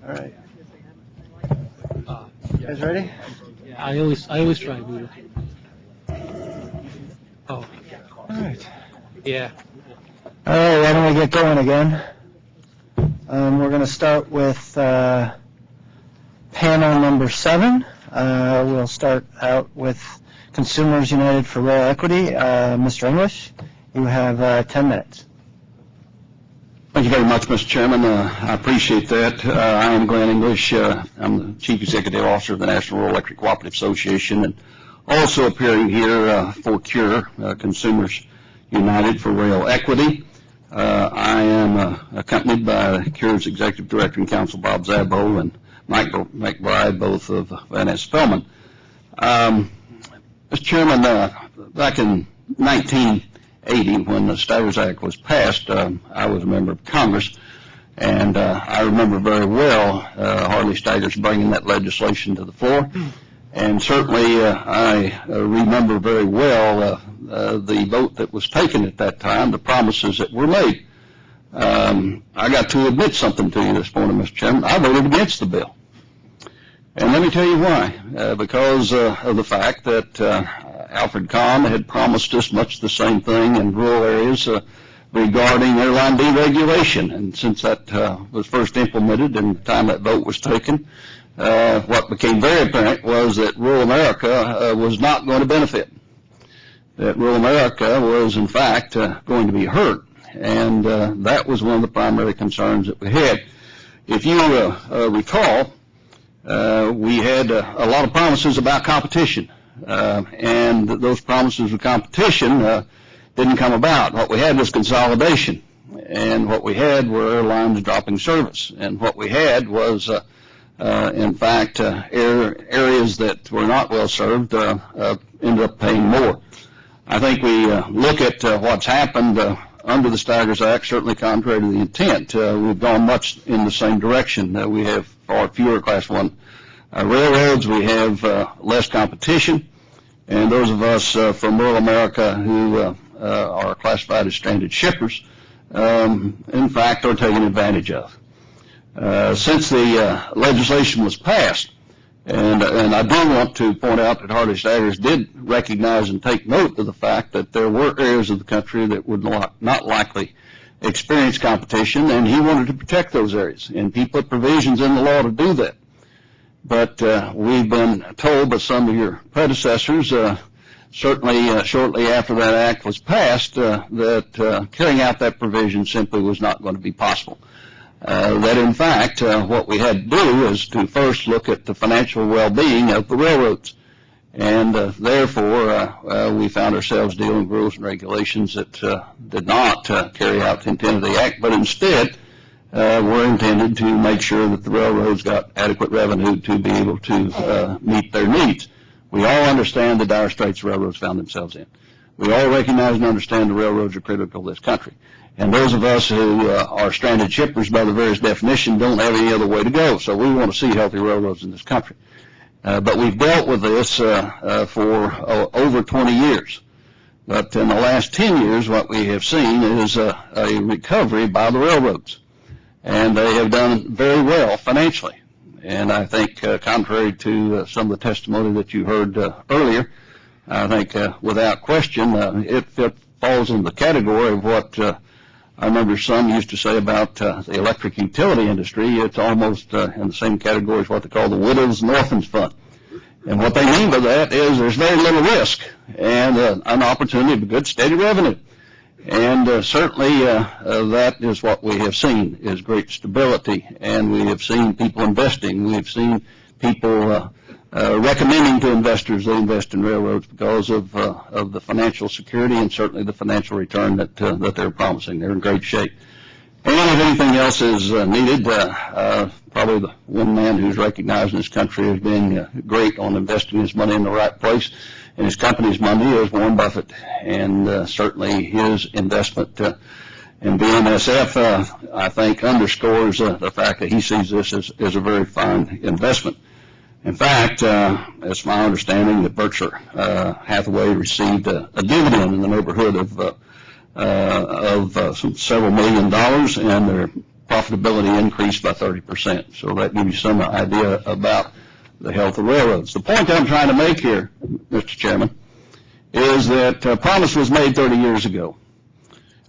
All right. You guys ready? Yeah, I always try to do it. Oh. All right. Yeah. All right, why don't we get going again? We're going to start with panel number 7. We'll start out with Consumers United for Rail Equity. Mr. English, you have 10 minutes. Thank you very much, Mr. Chairman. I appreciate that. I am Glenn English. I'm the Chief Executive Officer of the National Rural Electric Cooperative Association, and also appearing here for CURE, Consumers United for Rail Equity. I am accompanied by CURE's Executive Director and Counsel, Bob Zabbo, and Mike McBride, both of Van Ness Spellman. Mr. Chairman, back in 1980, when the Staggers Act was passed, I was a member of Congress, and I remember very well Harley Staggers bringing that legislation to the floor. And certainly I remember very well the vote that was taken at that time, the promises that were made. I got to admit something to you this morning, Mr. Chairman. I voted against the bill. And let me tell you why. Because of the fact that Alfred Kahn had promised us much the same thing in rural areas regarding airline deregulation. And since that was first implemented and the time that vote was taken, what became very apparent was that rural America was not going to benefit, that rural America was, in fact, going to be hurt. And that was one of the primary concerns that we had. If you recall, we had a lot of promises about competition, and those promises of competition didn't come about. What we had was consolidation, and what we had were airlines dropping service, and what we had was in fact, areas that were not well served ended up paying more. I think we look at what's happened under the Staggers Act, certainly contrary to the intent. We've gone much in the same direction. We have far fewer Class 1 railroads. We have less competition. And those of us from rural America who are classified as stranded shippers, in fact, are taken advantage of. Since the legislation was passed, and I do want to point out that Harley Staggers did recognize and take note of the fact that there were areas of the country that would not likely experience competition, and he wanted to protect those areas, and he put provisions in the law to do that. But we've been told by some of your predecessors, certainly shortly after that act was passed, that carrying out that provision simply was not going to be possible. That in fact what we had to do is to first look at the financial well-being of the railroads, and therefore we found ourselves dealing with rules and regulations that did not carry out the intent of the act, but instead were intended to make sure that the railroads got adequate revenue to be able to meet their needs. We all understand the dire straits railroads found themselves in. We all recognize and understand the railroads are critical to this country. And those of us who are stranded shippers, by the various definition, don't have any other way to go. So we want to see healthy railroads in this country. But we've dealt with this for over 20 years. But in the last 10 years, what we have seen is a recovery by the railroads. And they have done very well financially. And I think, contrary to some of the testimony that you heard earlier, I think without question it falls in the category of what I remember some used to say about the electric utility industry. It's almost in the same category as what they call the Widows and Orphans Fund. And what they mean by that is there's very little risk and an opportunity for good, steady revenue. And certainly that is what we have seen, is great stability. And we have seen people investing. We have seen people recommending to investors they invest in railroads because of the financial security and certainly the financial return that they're promising. They're in great shape. And if anything else is needed, probably the one man who's recognized in this country as being great on investing his money in the right place and his company's money is Warren Buffett. And certainly his investment in BNSF, I think, underscores the fact that he sees this as a very fine investment. In fact, it's my understanding that Berkshire Hathaway received a dividend in the neighborhood of some several $1 million, and they're profitability increased by 30%. So that gives you some idea about the health of railroads. The point I'm trying to make here, Mr. Chairman, is that promise was made 30 years ago.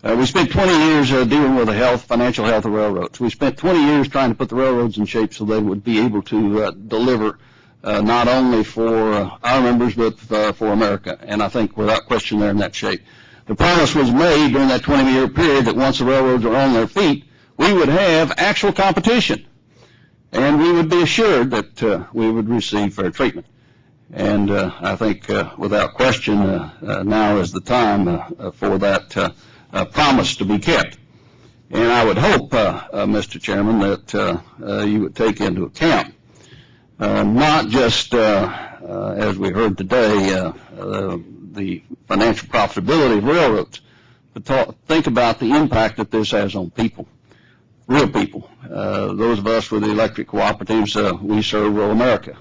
We spent 20 years dealing with the financial health of railroads. We spent 20 years trying to put the railroads in shape so they would be able to deliver not only for our members but for America. And I think without question they're in that shape. The promise was made during that 20-year period that once the railroads are on their feet, we would have actual competition. And we would be assured that we would receive fair treatment. And I think without question now is the time for that promise to be kept. And I would hope, Mr. Chairman, that you would take into account not just, as we heard today, the financial profitability of railroads, but think about the impact that this has on people, real people. Those of us with the electric cooperatives, we serve rural America.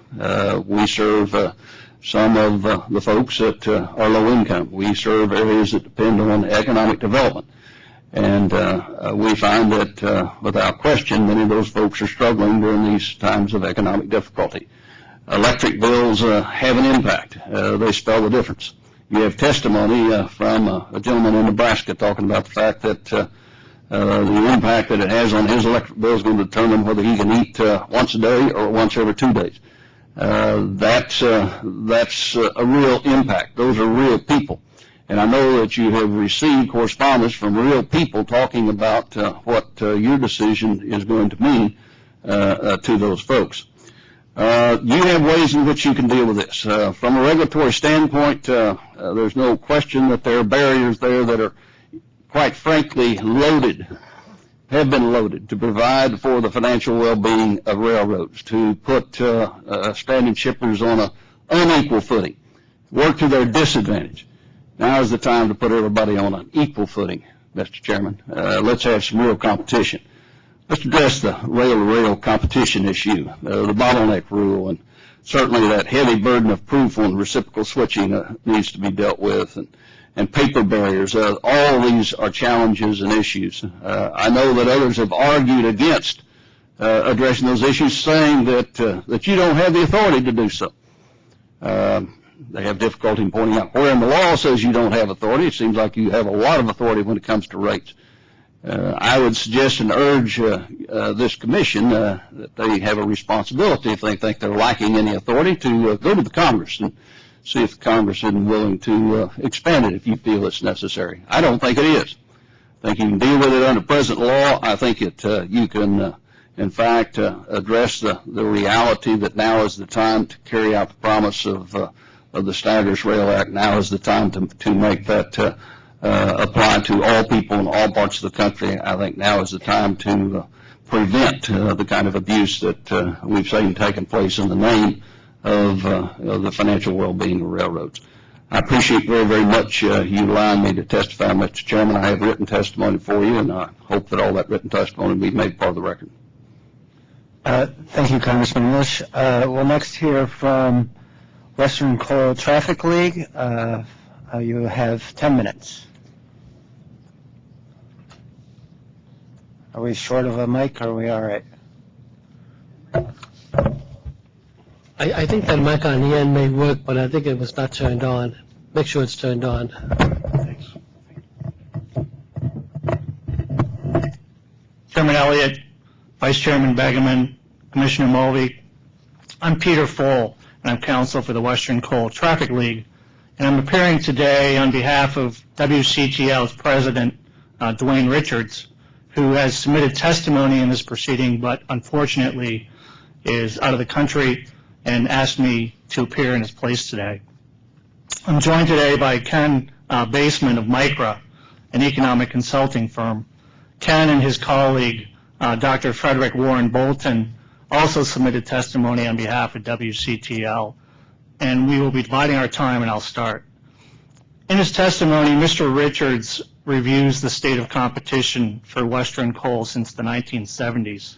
We serve some of the folks that are low income. We serve areas that depend on economic development. And we find that, without question, many of those folks are struggling during these times of economic difficulty. Electric bills have an impact. They spell the difference. You have testimony from a gentleman in Nebraska talking about the fact that the impact that it has on his electric bill is going to determine whether he can eat once a day or once every 2 days. That's a real impact. Those are real people. And I know that you have received correspondence from real people talking about what your decision is going to mean to those folks. You have ways in which you can deal with this. From a regulatory standpoint, there's no question that there are barriers there that are, quite frankly, have been loaded to provide for the financial well-being of railroads, to put standing shippers on an unequal footing, work to their disadvantage. Now is the time to put everybody on an equal footing, Mr. Chairman. Let's have some real competition. Let's address the rail-to-rail competition issue, the bottleneck rule, and certainly that heavy burden of proof on reciprocal switching needs to be dealt with, and paper barriers. All these are challenges and issues. I know that others have argued against addressing those issues, saying that you don't have the authority to do so. They have difficulty in pointing out where in the law says you don't have authority. It seems like you have a lot of authority when it comes to rates. I would suggest and urge this commission that they have a responsibility, if they think they're lacking any authority, to go to the Congress and see if the Congress isn't willing to expand it if you feel it's necessary. I don't think it is. I think you can deal with it under present law. I think you can, in fact, address the reality that now is the time to carry out the promise of the Staggers Rail Act. Now is the time to make that apply to all people in all parts of the country. I think now is the time to prevent the kind of abuse that we've seen taking place in the name of the financial well-being of railroads. I appreciate very, very much you allowing me to testify, Mr. Chairman. I have written testimony for you, and I hope that all that written testimony will be made part of the record. Thank you, Congressman English. We'll next hear from Western Coal Traffic League. You have 10 minutes. Are we short of a mic, or are we all right? I think that mic on the end may work, but I think it was not turned on. Make sure it's turned on. Thanks. Chairman Elliott, Vice Chairman Begeman, Commissioner Mulvey. I'm Peter Foll, and I'm counsel for the Western Coal Traffic League, and I'm appearing today on behalf of WCTL's president, Dwayne Richards, who has submitted testimony in this proceeding, but unfortunately is out of the country and asked me to appear in his place today. I'm joined today by Ken Baseman of Micra, an economic consulting firm. Ken and his colleague, Dr. Frederick Warren Bolton, also submitted testimony on behalf of WCTL, and we will be dividing our time, and I'll start. In his testimony, Mr. Richards reviews the state of competition for Western coal since the 1970s.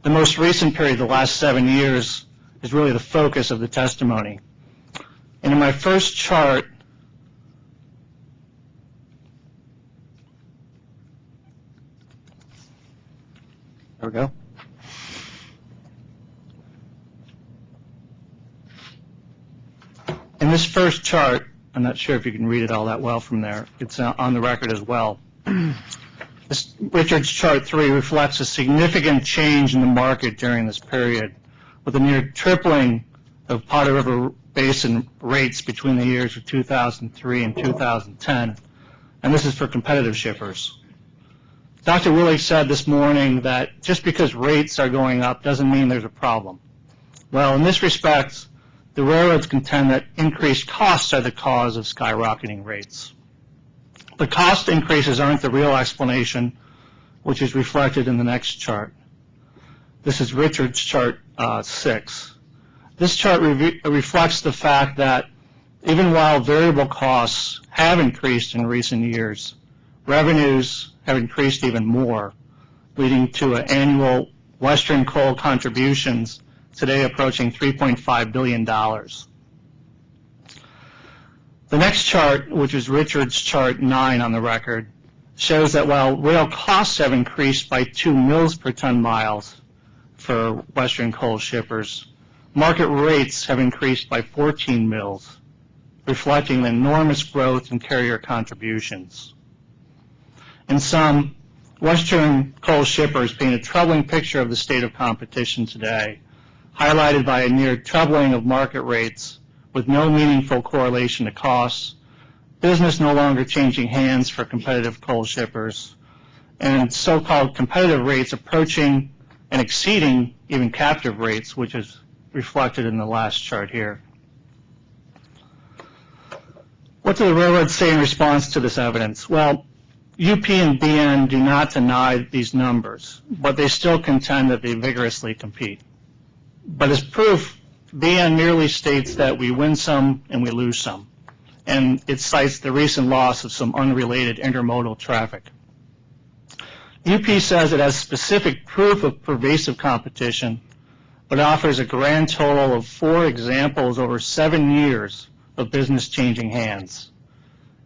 The most recent period, the last 7 years, is really the focus of the testimony. And in my first chart, we go. In this first chart, I'm not sure if you can read it all that well from there. It's on the record as well. Richard's chart 3 reflects a significant change in the market during this period, with a near tripling of Powder River Basin rates between the years of 2003 and 2010, and this is for competitive shippers. Dr. Willig said this morning that just because rates are going up doesn't mean there's a problem. Well, in this respect, the railroads contend that increased costs are the cause of skyrocketing rates. The cost increases aren't the real explanation, which is reflected in the next chart. This is Richard's chart 6. This chart reflects the fact that even while variable costs have increased in recent years, revenues have increased even more, leading to an annual Western coal contributions today approaching $3.5 billion. The next chart, which is Richard's chart 9 on the record, shows that while rail costs have increased by 2 mills per ton miles for Western coal shippers, market rates have increased by 14 mills, reflecting the enormous growth in carrier contributions. In sum, Western coal shippers paint a troubling picture of the state of competition today, highlighted by a near trebling of market rates with no meaningful correlation to costs, business no longer changing hands for competitive coal shippers, and so-called competitive rates approaching and exceeding even captive rates, which is reflected in the last chart here. What do the railroads say in response to this evidence? Well, UP and BN do not deny these numbers, but they still contend that they vigorously compete. But as proof, BN merely states that we win some and we lose some, and it cites the recent loss of some unrelated intermodal traffic. UP says it has specific proof of pervasive competition, but offers a grand total of 4 examples over 7 years of business changing hands.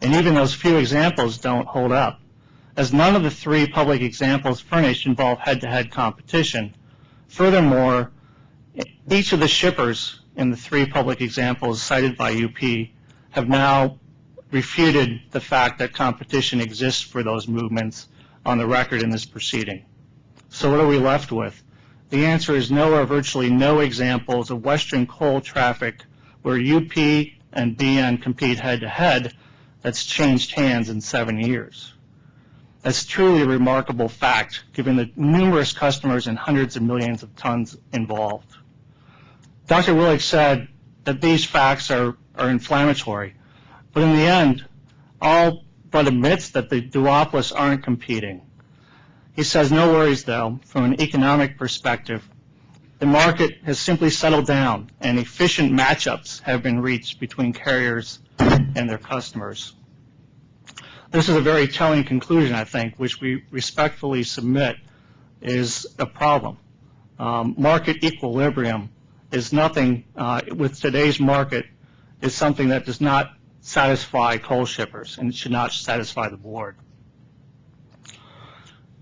And even those few examples don't hold up, as none of the 3 public examples furnished involve head-to-head competition. Furthermore, each of the shippers in the 3 public examples cited by UP have now refuted the fact that competition exists for those movements on the record in this proceeding. So what are we left with? The answer is no or virtually no examples of Western coal traffic where UP and BN compete head-to-head that's changed hands in 7 years. That's truly a remarkable fact, given the numerous customers and hundreds of millions of tons involved. Dr. Willig said that these facts are inflammatory, but in the end, all but admits that the duopolists aren't competing. He says no worries, though, from an economic perspective. The market has simply settled down, and efficient matchups have been reached between carriers and their customers. This is a very telling conclusion, I think, which we respectfully submit is a problem. Market equilibrium is nothing, with today's market, is something that does not satisfy coal shippers, and it should not satisfy the board.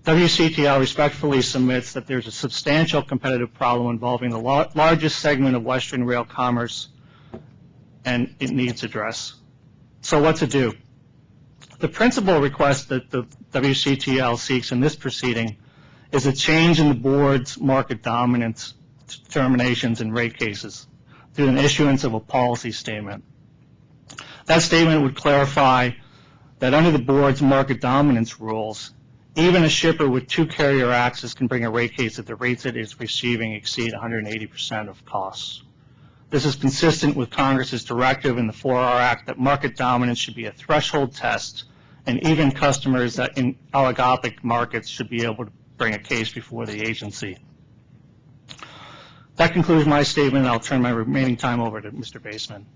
WCTL respectfully submits that there's a substantial competitive problem involving the largest segment of Western rail commerce, and it needs address. So what to do? The principal request that the WCTL seeks in this proceeding is a change in the board's market dominance determinations in rate cases through an issuance of a policy statement. That statement would clarify that under the board's market dominance rules, even a shipper with 2 carrier access can bring a rate case if the rates it is receiving exceed 180% of costs. This is consistent with Congress's directive in the 4R Act that market dominance should be a threshold test, and even customers that in oligopolic markets should be able to bring a case before the agency. That concludes my statement, and I'll turn my remaining time over to Mr. Baseman.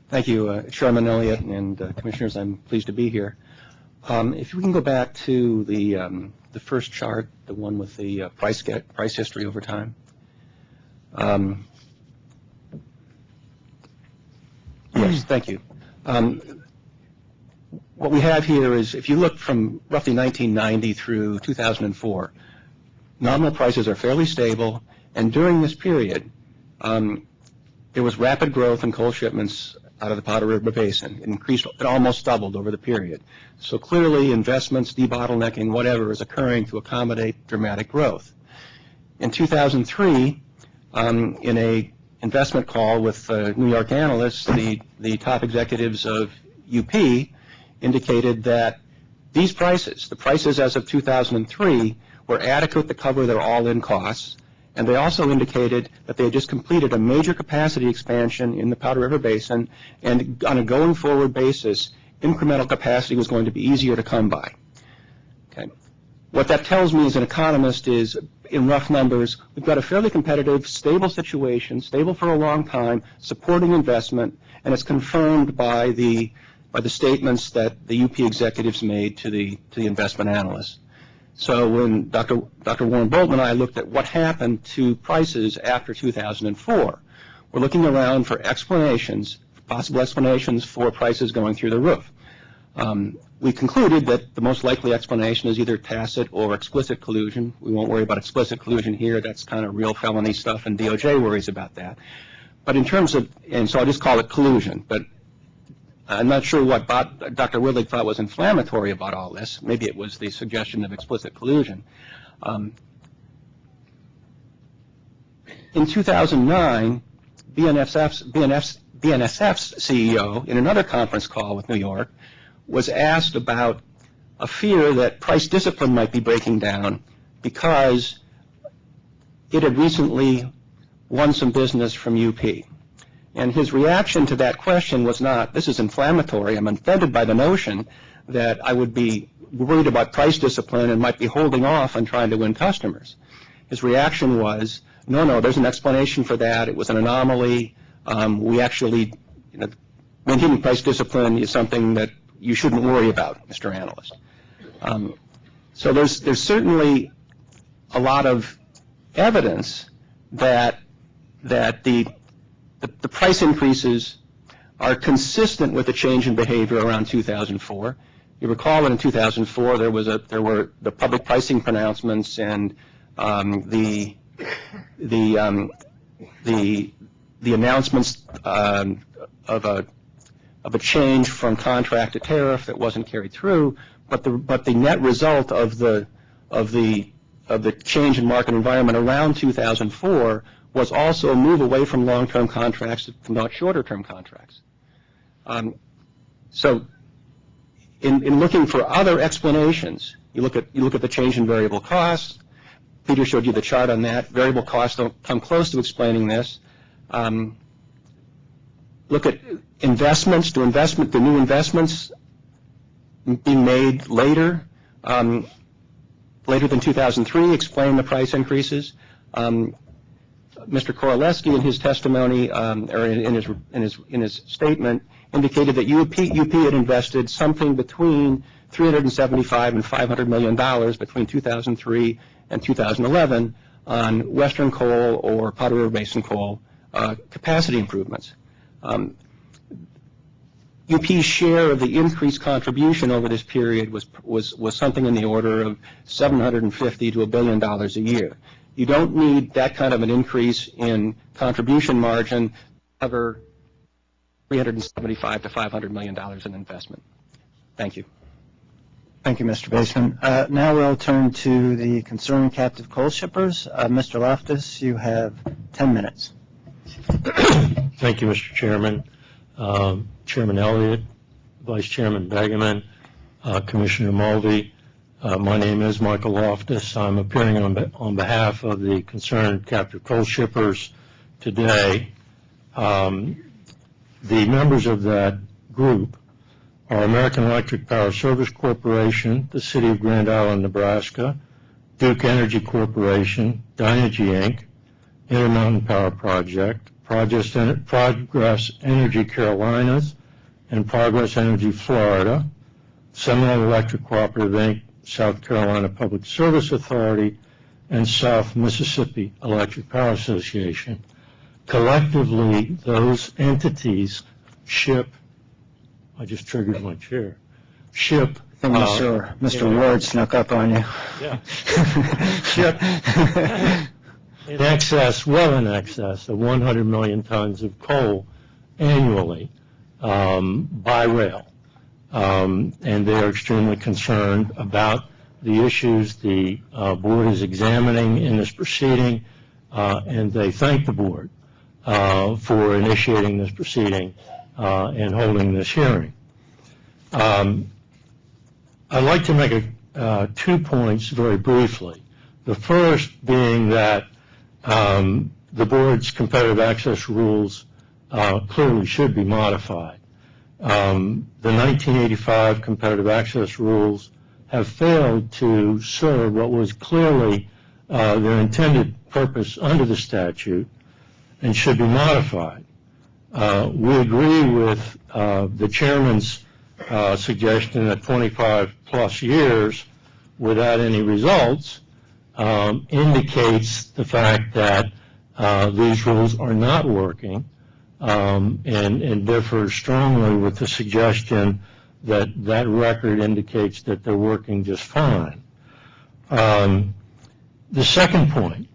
Thank you, Chairman Elliott and Commissioners. I'm pleased to be here. If we can go back to the first chart, the one with the price history over time. Yes, thank you. what we have here is, if you look from roughly 1990 through 2004, nominal prices are fairly stable, and during this period, there was rapid growth in coal shipments out of the Powder River Basin. It almost doubled over the period. So clearly, investments, debottlenecking, whatever, is occurring to accommodate dramatic growth. In 2003, in a investment call with New York analysts, the top executives of UP indicated that these prices, the prices as of 2003, were adequate to cover their all-in costs, and they also indicated that they had just completed a major capacity expansion in the Powder River Basin, and on a going-forward basis, incremental capacity was going to be easier to come by. Okay. What that tells me as an economist is, in rough numbers, we've got a fairly competitive, stable situation, stable for a long time, supporting investment, and it's confirmed by the statements that the UP executives made to the investment analysts. So when Dr. Warren Bolton and I looked at what happened to prices after 2004, we're looking around for explanations, possible explanations for prices going through the roof. We concluded that the most likely explanation is either tacit or explicit collusion. We won't worry about explicit collusion here. That's kind of real felony stuff, and DOJ worries about that. But in terms of, and so I'll just call it collusion, but I'm not sure what Dr. Woodley thought was inflammatory about all this. Maybe it was the suggestion of explicit collusion. In 2009, BNSF's CEO, in another conference call with New York, was asked about a fear that price discipline might be breaking down because it had recently won some business from UP. And his reaction to that question was not, this is inflammatory, I'm offended by the notion that I would be worried about price discipline and might be holding off on trying to win customers. His reaction was, no, there's an explanation for that. It was an anomaly. We actually, maintaining price discipline is something that you shouldn't worry about, Mr. Analyst. So there's certainly a lot of evidence that the price increases are consistent with the change in behavior around 2004. You recall that in 2004 there were the public pricing pronouncements and the announcements of a change from contract to tariff that wasn't carried through, but the net result of the change in market environment around 2004 was also a move away from long-term contracts to much shorter-term contracts. So in looking for other explanations, you look at the change in variable costs. Peter showed you the chart on that. Variable costs don't come close to explaining this. Look at investments. Do new investments being made later than 2003 explain the price increases? Mr. Kowaleski, in his testimony or in his statement, indicated that UP had invested something between $375 and $500 million between 2003 and 2011 on Western coal or Powder River Basin coal capacity improvements. UP's share of the increased contribution over this period was something in the order of $750 to $1 billion a year. You don't need that kind of an increase in contribution margin to cover $375 to $500 million in investment. Thank you. Thank you, Mr. Baseman. Now we'll turn to the concerned captive coal shippers. Mr. Loftus, you have 10 minutes. Thank you, Mr. Chairman. Chairman Elliott, Vice Chairman Begeman, Commissioner Mulvey. My name is Michael Loftus. I'm appearing on behalf of the concerned captive coal shippers today. The members of that group are American Electric Power Service Corporation, the City of Grand Island, Nebraska, Duke Energy Corporation, Dynegy Inc., Intermountain Power Project, Progress Energy Carolinas, and Progress Energy Florida, Seminole Electric Cooperative Inc., South Carolina Public Service Authority, and South Mississippi Electric Power Association. Collectively, those entities ship, I just triggered my chair, ship. I think Mr. Ward snuck up on you. Yeah. Ship in excess, well in excess of 100 million tons of coal annually by rail. And they are extremely concerned about the issues the board is examining in this proceeding, and they thank the board for initiating this proceeding and holding this hearing. I'd like to make 2 points very briefly. The first being that the board's competitive access rules clearly should be modified. The 1985 competitive access rules have failed to serve what was clearly their intended purpose under the statute and should be modified. We agree with the chairman's suggestion that 25 plus years without any results indicates the fact that these rules are not working and differs strongly with the suggestion that that record indicates that they're working just fine. The second point,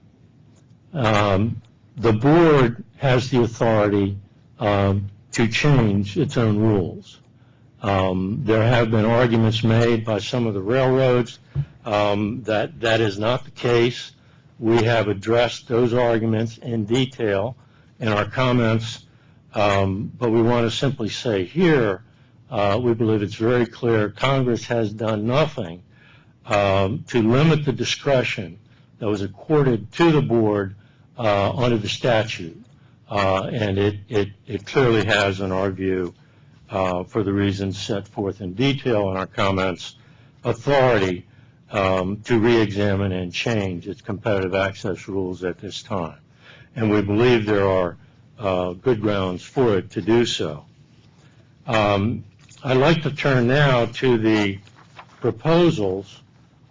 the board has the authority to change its own rules. There have been arguments made by some of the railroads that that is not the case. We have addressed those arguments in detail in our comments, but we want to simply say here, we believe it's very clear Congress has done nothing to limit the discretion that was accorded to the board under the statute, and it clearly has, in our view, for the reasons set forth in detail in our comments, authority to re-examine and change its competitive access rules at this time. And we believe there are good grounds for it to do so. I'd like to turn now to the proposals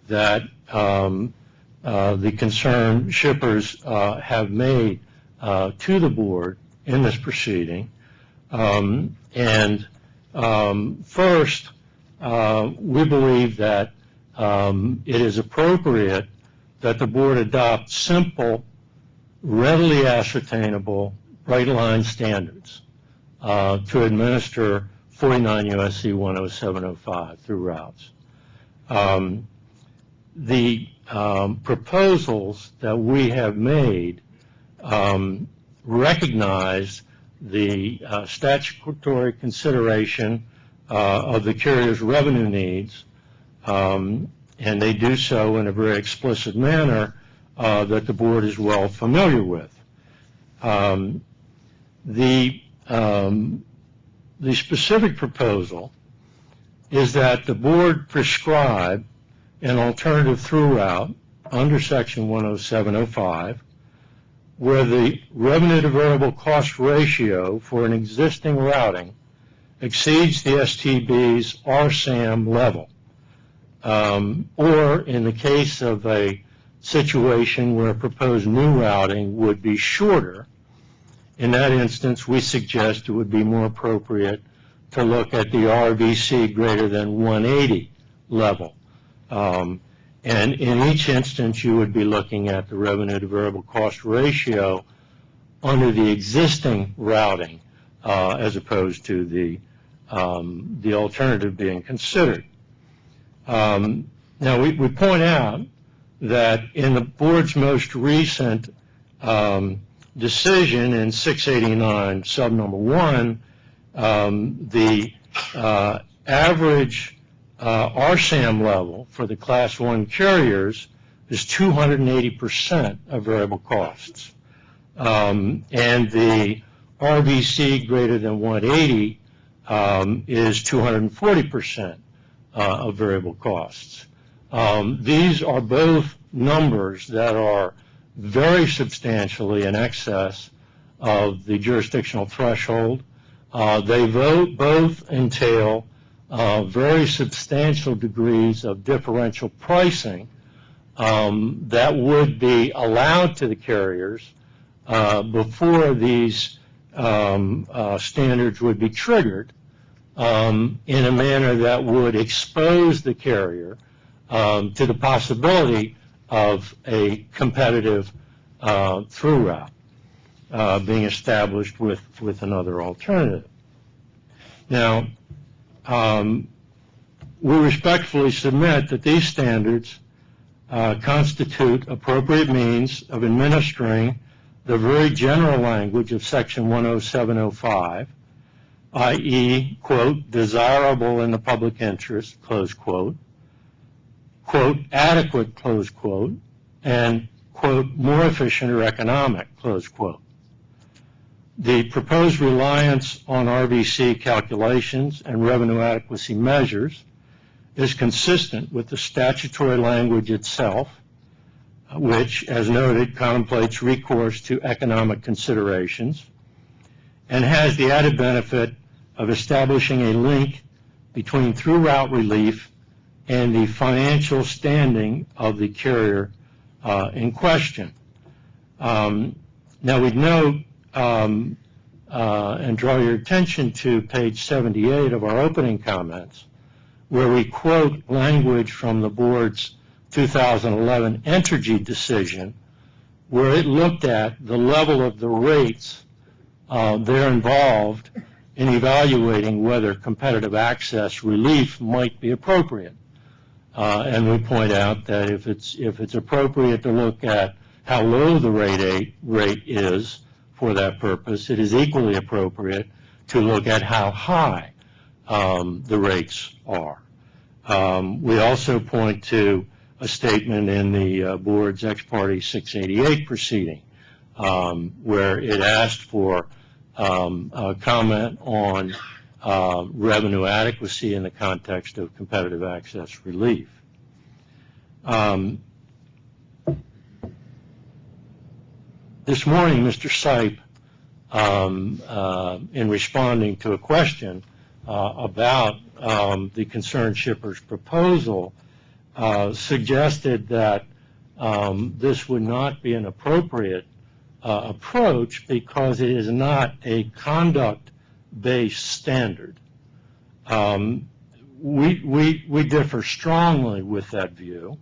that the concerned shippers have made to the board in this proceeding. First, we believe that it is appropriate that the board adopt simple, readily ascertainable, bright-line standards to administer 49 U.S.C. 10705 through routes. The proposals that we have made recognize the statutory consideration of the carrier's revenue needs, and they do so in a very explicit manner that the board is well familiar with. The specific proposal is that the board prescribe an alternative through route under Section 10705 where the revenue to variable cost ratio for an existing routing exceeds the STB's RSAM level, or in the case of a situation where a proposed new routing would be shorter, in that instance we suggest it would be more appropriate to look at the RVC greater than 180 level. And in each instance you would be looking at the revenue to variable cost ratio under the existing routing as opposed to the alternative being considered. Now we point out that in the board's most recent decision in 689 sub number 1, the average RSAM level for the Class 1 carriers is 280% of variable costs. And the RVC greater than 180 is 240% of variable costs. These are both numbers that are very substantially in excess of the jurisdictional threshold. They both entail very substantial degrees of differential pricing that would be allowed to the carriers before these standards would be triggered in a manner that would expose the carrier to the possibility of a competitive through route being established with another alternative. Now, we respectfully submit that these standards constitute appropriate means of administering the very general language of Section 10705, i.e., quote, desirable in the public interest, close quote, quote, adequate, close quote, and, quote, more efficient or economic, close quote. The proposed reliance on RVC calculations and revenue adequacy measures is consistent with the statutory language itself, which, as noted, contemplates recourse to economic considerations and has the added benefit of establishing a link between through-route relief and the financial standing of the carrier in question. Now, we'd note and draw your attention to page 78 of our opening comments, where we quote language from the board's 2011 Entergy decision, where it looked at the level of the rates there involved in evaluating whether competitive access relief might be appropriate. And we point out that if it's appropriate to look at how low the rate is for that purpose, it is equally appropriate to look at how high the rates are. We also point to a statement in the board's ex parte 688 proceeding where it asked for a comment on revenue adequacy in the context of competitive access relief. This morning, Mr. Sipe, in responding to a question about the concerned shipper's proposal, suggested that this would not be an appropriate approach because it is not a conduct-based standard. We differ strongly with that view.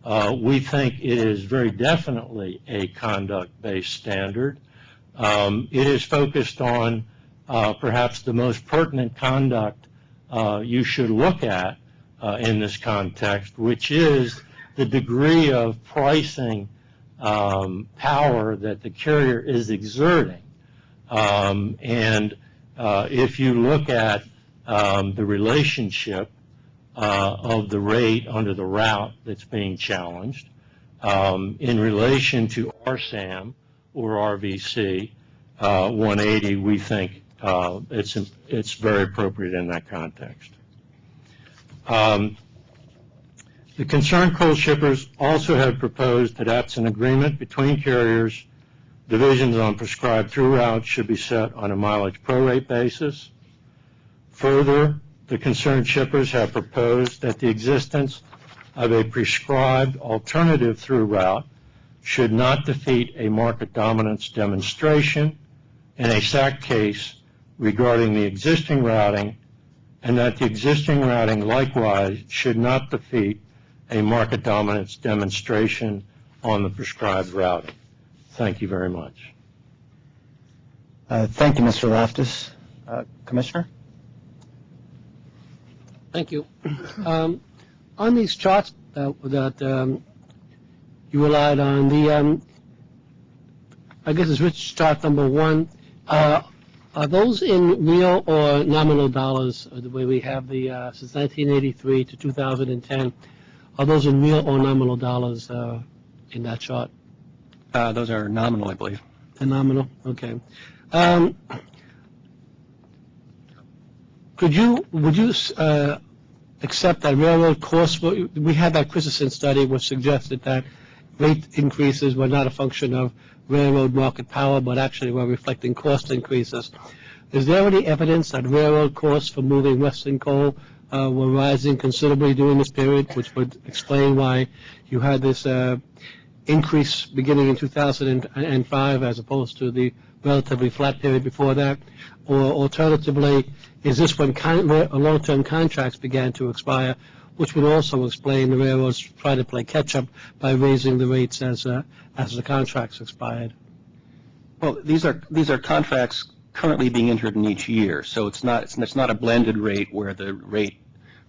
We think it is very definitely a conduct-based standard. It is focused on perhaps the most pertinent conduct you should look at in this context, which is the degree of pricing power that the carrier is exerting. And if you look at the relationship of the rate under the route that's being challenged in relation to RSAM or RVC 180, we think it's very appropriate in that context. The concerned coal shippers also have proposed that absent agreement between carriers, divisions on prescribed through routes should be set on a mileage prorate basis. Further, the concerned shippers have proposed that the existence of a prescribed alternative through route should not defeat a market dominance demonstration in a SAC case regarding the existing routing, and that the existing routing likewise should not defeat a market dominance demonstration on the prescribed routing. Thank you very much. Thank you, Mr. Loftus. Commissioner? Thank you. On these charts that you relied on, I guess it's which chart number 1, are those in real or nominal dollars, the way we have the since 1983 to 2010? Are those in real or nominal dollars in that chart? Those are nominal, I believe. They're nominal? Okay. Would you accept that railroad costs? We had that Christensen study which suggested that rate increases were not a function of railroad market power, but actually were reflecting cost increases. Is there any evidence that railroad costs for moving Western coal were rising considerably during this period, which would explain why you had this increase beginning in 2005 as opposed to the relatively flat period before that? Or alternatively, is this when long-term contracts began to expire, which would also explain the railroads try to play catch-up by raising the rates as the contracts expired? Well, these are contracts currently being entered in each year, so it's not a blended rate where the rate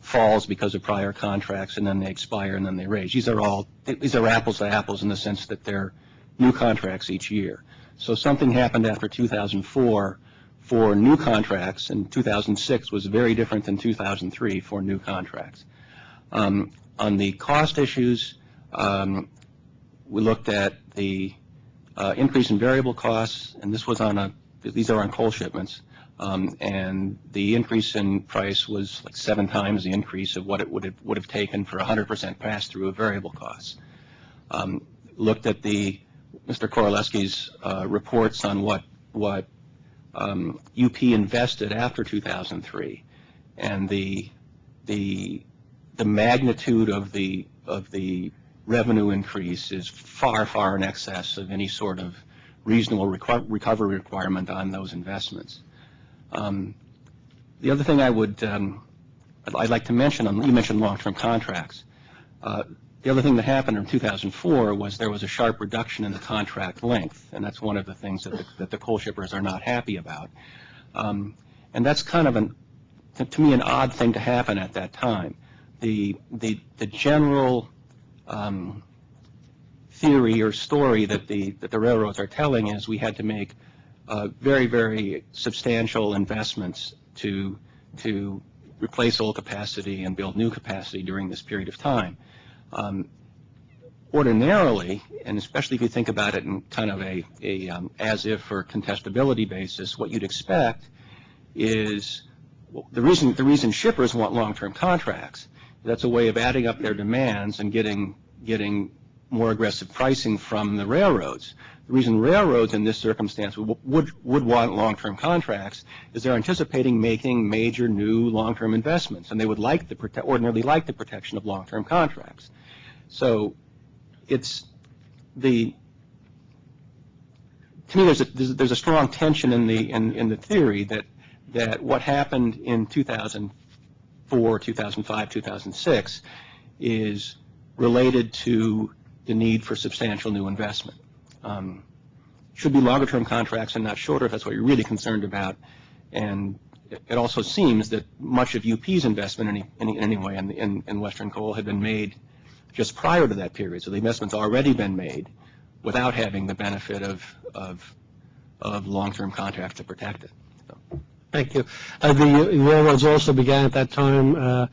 falls because of prior contracts and then they expire and then they raise. These are apples to apples in the sense that they're new contracts each year. So something happened after 2004 for new contracts, and 2006 was very different than 2003 for new contracts. On the cost issues, we looked at the increase in variable costs, and these are on coal shipments, and the increase in price was like 7 times the increase of what it would have taken for 100% pass-through of variable costs. Looked at Mr. Korolewski's reports on what UP invested after 2003, and the magnitude of the revenue increase is far in excess of any sort of reasonable recovery requirement on those investments. The other thing I'd like to mention, you mentioned long-term contracts. The other thing that happened in 2004 was there was a sharp reduction in the contract length, and that's one of the things that the coal shippers are not happy about. And that's kind of to me, an odd thing to happen at that time. The general theory or story that the railroads are telling is we had to make very substantial investments to replace old capacity and build new capacity during this period of time. Ordinarily, and especially if you think about it in kind of a as if or contestability basis, what you'd expect is the reason shippers want long-term contracts. That's a way of adding up their demands and getting more aggressive pricing from the railroads. The reason railroads in this circumstance would want long-term contracts is they're anticipating making major new long-term investments, and they would ordinarily like the protection of long-term contracts. So to me there's a strong tension in the theory that what happened in 2004, 2005, 2006 is related to the need for substantial new investment. Should be longer term contracts and not shorter if that's what you're really concerned about. And it also seems that much of UP's investment anyway in Western Coal had been made just prior to that period. So the investment's already been made without having the benefit of long-term contracts to protect it. So. Thank you. The railroads also began at that time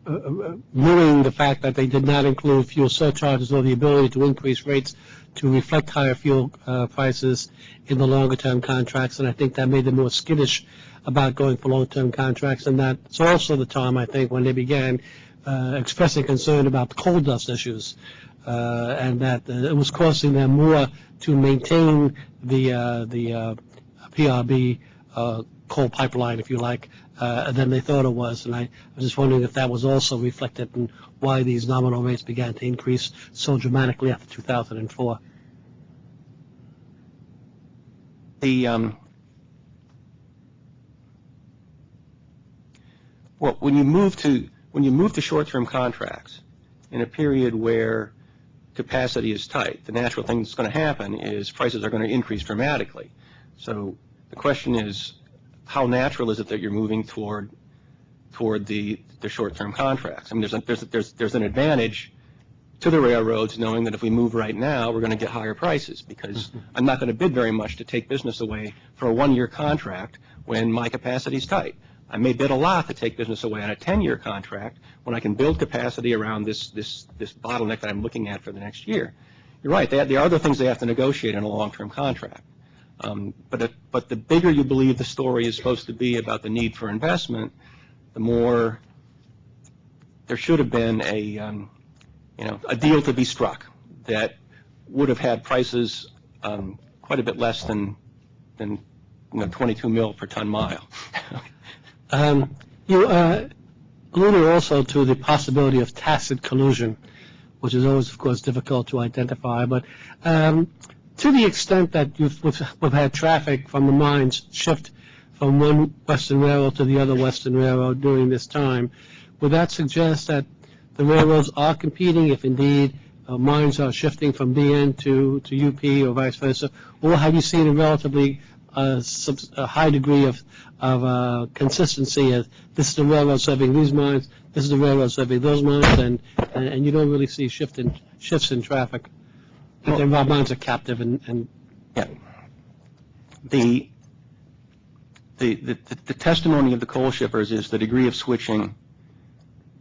viewing the fact that they did not include fuel surcharges or the ability to increase rates to reflect higher fuel prices in the longer-term contracts, and I think that made them more skittish about going for long-term contracts, and that's also the time, I think, when they began expressing concern about the coal dust issues, and that it was costing them more to maintain the PRB coal pipeline, if you like, than they thought it was. And I was just wondering if that was also reflected in why these nominal rates began to increase so dramatically after 2004. Well, when you move to short-term contracts in a period where capacity is tight, the natural thing that's going to happen is prices are going to increase dramatically. So the question is, how natural is it that you're moving toward the short-term contracts? I mean, there's an advantage to the railroads knowing that if we move right now, we're going to get higher prices, because I'm not going to bid very much to take business away for a 1-year contract when my capacity is tight. I may bid a lot to take business away on a 10-year contract when I can build capacity around this bottleneck that I'm looking at for the next year. You're right. There are other things they have to negotiate in a long-term contract. But the bigger you believe the story is supposed to be about the need for investment, the more there should have been a deal to be struck that would have had prices quite a bit less than 22 mil per ton mile. You alluded also to the possibility of tacit collusion, which is always, of course, difficult to identify. But To the extent that we've had traffic from the mines shift from one Western Railroad to the other Western Railroad during this time, would that suggest that the railroads are competing, if indeed mines are shifting from BN to UP or vice versa, or have you seen a relatively a high degree of consistency as this is the railroad serving these mines, this is the railroad serving those mines, and you don't really see shifts in traffic? But the mines are captive and yeah. The testimony of the coal shippers is the degree of switching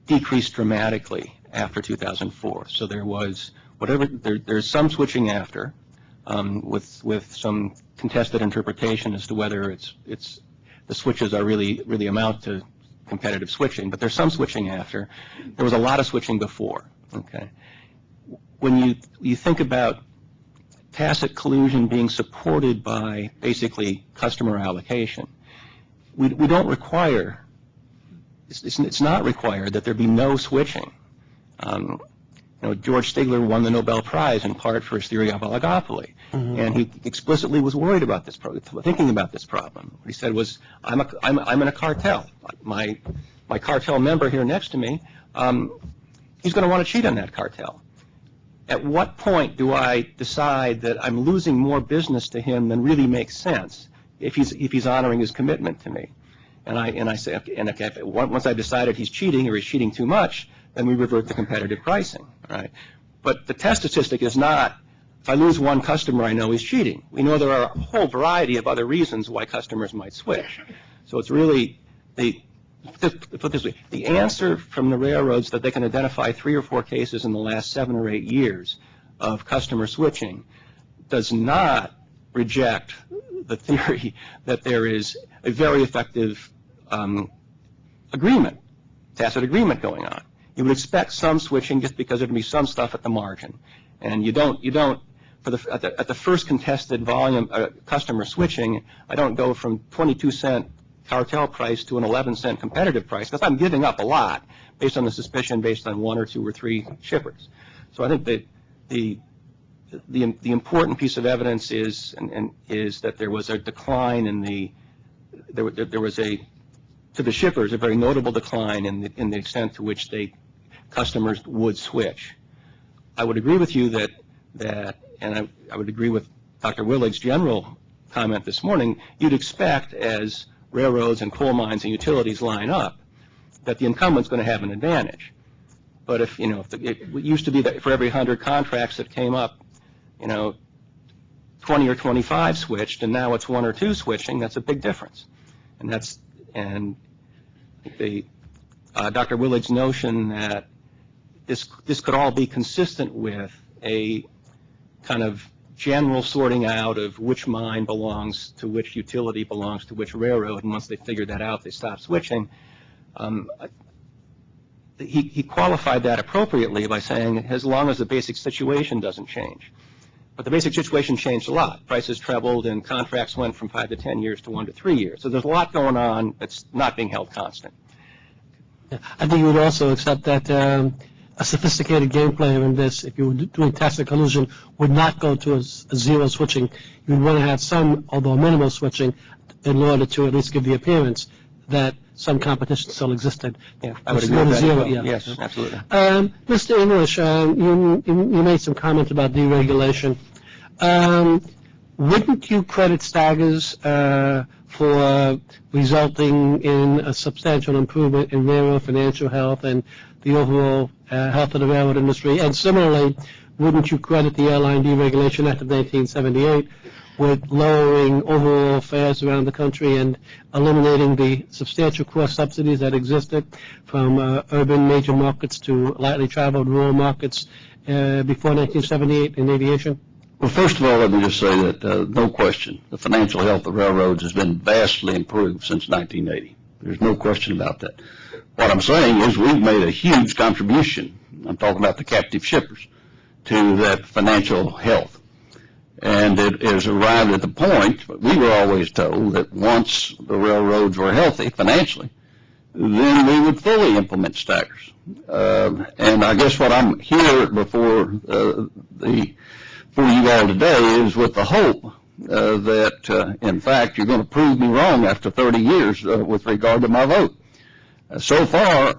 decreased dramatically after 2004. So there was there's some switching after, with some contested interpretation as to whether it's the switches are really amount to competitive switching, but there's some switching after. There was a lot of switching before. Okay, when you think about tacit collusion being supported by basically customer allocation, we don't require. It's not required that there be no switching. George Stigler won the Nobel Prize in part for his theory of oligopoly, and he explicitly was worried about this thinking about this problem. What he said was, I'm in a cartel. My cartel member here next to me, he's going to want to cheat on that cartel. At what point do I decide that I'm losing more business to him than really makes sense if he's honoring his commitment to me? And I say, and okay, once I've decided he's cheating or he's cheating too much, then we revert to competitive pricing, right? But the test statistic is not, if I lose one customer, I know he's cheating. We know there are a whole variety of other reasons why customers might switch. So it's really, put it this way, the answer from the railroads that they can identify 3 or 4 cases in the last 7 or 8 years of customer switching does not reject the theory that there is a very effective tacit agreement going on. You would expect some switching just because there'd be some stuff at the margin, and you don't at the first contested volume customer switching. I don't go from 22-cent cartel price to an 11-cent competitive price because I'm giving up a lot based on the suspicion based on 1 or 2 or 3 shippers. So I think that the important piece of evidence is that there was a decline in there was to the shippers a very notable decline in the extent to which customers would switch. I would agree with you that and I would agree with Dr. Willig's general comment this morning. You'd expect as railroads and coal mines and utilities line up that the incumbent's going to have an advantage. But if it used to be that for every 100 contracts that came up, 20 or 25 switched, and now it's 1 or 2 switching. That's a big difference, and Dr. Willig's notion that this could all be consistent with a kind of general sorting out of which mine belongs to which utility belongs to which railroad, and once they figured that out, they stopped switching. He qualified that appropriately by saying as long as the basic situation doesn't change. But the basic situation changed a lot. Prices trebled and contracts went from 5 to 10 years to 1 to 3 years. So there's a lot going on that's not being held constant. I think you would also accept that a sophisticated game player in this, if you were doing tacit collusion, would not go to a zero switching. You would want to have some, although minimal switching, in order to at least give the appearance that some competition still existed. Yeah, I would agree with that. Yeah. Yes, absolutely. Mr. English, you made some comments about deregulation. Wouldn't you credit Staggers for resulting in a substantial improvement in railroad financial health and the overall health of the railroad industry? And similarly, wouldn't you credit the Airline Deregulation Act of 1978 with lowering overall fares around the country and eliminating the substantial cross subsidies that existed from urban major markets to lightly traveled rural markets before 1978 in aviation? Well, first of all, let me just say that no question, the financial health of railroads has been vastly improved since 1980. There's no question about that. What I'm saying is we've made a huge contribution, I'm talking about the captive shippers, to that financial health. And it has arrived at the point, we were always told that once the railroads were healthy financially, then we would fully implement staggers. And I guess what I'm here before the for you all today is with the hope that, in fact, you're going to prove me wrong after 30 years with regard to my vote. So far,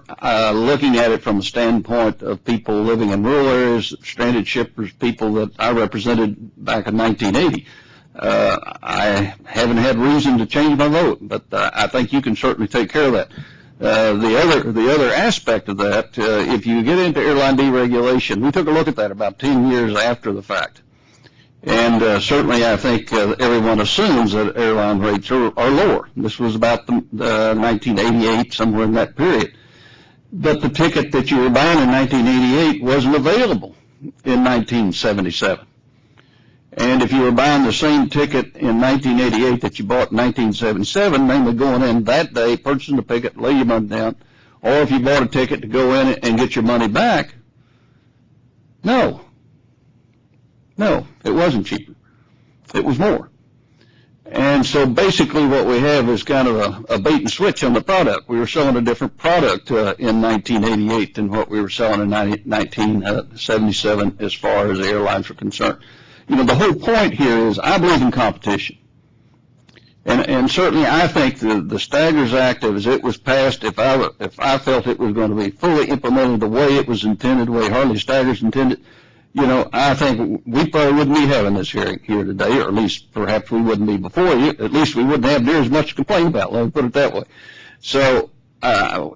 looking at it from the standpoint of people living in rural areas, stranded shippers, people that I represented back in 1980, I haven't had reason to change my vote, but I think you can certainly take care of that. The other aspect of that, if you get into airline deregulation, we took a look at that about 10 years after the fact. And certainly I think everyone assumes that airline rates are lower. This was about the 1988, somewhere in that period. But the ticket that you were buying in 1988 wasn't available in 1977. And if you were buying the same ticket in 1988 that you bought in 1977, namely going in that day, purchasing the ticket, lay your money down, or if you bought a ticket to go in and get your money back, no, it wasn't cheaper. It was more. And so basically what we have is kind of a bait and switch on the product. We were selling a different product in 1988 than what we were selling in 1977 as far as the airlines were concerned. You know, the whole point here is I believe in competition. And certainly I think the Staggers Act, as it was passed, if I felt it was going to be fully implemented the way it was intended, the way Harley Staggers intended, you know, I think we probably wouldn't be having this hearing here today, or at least perhaps we wouldn't be before you. At least we wouldn't have near as much to complain about, let me put it that way. So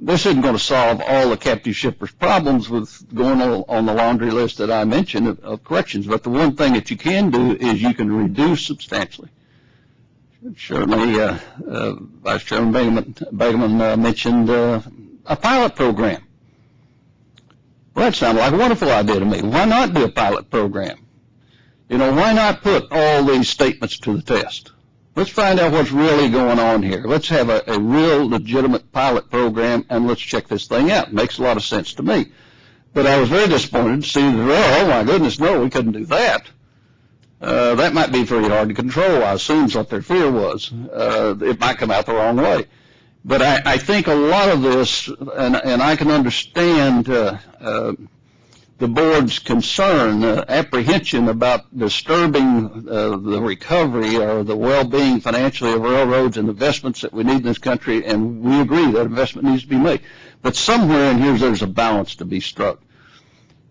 this isn't going to solve all the captive shippers' problems with going on the laundry list that I mentioned of corrections, but the one thing that you can do is you can reduce substantially. Certainly, Vice Chairman Begeman mentioned a pilot program. Well, that sounded like a wonderful idea to me. Why not do a pilot program? You know, why not put all these statements to the test? Let's find out what's really going on here. Let's have a real legitimate pilot program, and let's check this thing out. It makes a lot of sense to me. But I was very disappointed to see that, oh, my goodness, no, we couldn't do that. That might be very hard to control, I assume, is what their fear was. It might come out the wrong way. But I think a lot of this, and I can understand the board's concern, apprehension about disturbing the recovery or the well-being financially of railroads and investments that we need in this country, and we agree that investment needs to be made. But somewhere in here there's a balance to be struck.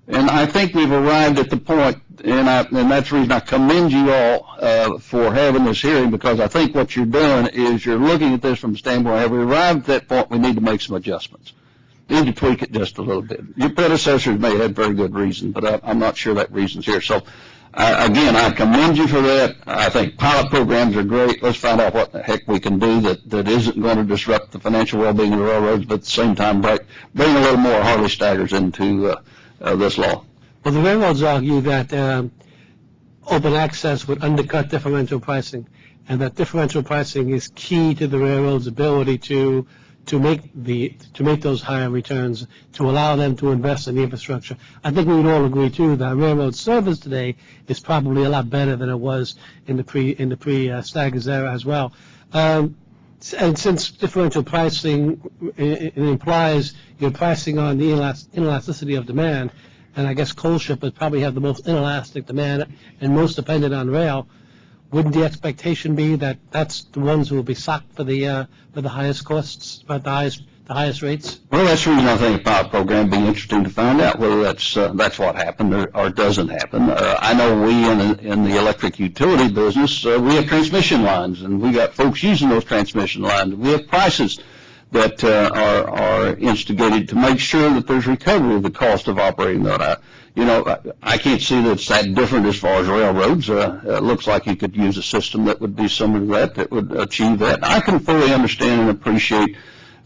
And I think we've arrived at the point, and that's the reason I commend you all for having this hearing, because I think what you're doing is you're looking at this from the standpoint, have we arrived at that point, we need to make some adjustments. We need to tweak it just a little bit. Your predecessors may have had very good reason, but I'm not sure that reason's here. So, again, I commend you for that. I think pilot programs are great. Let's find out what the heck we can do that isn't going to disrupt the financial well-being of the railroads, but at the same time bring a little more Harley Staggers into this law. Well, the railroads argue that open access would undercut differential pricing, and that differential pricing is key to the railroad's ability to make those higher returns, to allow them to invest in the infrastructure. I think we would all agree too that railroad service today is probably a lot better than it was in the pre-Staggers era as well. And since differential pricing it implies you're pricing on the inelasticity of demand, and I guess coal shippers probably have the most inelastic demand and most dependent on rail, wouldn't the expectation be that that's the ones who will be socked for the highest costs, for the highest rates? Well, that's the reason I think a pilot program would be interesting to find out whether that's what happened or doesn't happen. I know we in the electric utility business, we have transmission lines, and we got folks using those transmission lines. We have prices that are instigated to make sure that there's recovery of the cost of operating that. I can't see that it's that different as far as railroads. It looks like you could use a system that would be similar to that would achieve that. I can fully understand and appreciate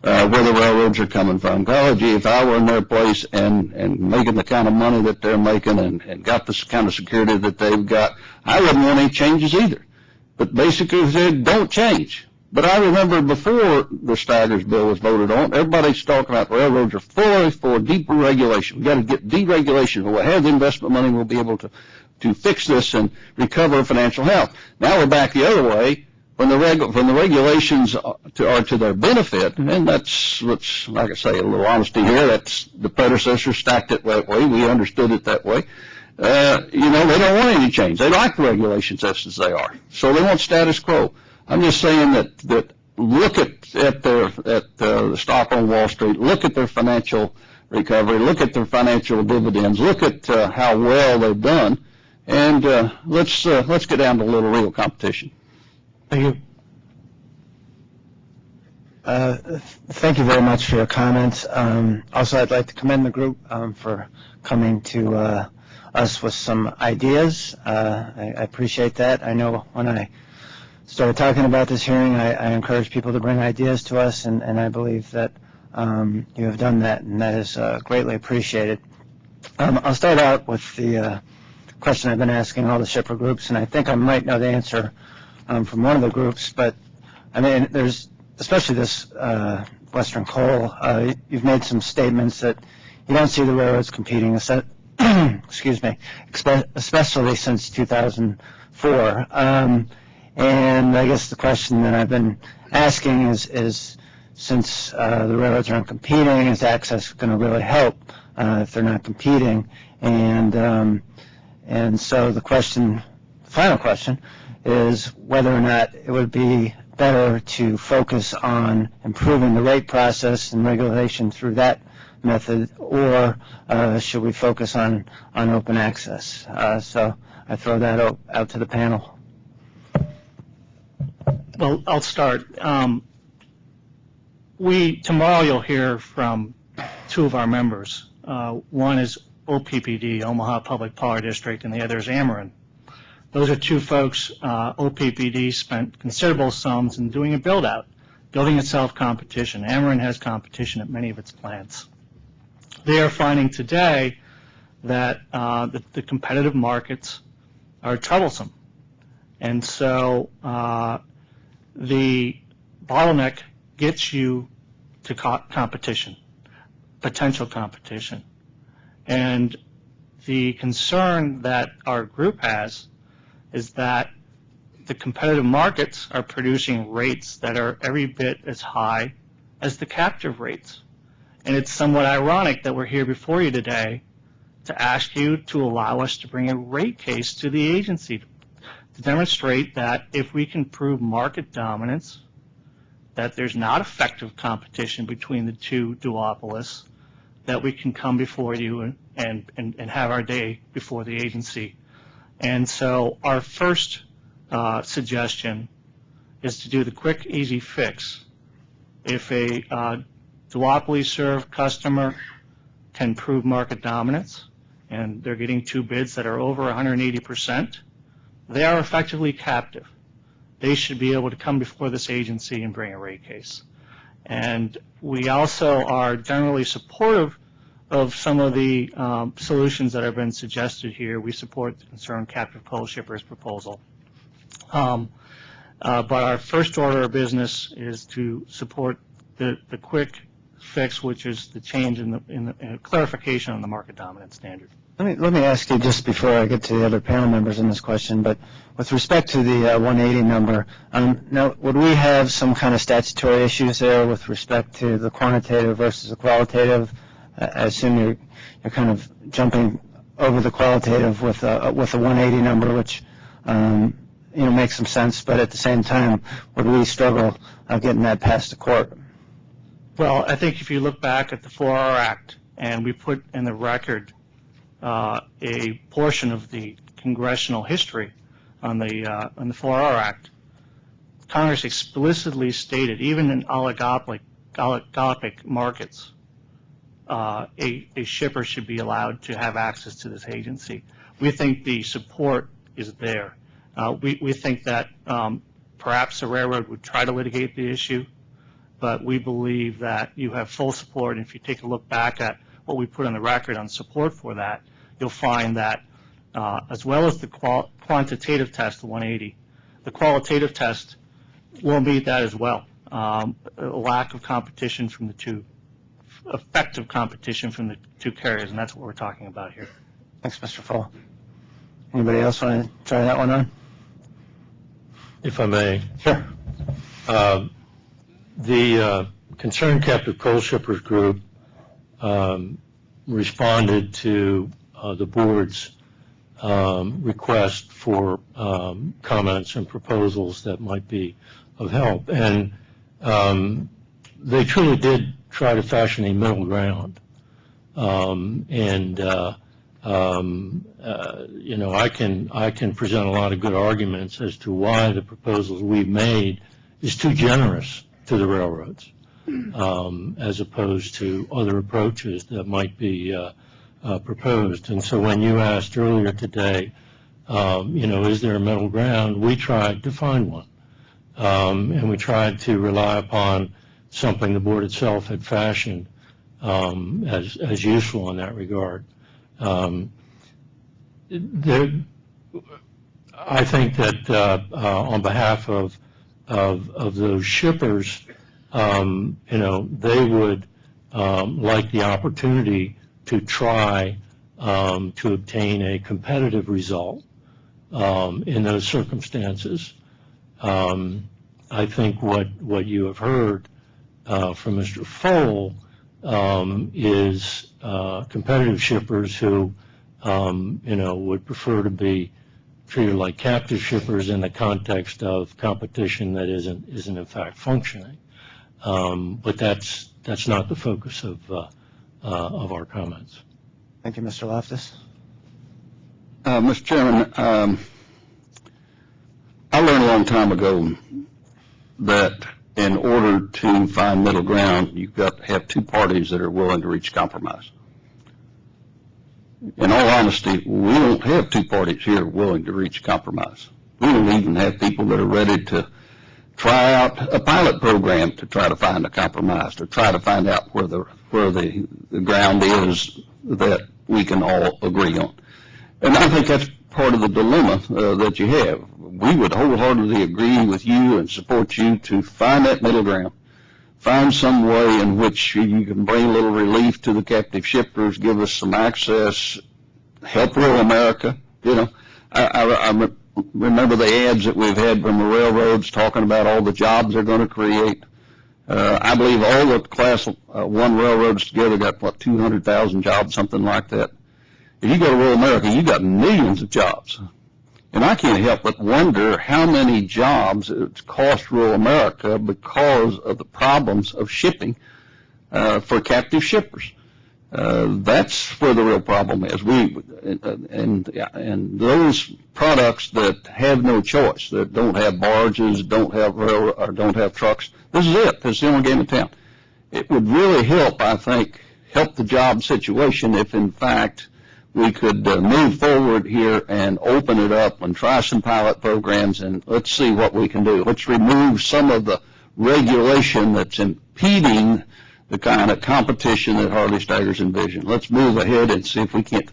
where the railroads are coming from. Gee, if I were in their place and making the kind of money that they're making and got this kind of security that they've got, I wouldn't want any changes either. But basically, they said, don't change. But I remember before the Staggers bill was voted on, everybody's talking about railroads are fully for deeper regulation. We've got to get deregulation. We'll have the investment money. We'll be able to fix this and recover financial health. Now we're back the other way. When the regulations are to their benefit, and let's, like I say, a little honesty here, that's the predecessors stacked it that way. We understood it that way. they don't want any change. They like regulations just as they are. So they want status quo. I'm just saying that look at the stock on Wall Street, look at their financial recovery, look at their financial dividends, look at how well they've done, and let's get down to a little real competition. Thank you. Thank you very much for your comments. Also, I'd like to commend the group for coming to us with some ideas. I appreciate that. I know when I started talking about this hearing, I encouraged people to bring ideas to us, and I believe that you have done that, and that is greatly appreciated. I'll start out with the question I've been asking all the shipper groups, and I think I might know the answer from one of the groups, but I mean, there's especially this Western Coal, you've made some statements that you don't see the railroads competing, excuse me, especially since 2004. And I guess the question that I've been asking is since the railroads aren't competing, is access going to really help if they're not competing? And so the final question, is whether or not it would be better to focus on improving the rate process and regulation through that method, or should we focus on open access? So I throw that out to the panel. Well, I'll start. Tomorrow you'll hear from two of our members. One is OPPD, Omaha Public Power District, and the other is Ameren. Those are two folks. OPPD spent considerable sums in doing a build-out, building itself competition. Ameren has competition at many of its plants. They are finding today that the competitive markets are troublesome. And so the bottleneck gets you to competition, potential competition. And the concern that our group has is that the competitive markets are producing rates that are every bit as high as the captive rates. And it's somewhat ironic that we're here before you today to ask you to allow us to bring a rate case to the agency to demonstrate that if we can prove market dominance, that there's not effective competition between the two duopolists, that we can come before you and have our day before the agency. And so our first suggestion is to do the quick, easy fix. If a duopoly served customer can prove market dominance and they're getting two bids that are over 180%, they are effectively captive. They should be able to come before this agency and bring a rate case. And we also are generally supportive of some of the solutions that have been suggested here. We support the Concerned Captive Coal Shippers proposal. But our first order of business is to support the quick fix, which is the change in the clarification on the market dominance standard. Let me ask you just before I get to the other panel members in this question, but with respect to the 180 number, now would we have some kind of statutory issues there with respect to the quantitative versus the qualitative? I assume you're kind of jumping over the qualitative with a 180 number, which makes some sense. But at the same time, would we struggle getting that past the court? Well, I think if you look back at the 4R Act, and we put in the record a portion of the congressional history on the 4R Act, Congress explicitly stated, even in oligopolic markets, a shipper should be allowed to have access to this agency. We think the support is there. We think that perhaps the railroad would try to litigate the issue, but we believe that you have full support. And if you take a look back at what we put on the record on support for that, you'll find that as well as the quantitative test, the 180, the qualitative test will meet that as well. A lack of competition from the two, effective competition from the two carriers, and that's what we're talking about here. Thanks, Mr. Fall. Anybody else want to try that one on? If I may. Sure. The Concerned Captive Coal Shippers Group responded to the board's request for comments and proposals that might be of help. And they truly did try to fashion a middle ground. You know, I can present a lot of good arguments as to why the proposals we've made is too generous to the railroads, as opposed to other approaches that might be proposed. And so when you asked earlier today, you know, is there a middle ground, we tried to find one. And we tried to rely upon something the board itself had fashioned as useful in that regard. I think that on behalf of those shippers, you know, they would like the opportunity to try to obtain a competitive result in those circumstances. I think what you have heard from Mr. Fole is competitive shippers who, you know, would prefer to be treated like captive shippers in the context of competition that isn't in fact functioning. But that's not the focus of our comments. Thank you, Mr. Loftus. Mr. Chairman, I learned a long time ago that in order to find middle ground, you've got to have two parties that are willing to reach compromise. In all honesty, we don't have two parties here willing to reach compromise. We don't even have people that are ready to try out a pilot program to try to find a compromise, to try to find out where the ground is that we can all agree on. And I think that's part of the dilemma that you have. We would wholeheartedly agree with you and support you to find that middle ground, find some way in which you can bring a little relief to the captive shippers, give us some access, help rural America. You know, I remember the ads that we've had from the railroads talking about all the jobs they're going to create. I believe all the Class 1 railroads together got, what, 200,000 jobs, something like that. If you go to rural America, you got millions of jobs. And I can't help but wonder how many jobs it's cost rural America because of the problems of shipping for captive shippers. That's where the real problem is. And those products that have no choice, that don't have barges, don't have rail, or don't have trucks, this is it. This is the only game in town. It would really help, I think, help the job situation if, in fact, we could move forward here and open it up and try some pilot programs, and let's see what we can do. Let's remove some of the regulation that's impeding the kind of competition that Harley Staggers envision. Let's move ahead and see if we can't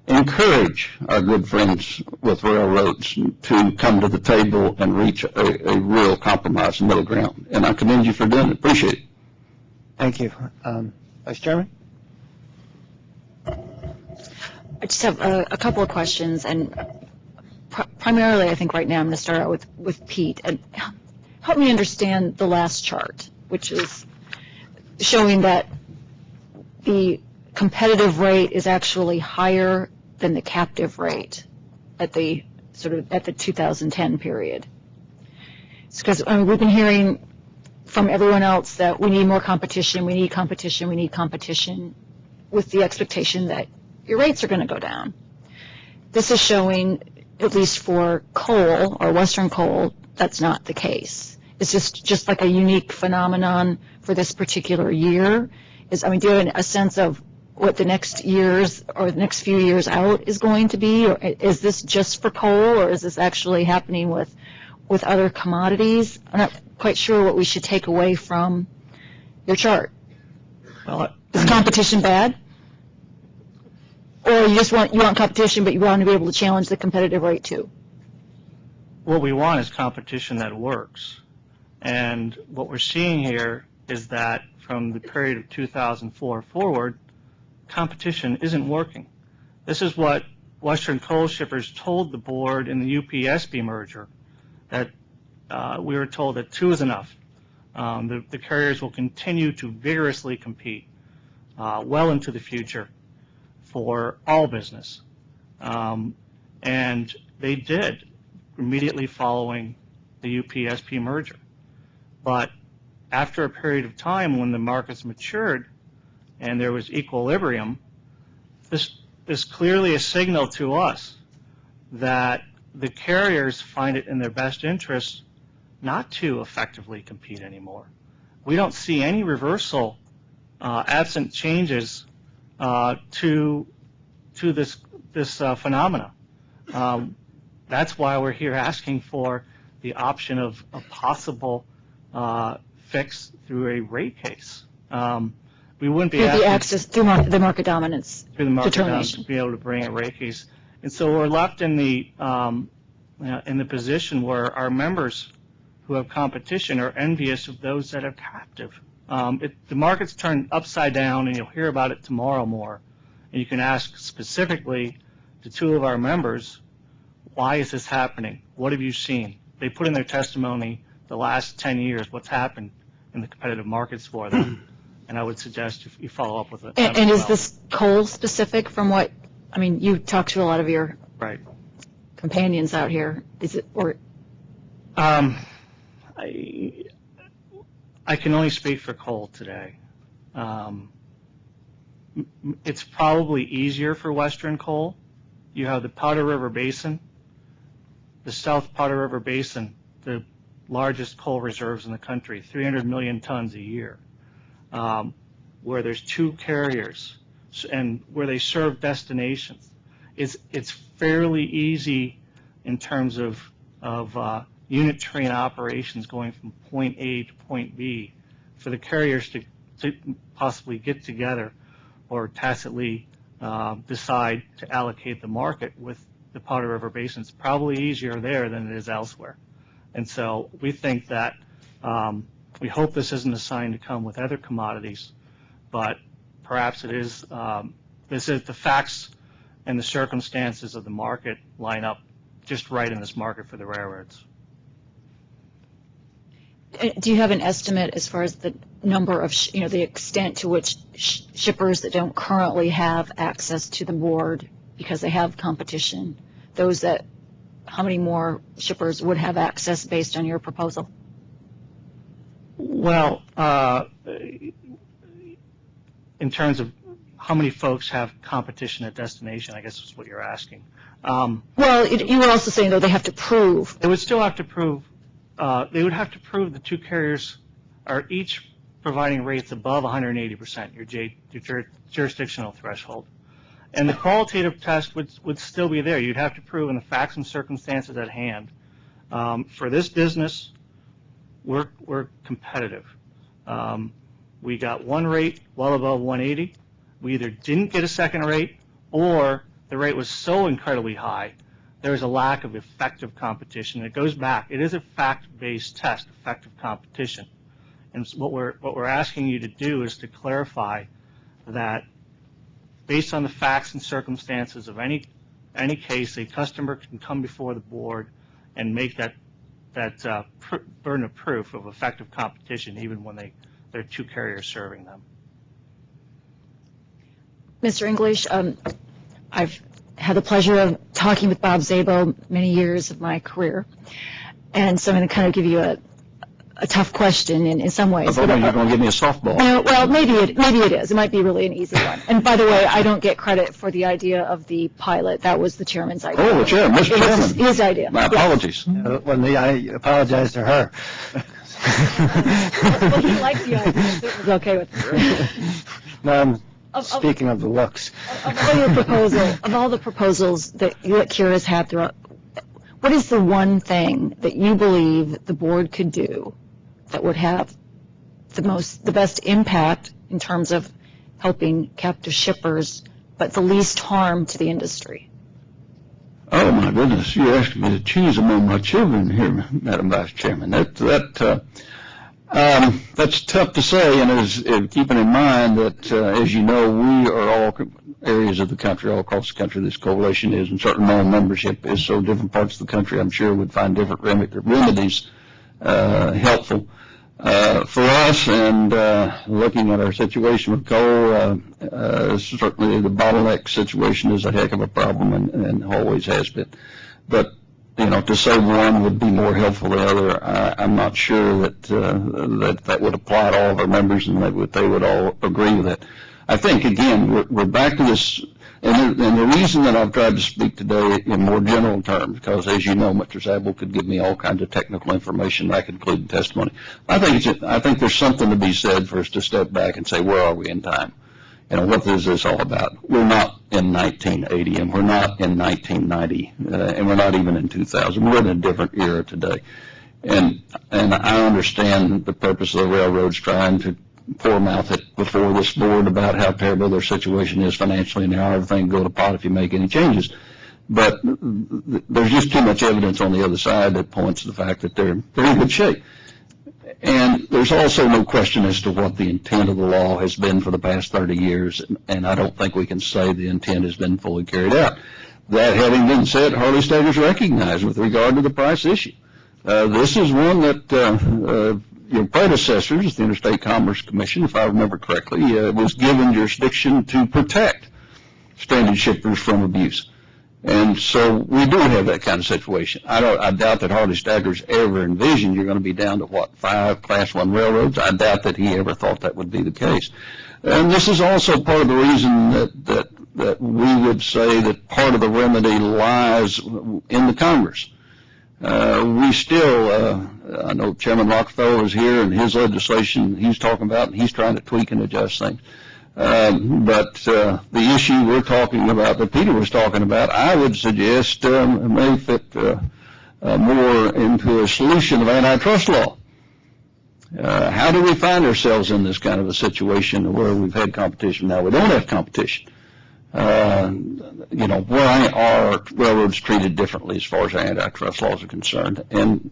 encourage our good friends with railroads to come to the table and reach a real compromise and middle ground. And I commend you for doing it. Appreciate it. Thank you. Vice Chairman? I just have a couple of questions, and primarily I think right now I'm going to start out with Pete. And help me understand the last chart, which is showing that the competitive rate is actually higher than the captive rate at the 2010 period. Because we've been hearing from everyone else that we need more competition, we need competition, we need competition, with the expectation that your rates are going to go down. This is showing, at least for coal or Western coal, that's not the case. It's just like a unique phenomenon for this particular year. Do you have a sense of what the next years or the next few years out is going to be? Or is this just for coal, or is this actually happening with other commodities? I'm not quite sure what we should take away from your chart. Is competition bad? Or you want competition, but you want to be able to challenge the competitive rate too? What we want is competition that works. And what we're seeing here is that from the period of 2004 forward, competition isn't working. This is what Western coal shippers told the board in the UP-SB merger, that we were told that 2 is enough. The carriers will continue to vigorously compete well into the future for all business. And they did immediately following the UP-SP merger. But after a period of time when the markets matured and there was equilibrium, this is clearly a signal to us that the carriers find it in their best interest not to effectively compete anymore. We don't see any reversal absent changes to this phenomena. That's why we're here asking for the option of a possible fix through a rate case. We wouldn't be Through the access, through the market dominance through the market determination. to be able to bring a rate case, and so we're left in the position where our members who have competition are envious of those that are captive. The market's turned upside down, and you'll hear about it tomorrow more. And you can ask specifically to two of our members, why is this happening? What have you seen? They put in their testimony the last 10 years, what's happened in the competitive markets for them. And I would suggest you follow up with it. And is this coal specific from what, I mean, you talk to a lot of your right companions out here. Is it, or? I can only speak for coal today. It's probably easier for Western coal. You have the Powder River Basin, the South Powder River Basin, the largest coal reserves in the country, 300 million tons a year, where there's two carriers and where they serve destinations. It's fairly easy in terms of unit train operations going from point A to point B for the carriers to possibly get together or tacitly decide to allocate the market with the Powder River Basin. It's probably easier there than it is elsewhere. And so we think that we hope this isn't a sign to come with other commodities, but perhaps it is. This is the facts and the circumstances of the market line up just right in this market for the railroads. Do you have an estimate as far as the number of, the extent to which shippers that don't currently have access to the board because they have competition, how many more shippers would have access based on your proposal? Well, in terms of how many folks have competition at destination, I guess is what you're asking. Well, you were also saying, though, they have to prove. They would still have to prove. They would have to prove the two carriers are each providing rates above 180%, your jurisdictional threshold. And the qualitative test would still be there. You'd have to prove in the facts and circumstances at hand. For this business, we're competitive. We got one rate well above 180. We either didn't get a second rate or the rate was so incredibly high there was a lack of effective competition. It goes back. It is a fact-based test, effective competition. And what we're asking you to do is to clarify that based on the facts and circumstances of any case, a customer can come before the board and make that burden of proof of effective competition even when there are two carriers serving them. Mr. English, I've had the pleasure of talking with Bob Szabo many years of my career, and so I'm going to kind of give you a tough question in some ways. I thought you were going to give me a softball. Well, maybe it is. It might be really an easy one. And by the way, I don't get credit for the idea of the pilot. That was the chairman's idea. Oh, the chairman, Mr. Chairman. It was his idea. My apologies. I apologize to her. Well, he liked the idea, so it was okay with him. No, I'm speaking of the looks. Of all the proposals that Cure has had throughout, what is the one thing that you believe the board could do that would have the best impact in terms of helping captive shippers, but the least harm to the industry? Oh my goodness! You're asking me to choose among my children here, Madam Vice Chairman. That's tough to say, and keeping in mind that, as you know, we are all areas of the country, all across the country, this coalition is, and certainly my membership is, so different parts of the country, I'm sure, would find different remedies helpful. For us, and looking at our situation with coal, certainly the bottleneck situation is a heck of a problem and always has been. But, to say one would be more helpful than the other, I'm not sure that would apply to all of our members and that they would all agree with that. I think, again, we're back to this, and the reason that I've tried to speak today in more general terms, because as you know, Mr. Zabel could give me all kinds of technical information that I could include in testimony. I think there's something to be said for us to step back and say, where are we in time? What is this all about? We're not in 1980, and we're not in 1990, and we're not even in 2000. We're in a different era today. And I understand the purpose of the railroads trying to poor mouth it before this board about how terrible their situation is financially and how everything go to pot if you make any changes. But there's just too much evidence on the other side that points to the fact that they're in good shape. And there's also no question as to what the intent of the law has been for the past 30 years, and I don't think we can say the intent has been fully carried out. That having been said, Harley Stegers recognized with regard to the price issue. This is one that your predecessors, the Interstate Commerce Commission, if I remember correctly, was given jurisdiction to protect stranded shippers from abuse. And so we do have that kind of situation. I doubt that Harley Stegers ever envisioned you're going to be down to, 5 Class I railroads? I doubt that he ever thought that would be the case. And this is also part of the reason that we would say that part of the remedy lies in the Congress. We still, I know Chairman Rockefeller is here, and his legislation he's talking about, and he's trying to tweak and adjust things. But the issue we're talking about, that Peter was talking about, I would suggest may fit more into a solution of antitrust law. How do we find ourselves in this kind of a situation where we've had competition? Now we don't have competition. Why are railroads treated differently as far as antitrust laws are concerned? And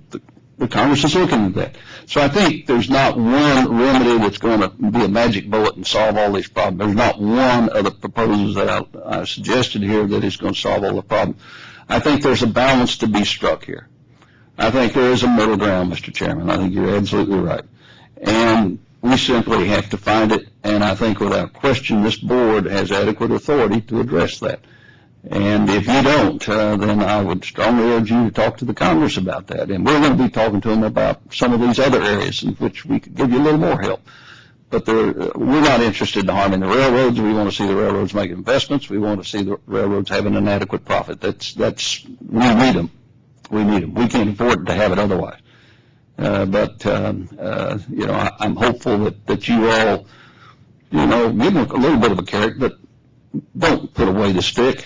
the Congress is looking at that. So I think there's not one remedy that's going to be a magic bullet and solve all these problems. There's not one of the proposals that I suggested here that is going to solve all the problems. I think there's a balance to be struck here. I think there is a middle ground, Mr. Chairman. I think you're absolutely right. And we simply have to find it, and I think without question this board has adequate authority to address that. And if you don't, then I would strongly urge you to talk to the Congress about that. And we're going to be talking to them about some of these other areas in which we could give you a little more help. But we're not interested in harming the railroads. We want to see the railroads make investments. We want to see the railroads having an adequate profit. We need them. We need them. We can't afford to have it otherwise. But I'm hopeful that you all, give them a little bit of a carrot, but don't put away the stick.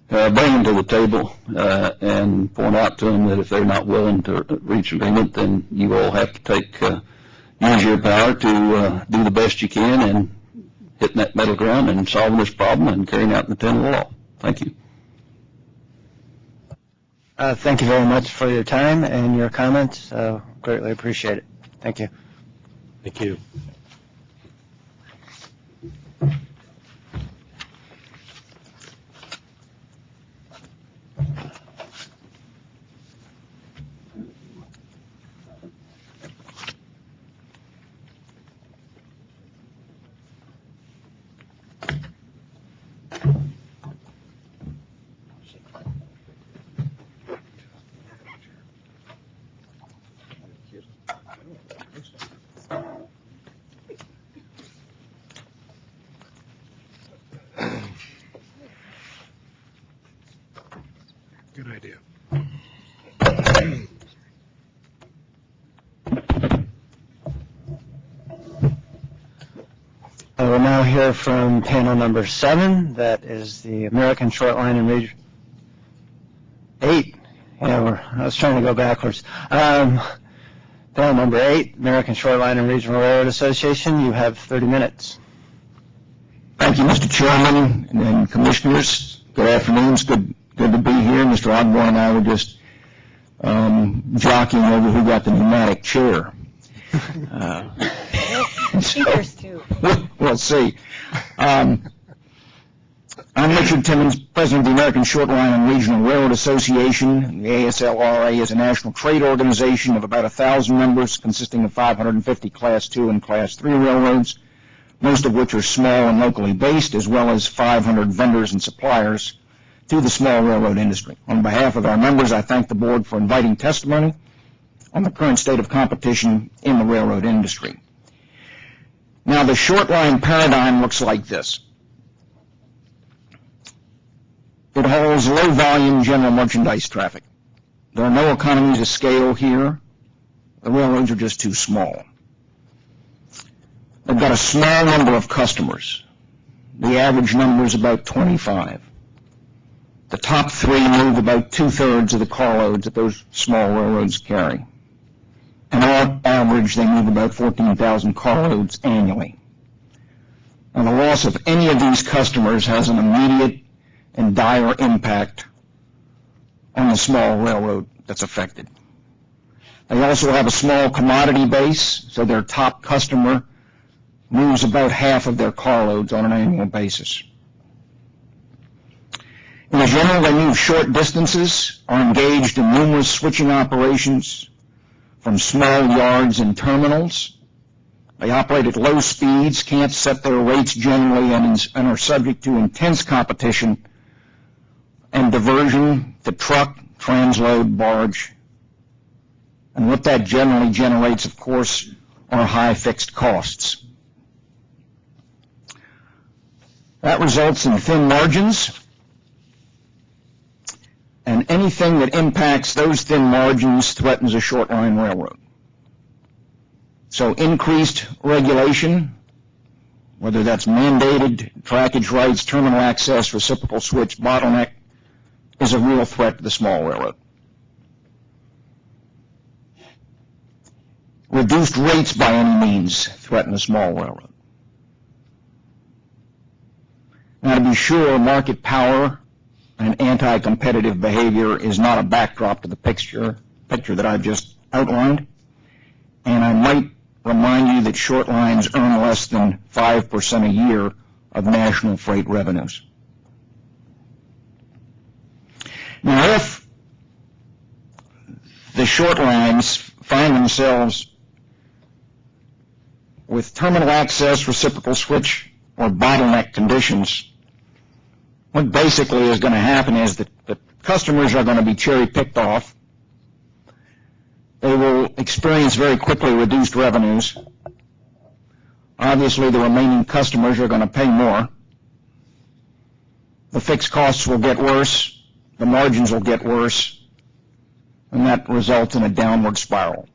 Bring them to the table and point out to them that if they're not willing to reach agreement, then you all have to use your power to do the best you can in hitting that middle ground and solving this problem and carrying out the intent of the law. Thank you. Thank you very much for your time and your comments. Greatly appreciate it. Thank you. Thank you. Good idea. We'll now hear from panel number 7. That is the American Short Line and Regional 8. Yeah, I was trying to go backwards. Panel number 8, American Short Line and Regional Railroad Association. You have 30 minutes. Thank you, Mr. Chairman and Commissioners. Good afternoon. It's good to be here. Mr. Ogmore and I were just jockeying over who got the pneumatic chair. Speakers too. We'll see. I'm Richard Timmons, President of the American Short Line and Regional Railroad Association. The ASLRA is a national trade organization of about 1,000 members, consisting of 550 Class II and Class III railroads, most of which are small and locally based, as well as 500 vendors and suppliers to the small railroad industry. On behalf of our members, I thank the board for inviting testimony on the current state of competition in the railroad industry. Now, the short line paradigm looks like this. It hauls low-volume general merchandise traffic. There are no economies of scale here. The railroads are just too small. They've got a small number of customers. The average number is about 25. The top three move about 2/3 of the carloads that those small railroads carry. And on average, they move about 14,000 carloads annually. Now, the loss of any of these customers has an immediate and dire impact on the small railroad that's affected. They also have a small commodity base, so their top customer moves about half of their carloads on an annual basis. In general, they move short distances, are engaged in numerous switching operations from small yards and terminals. They operate at low speeds, can't set their rates generally, and are subject to intense competition and diversion to truck, transload, barge. And what that generally generates, of course, are high fixed costs. That results in thin margins, and anything that impacts those thin margins threatens a short line railroad. So increased regulation, whether that's mandated trackage rights, terminal access, reciprocal switch, bottleneck, is a real threat to the small railroad. Reduced rates by any means threaten the small railroad. Now, to be sure, market power and anti-competitive behavior is not a backdrop to the picture that I've just outlined, and I might remind you that short lines earn less than 5% a year of national freight revenues. Now, if the short lines find themselves with terminal access, reciprocal switch, or bottleneck conditions, what basically is going to happen is that the customers are going to be cherry-picked off. They will experience very quickly reduced revenues. Obviously, the remaining customers are going to pay more. The fixed costs will get worse. The margins will get worse, and that results in a downward spiral.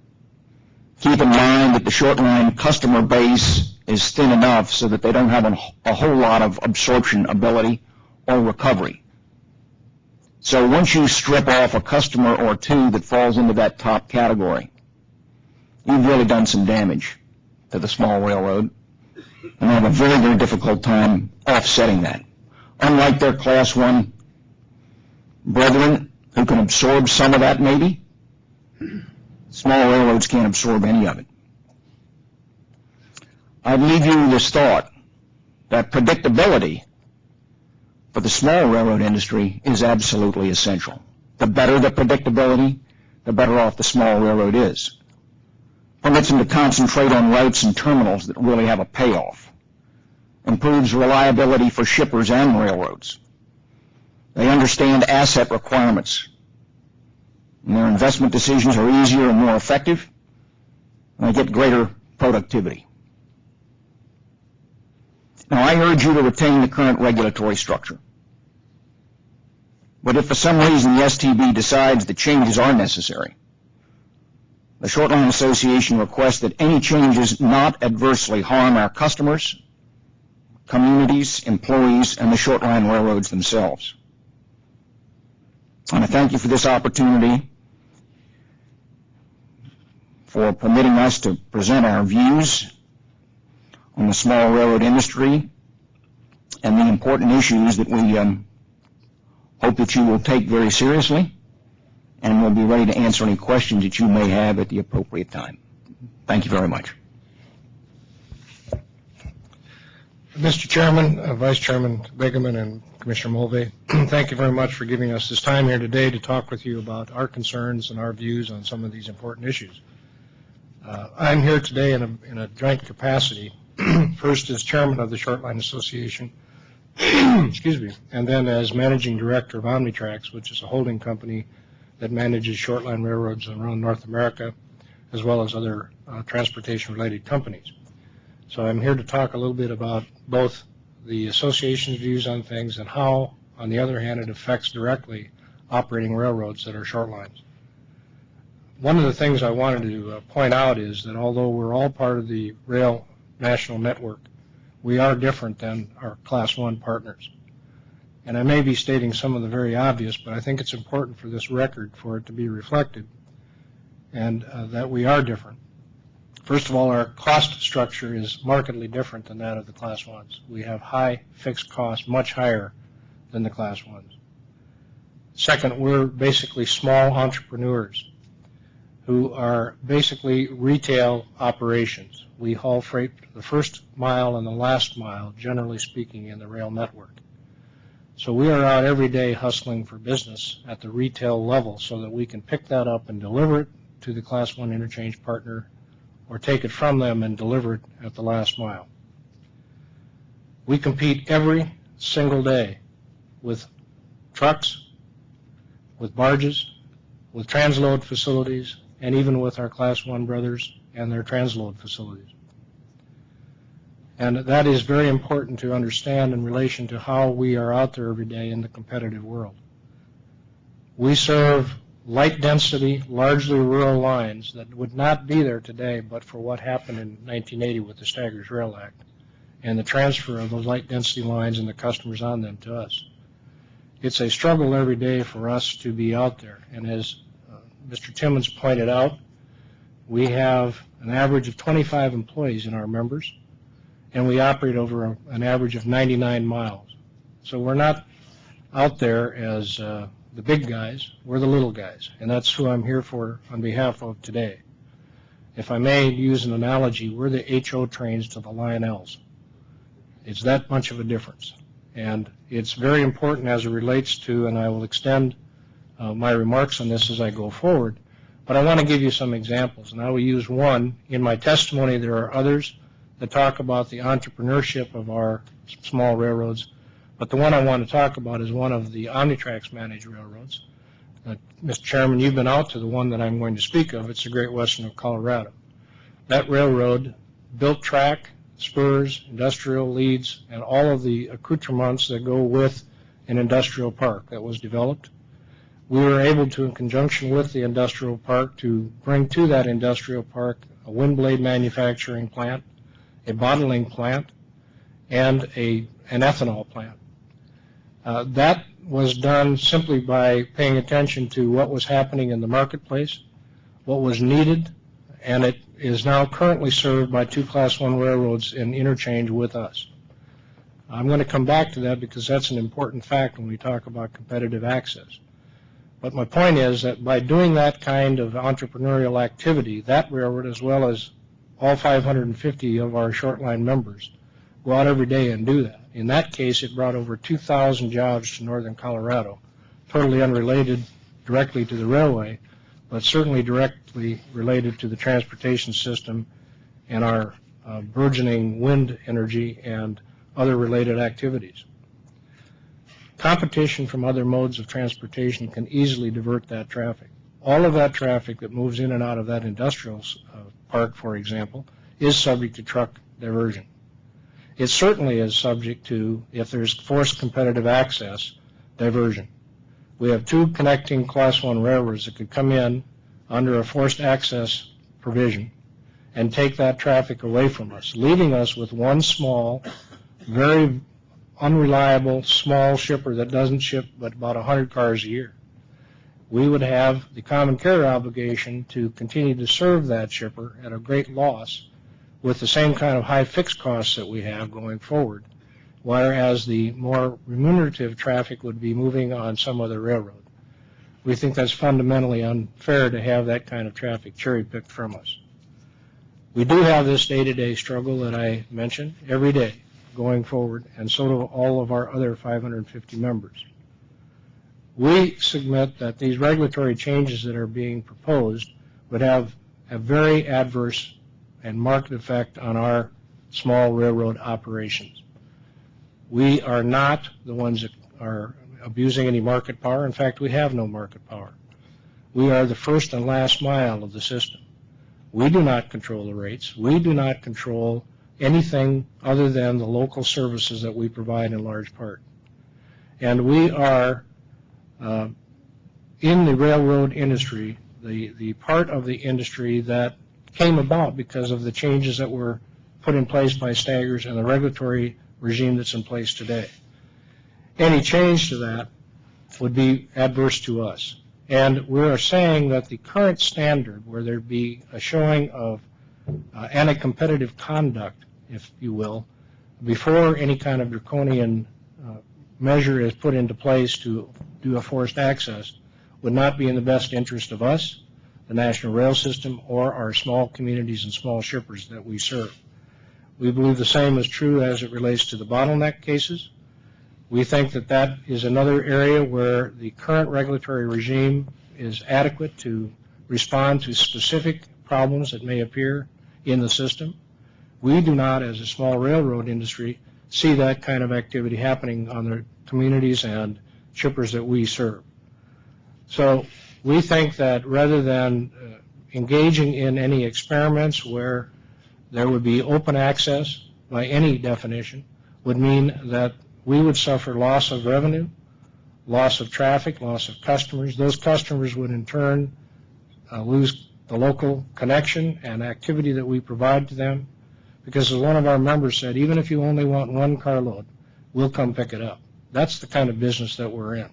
Keep in mind that the short line customer base is thin enough so that they don't have a whole lot of absorption ability or recovery. So once you strip off a customer or two that falls into that top category, you've really done some damage to the small railroad, and have a very, very difficult time offsetting that. Unlike their Class I brethren, who can absorb some of that maybe, small railroads can't absorb any of it. I'd leave you with this thought that predictability for the small railroad industry is absolutely essential. The better the predictability, the better off the small railroad is. Permits them to concentrate on routes and terminals that really have a payoff. Improves reliability for shippers and railroads. They understand asset requirements, and their investment decisions are easier and more effective, and they get greater productivity. Now, I urge you to retain the current regulatory structure. But if for some reason the STB decides that changes are necessary, the Short Line Association requests that any changes not adversely harm our customers, communities, employees, and the short line railroads themselves. And I thank you for this opportunity, for permitting us to present our views on the small railroad industry and the important issues that we hope that you will take very seriously, and we'll be ready to answer any questions that you may have at the appropriate time. Thank you very much. Mr. Chairman, Vice Chairman Begeman, and Commissioner Mulvey. Thank you very much for giving us this time here today to talk with you about our concerns and our views on some of these important issues. I'm here today in a joint capacity, first as chairman of the Short Line Association, excuse me, and then as managing director of Omnitrax, which is a holding company that manages short line railroads around North America, as well as other transportation-related companies. So I'm here to talk a little bit about both the association's views on things and how, on the other hand, it affects directly operating railroads that are short lines. One of the things I wanted to point out is that although we're all part of the rail national network, we are different than our Class 1 partners. And I may be stating some of the very obvious, but I think it's important for this record for it to be reflected and that we are different. First of all, our cost structure is markedly different than that of the Class 1s. We have high fixed costs, much higher than the Class 1s. Second, we're basically small entrepreneurs who are basically retail operations. We haul freight the first mile and the last mile, generally speaking, in the rail network. So we are out every day hustling for business at the retail level so that we can pick that up and deliver it to the Class 1 interchange partner or take it from them and deliver it at the last mile. We compete every single day with trucks, with barges, with transload facilities, and even with our Class 1 brothers and their transload facilities. And that is very important to understand in relation to how we are out there every day in the competitive world. We serve light density, largely rural lines that would not be there today but for what happened in 1980 with the Staggers Rail Act and the transfer of those light density lines and the customers on them to us. It's a struggle every day for us to be out there. And as Mr. Timmons pointed out, we have an average of 25 employees in our members, and we operate over an average of 99 miles. So we're not out there as the big guys, we're the little guys, and that's who I'm here for on behalf of today. If I may use an analogy, we're the HO trains to the Lionels. It's that much of a difference. And it's very important as it relates to, and I will extend my remarks on this as I go forward, but I want to give you some examples, and I will use one. In my testimony, there are others that talk about the entrepreneurship of our small railroads, but the one I want to talk about is one of the Omnitrax managed railroads. Mr. Chairman, you've been out to the one that I'm going to speak of. It's the Great Western of Colorado. That railroad built track, spurs, industrial leads, and all of the accoutrements that go with an industrial park that was developed. We were able to, in conjunction with the industrial park, to bring to that industrial park a wind blade manufacturing plant, a bottling plant, and an ethanol plant. That was done simply by paying attention to what was happening in the marketplace, what was needed, and it is now currently served by two Class 1 railroads in interchange with us. I'm going to come back to that because that's an important fact when we talk about competitive access. But my point is that by doing that kind of entrepreneurial activity, that railroad, as well as all 550 of our short line members, go out every day and do that. In that case, it brought over 2,000 jobs to northern Colorado, totally unrelated directly to the railway, but certainly directly related to the transportation system and our burgeoning wind energy and other related activities. Competition from other modes of transportation can easily divert that traffic. All of that traffic that moves in and out of that industrial park, for example, is subject to truck diversion. It certainly is subject to, if there's forced competitive access, diversion. We have two connecting Class 1 railroads that could come in under a forced access provision and take that traffic away from us, leaving us with one small, very unreliable, small shipper that doesn't ship but about 100 cars a year. We would have the common carrier obligation to continue to serve that shipper at a great loss with the same kind of high fixed costs that we have going forward, whereas the more remunerative traffic would be moving on some other railroad. We think that's fundamentally unfair to have that kind of traffic cherry-picked from us. We do have this day-to-day struggle that I mentioned every day. going forward, and so do all of our other 550 members. We submit that these regulatory changes that are being proposed would have a very adverse and marked effect on our small railroad operations. We are not the ones that are abusing any market power. In fact, we have no market power. We are the first and last mile of the system. We do not control the rates. We do not control anything other than the local services that we provide in large part. And we are, in the railroad industry, the part of the industry that came about because of the changes that were put in place by Staggers and the regulatory regime that's in place today. Any change to that would be adverse to us. And we are saying that the current standard, where there be a showing of anti-competitive conduct, if you will, before any kind of draconian measure is put into place to do a forced access, would not be in the best interest of us, the national rail system, or our small communities and small shippers that we serve. We believe the same is true as it relates to the bottleneck cases. We think that that is another area where the current regulatory regime is adequate to respond to specific problems that may appear in the system. We do not, as a small railroad industry, see that kind of activity happening on the communities and shippers that we serve. So we think that rather than engaging in any experiments where there would be open access by any definition, would mean that we would suffer loss of revenue, loss of traffic, loss of customers. Those customers would in turn lose the local connection and activity that we provide to them, because as one of our members said, even if you only want one carload, we'll come pick it up. That's the kind of business that we're in.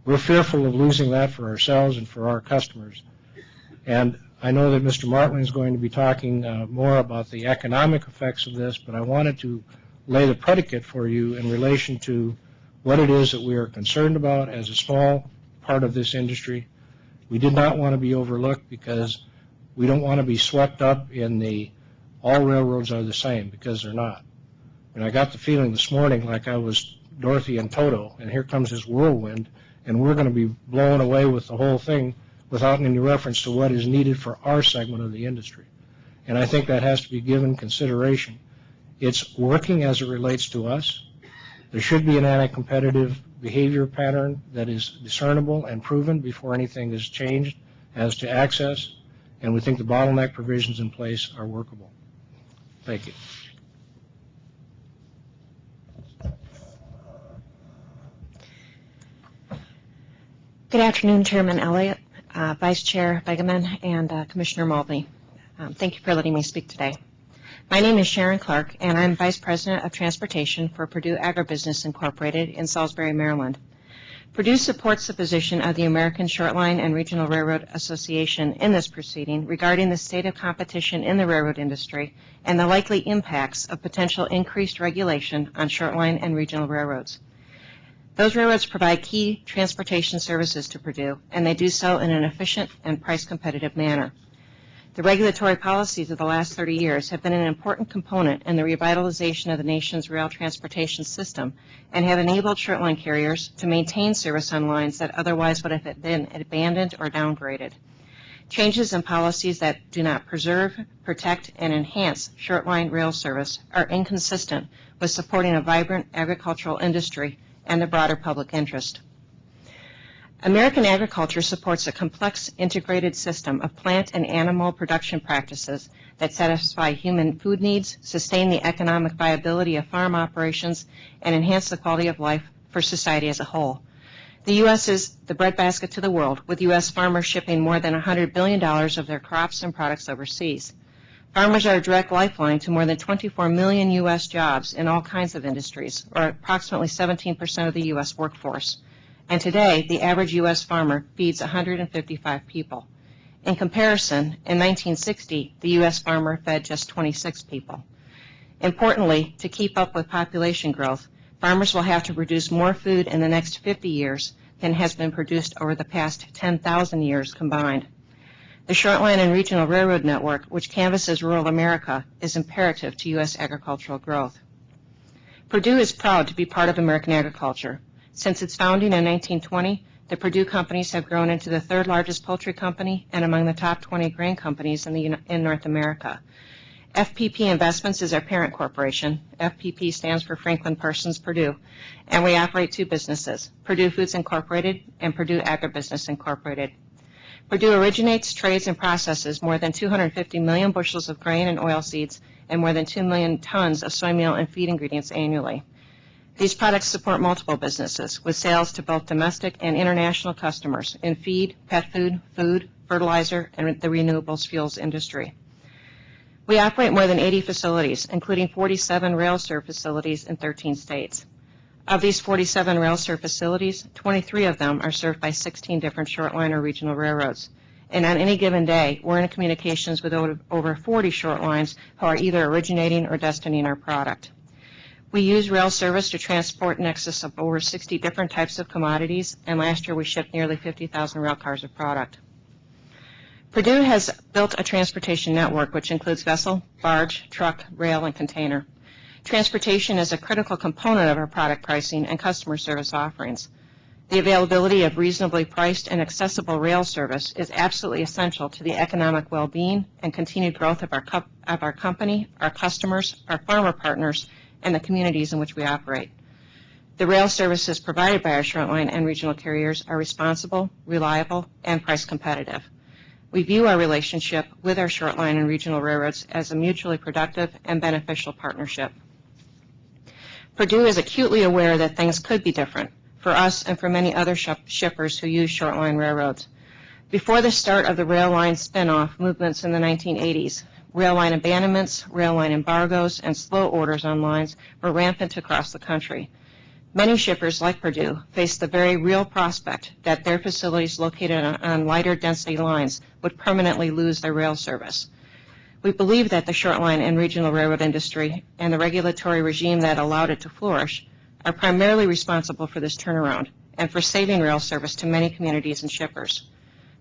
We're fearful of losing that for ourselves and for our customers. And I know that Mr. Martling is going to be talking more about the economic effects of this, but I wanted to lay the predicate for you in relation to what it is that we are concerned about as a small part of this industry. We did not want to be overlooked because we don't want to be swept up in the all railroads are the same, because they're not. And I got the feeling this morning like I was Dorothy and Toto, and here comes this whirlwind, and we're going to be blown away with the whole thing without any reference to what is needed for our segment of the industry. And I think that has to be given consideration. It's working as it relates to us. There should be an anti-competitive behavior pattern that is discernible and proven before anything is changed as to access, and we think the bottleneck provisions in place are workable. Thank you. Good afternoon, Chairman Elliott, Vice Chair Begeman, and Commissioner Mulvey. Thank you for letting me speak today. My name is Sharon Clark, and I'm Vice President of Transportation for Purdue Agribusiness Incorporated in Salisbury, Maryland. Purdue supports the position of the American Shortline and Regional Railroad Association in this proceeding regarding the state of competition in the railroad industry and the likely impacts of potential increased regulation on shortline and regional railroads. Those railroads provide key transportation services to Purdue, and they do so in an efficient and price-competitive manner. The regulatory policies of the last 30 years have been an important component in the revitalization of the nation's rail transportation system and have enabled shortline carriers to maintain service on lines that otherwise would have been abandoned or downgraded. Changes in policies that do not preserve, protect, and enhance shortline rail service are inconsistent with supporting a vibrant agricultural industry and the broader public interest. American agriculture supports a complex integrated system of plant and animal production practices that satisfy human food needs, sustain the economic viability of farm operations, and enhance the quality of life for society as a whole. The U.S. is the breadbasket to the world, with U.S. farmers shipping more than $100 billion of their crops and products overseas. Farmers are a direct lifeline to more than 24 million U.S. jobs in all kinds of industries, or approximately 17% of the U.S. workforce. And today, the average U.S. farmer feeds 155 people. In comparison, in 1960, the U.S. farmer fed just 26 people. Importantly, to keep up with population growth, farmers will have to produce more food in the next 50 years than has been produced over the past 10,000 years combined. The Shortline and Regional Railroad Network, which canvasses rural America, is imperative to U.S. agricultural growth. Purdue is proud to be part of American agriculture. Since its founding in 1920, the Purdue companies have grown into the third largest poultry company and among the top 20 grain companies in North America. FPP Investments is our parent corporation. FPP stands for Franklin Parsons Purdue, and we operate two businesses, Purdue Foods Incorporated and Purdue Agribusiness Incorporated. Purdue originates, trades, and processes more than 250 million bushels of grain and oilseeds and more than 2 million tons of soy meal and feed ingredients annually. These products support multiple businesses with sales to both domestic and international customers in feed, pet food, fertilizer, and the renewables fuels industry. We operate more than 80 facilities, including 47 rail-served facilities in 13 states. Of these 47 rail-served facilities, 23 of them are served by 16 different short-line or regional railroads. And on any given day, we're in communications with over 40 short lines who are either originating or destining our product. We use rail service to transport in excess of over 60 different types of commodities, and last year we shipped nearly 50,000 rail cars of product. Purdue has built a transportation network which includes vessel, barge, truck, rail, and container. Transportation is a critical component of our product pricing and customer service offerings. The availability of reasonably priced and accessible rail service is absolutely essential to the economic well-being and continued growth of our company, our customers, our farmer partners, and the communities in which we operate. The rail services provided by our short-line and regional carriers are responsible, reliable, and price competitive. We view our relationship with our short-line and regional railroads as a mutually productive and beneficial partnership. Purdue is acutely aware that things could be different for us and for many other shippers who use short-line railroads. Before the start of the rail line spin-off movements in the 1980s, rail line abandonments, rail line embargoes, and slow orders on lines were rampant across the country. Many shippers like Purdue faced the very real prospect that their facilities located on lighter density lines would permanently lose their rail service. We believe that the short line and regional railroad industry and the regulatory regime that allowed it to flourish are primarily responsible for this turnaround and for saving rail service to many communities and shippers.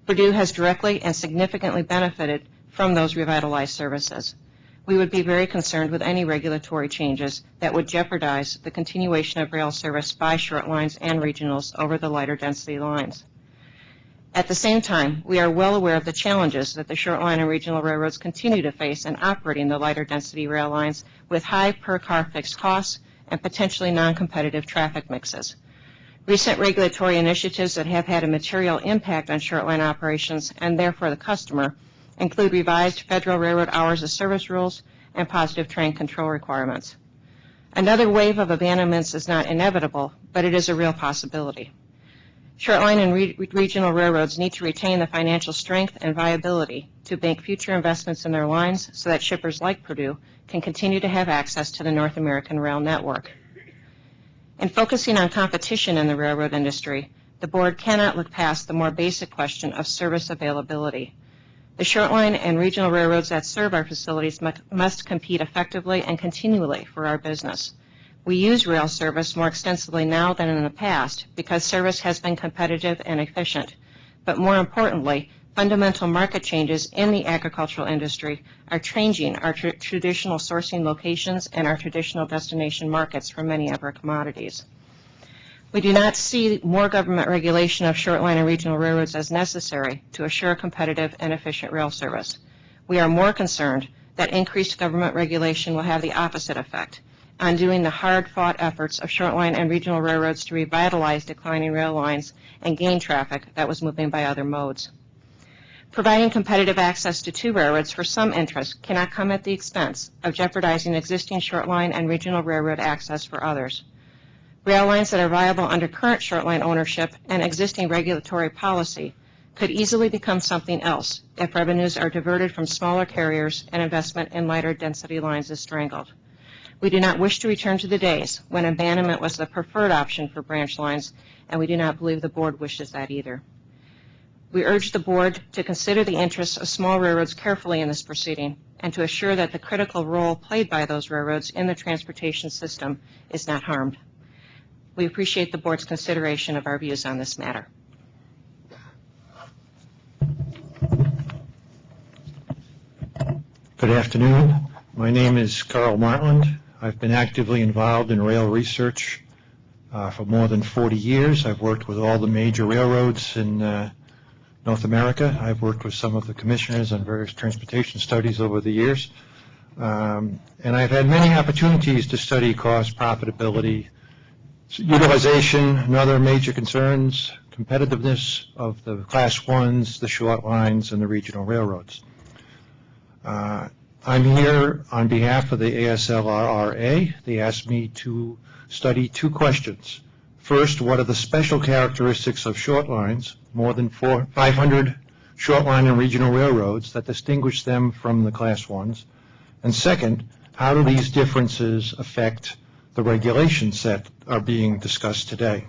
Purdue has directly and significantly benefited from those revitalized services. We would be very concerned with any regulatory changes that would jeopardize the continuation of rail service by short lines and regionals over the lighter density lines. At the same time, we are well aware of the challenges that the short line and regional railroads continue to face in operating the lighter density rail lines with high per car fixed costs and potentially non-competitive traffic mixes. Recent regulatory initiatives that have had a material impact on short line operations and therefore the customer include revised Federal Railroad Hours of Service rules and positive train control requirements. Another wave of abandonments is not inevitable, but it is a real possibility. Short-line and regional railroads need to retain the financial strength and viability to make future investments in their lines so that shippers like Purdue can continue to have access to the North American rail network. In focusing on competition in the railroad industry, the board cannot look past the more basic question of service availability. The short-line and regional railroads that serve our facilities must compete effectively and continually for our business. We use rail service more extensively now than in the past because service has been competitive and efficient. But more importantly, fundamental market changes in the agricultural industry are changing our traditional sourcing locations and our traditional destination markets for many of our commodities. We do not see more government regulation of short-line and regional railroads as necessary to assure competitive and efficient rail service. We are more concerned that increased government regulation will have the opposite effect, undoing the hard-fought efforts of short-line and regional railroads to revitalize declining rail lines and gain traffic that was moving by other modes. Providing competitive access to two railroads for some interests cannot come at the expense of jeopardizing existing short-line and regional railroad access for others. Rail lines that are viable under current short-line ownership and existing regulatory policy could easily become something else if revenues are diverted from smaller carriers and investment in lighter density lines is strangled. We do not wish to return to the days when abandonment was the preferred option for branch lines, and we do not believe the board wishes that either. We urge the board to consider the interests of small railroads carefully in this proceeding and to assure that the critical role played by those railroads in the transportation system is not harmed. We appreciate the board's consideration of our views on this matter. Good afternoon. My name is Carl Martland. I've been actively involved in rail research for more than 40 years. I've worked with all the major railroads in North America. I've worked with some of the commissioners on various transportation studies over the years. And I've had many opportunities to study cost, profitability, utilization, and other major concerns, competitiveness of the Class 1s, the short lines, and the regional railroads. I'm here on behalf of the ASLRRA. They asked me to study two questions. First, what are the special characteristics of short lines, more than 500 short line and regional railroads, that distinguish them from the Class 1s? And second, how do these differences affect the regulations that are being discussed today?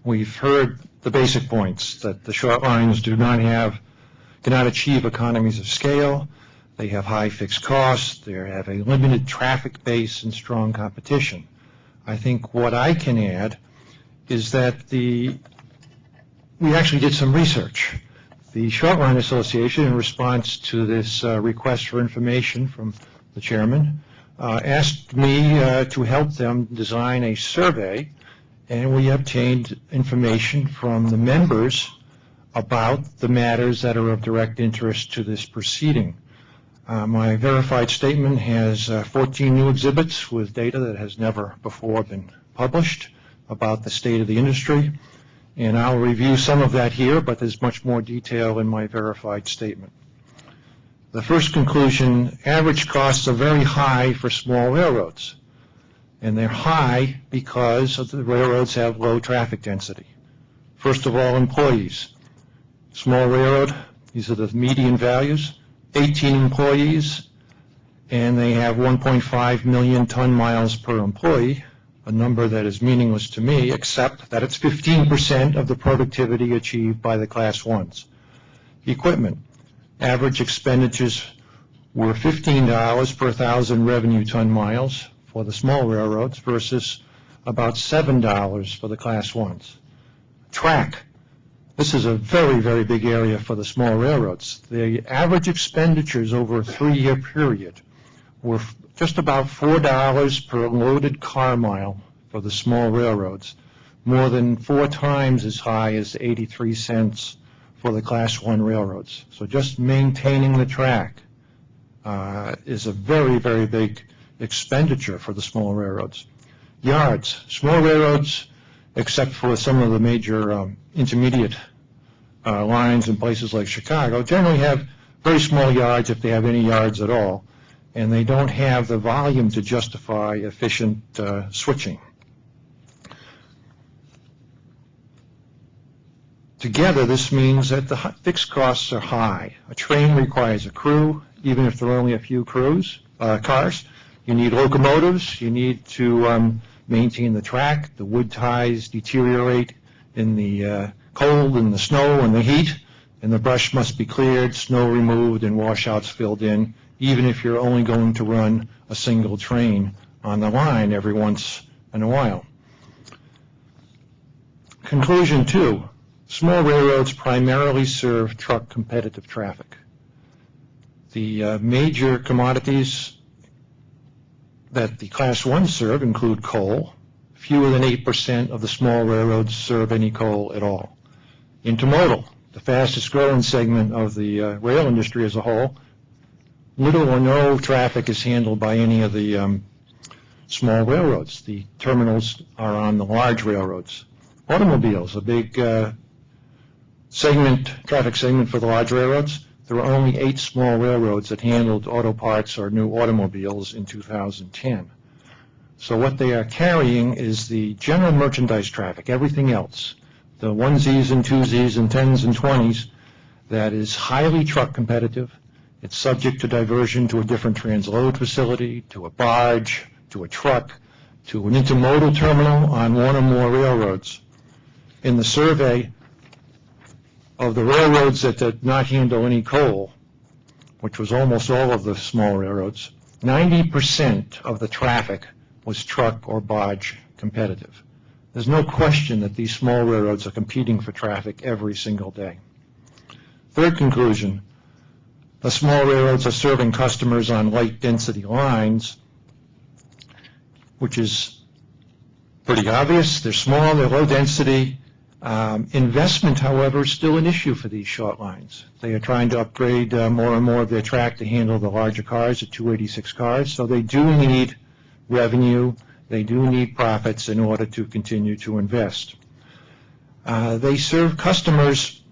We've heard the basic points, that the short lines cannot achieve economies of scale, they have high fixed costs, they have a limited traffic base and strong competition. I think what I can add is that we actually did some research. The Short Line Association, in response to this request for information from the chairman, asked me to help them design a survey, and we obtained information from the members about the matters that are of direct interest to this proceeding. My verified statement has 14 new exhibits with data that has never before been published about the state of the industry, and I'll review some of that here, but there's much more detail in my verified statement. The first conclusion, average costs are very high for small railroads, and they're high because the railroads have low traffic density. First of all, employees. Small railroad, these are the median values, 18 employees, and they have 1.5 million ton miles per employee, a number that is meaningless to me, except that it's 15% of the productivity achieved by the Class 1s. Equipment, average expenditures were $15 per 1,000 revenue ton miles for the small railroads versus about $7 for the Class 1s. Track. This is a very, very big area for the small railroads. The average expenditures over a 3-year period were just about $4 per loaded car mile for the small railroads, more than 4 times as high as 83 cents for the Class 1 railroads. So just maintaining the track is a very, very big expenditure for the small railroads. Yards. Small railroads, except for some of the major intermediate lines in places like Chicago, generally have very small yards, if they have any yards at all, and they don't have the volume to justify efficient switching. Together, this means that the fixed costs are high. A train requires a crew, even if there are only a few cars. You need locomotives. You need to maintain the track. The wood ties deteriorate in the cold and the snow and the heat, and the brush must be cleared, snow removed, and washouts filled in, even if you're only going to run a single train on the line every once in a while. Conclusion 2, small railroads primarily serve truck competitive traffic. The major commodities that the Class 1 serve include coal. Fewer than 8% of the small railroads serve any coal at all. Intermodal, the fastest growing segment of the rail industry as a whole, little or no traffic is handled by any of the small railroads. The terminals are on the large railroads. Automobiles, a big traffic segment for the large railroads. There were only 8 small railroads that handled auto parts or new automobiles in 2010. So what they are carrying is the general merchandise traffic, everything else, the onesies and twosies and 10s and 20s, that is highly truck competitive. It's subject to diversion to a different transload facility, to a barge, to a truck, to an intermodal terminal on one or more railroads. In the survey of the railroads that did not handle any coal, which was almost all of the small railroads, 90% of the traffic was truck or barge competitive. There's no question that these small railroads are competing for traffic every single day. Third conclusion, the small railroads are serving customers on light density lines which is pretty obvious. They're small, they're low density. Investment, however, is still an issue for these short lines. They are trying to upgrade more and more of their track to handle the larger cars, the 286 cars, so they do need revenue, they do need profits in order to continue to invest. They serve customers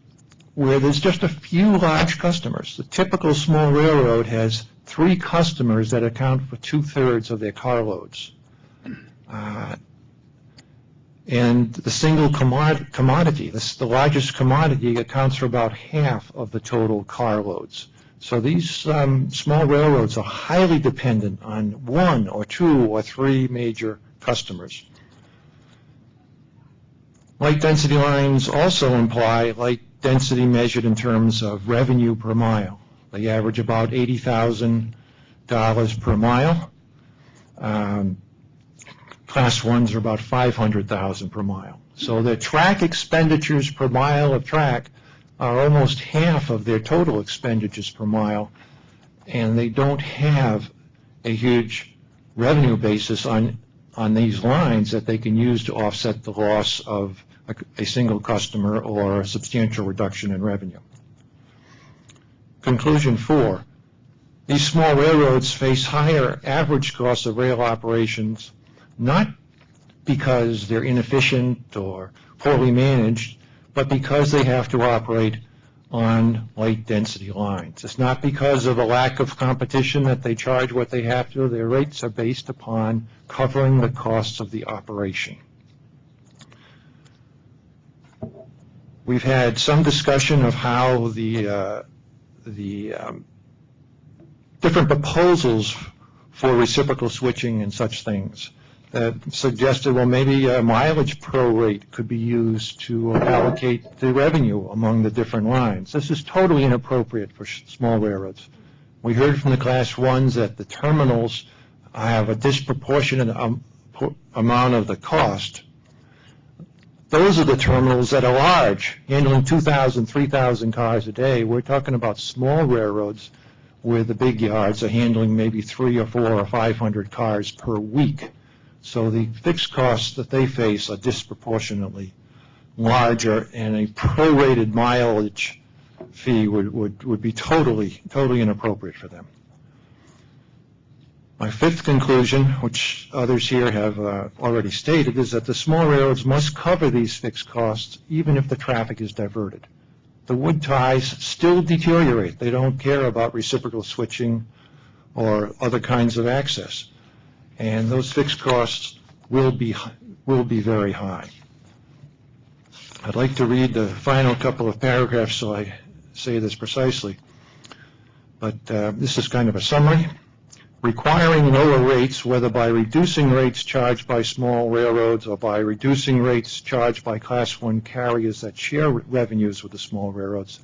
where there's just a few large customers. The typical small railroad has 3 customers that account for 2/3 of their carloads. And the single commodity, the largest commodity, accounts for about half of the total carloads. So these small railroads are highly dependent on 1 or 2 or 3 major customers. Light density lines also imply light density measured in terms of revenue per mile. They average about $80,000 per mile. Class 1s are about $500,000 per mile. So the track expenditures per mile of track are almost half of their total expenditures per mile, and they don't have a huge revenue basis on these lines that they can use to offset the loss of a single customer or a substantial reduction in revenue. Conclusion 4, these small railroads face higher average costs of rail operations, not because they're inefficient or poorly managed, but because they have to operate on light density lines. It's not because of a lack of competition that they charge what they have to. Their rates are based upon covering the costs of the operation. We've had some discussion of how the different proposals for reciprocal switching and such things that suggested, well, maybe a mileage prorate could be used to allocate the revenue among the different lines. This is totally inappropriate for small railroads. We heard from the Class 1s that the terminals have a disproportionate amount of the cost. Those are the terminals that are large, handling 2,000, 3,000 cars a day. We're talking about small railroads where the big yards are handling maybe 3 or 4 or 500 cars per week. So the fixed costs that they face are disproportionately larger, and a prorated mileage fee would be totally inappropriate for them. My 5th conclusion, which others here have already stated, is that the small railroads must cover these fixed costs even if the traffic is diverted. The wood ties still deteriorate. They don't care about reciprocal switching or other kinds of access. And those fixed costs will be very high. I'd like to read the final couple of paragraphs so I say this precisely. But this is kind of a summary. Requiring lower rates, whether by reducing rates charged by small railroads or by reducing rates charged by Class 1 carriers that share revenues with the small railroads,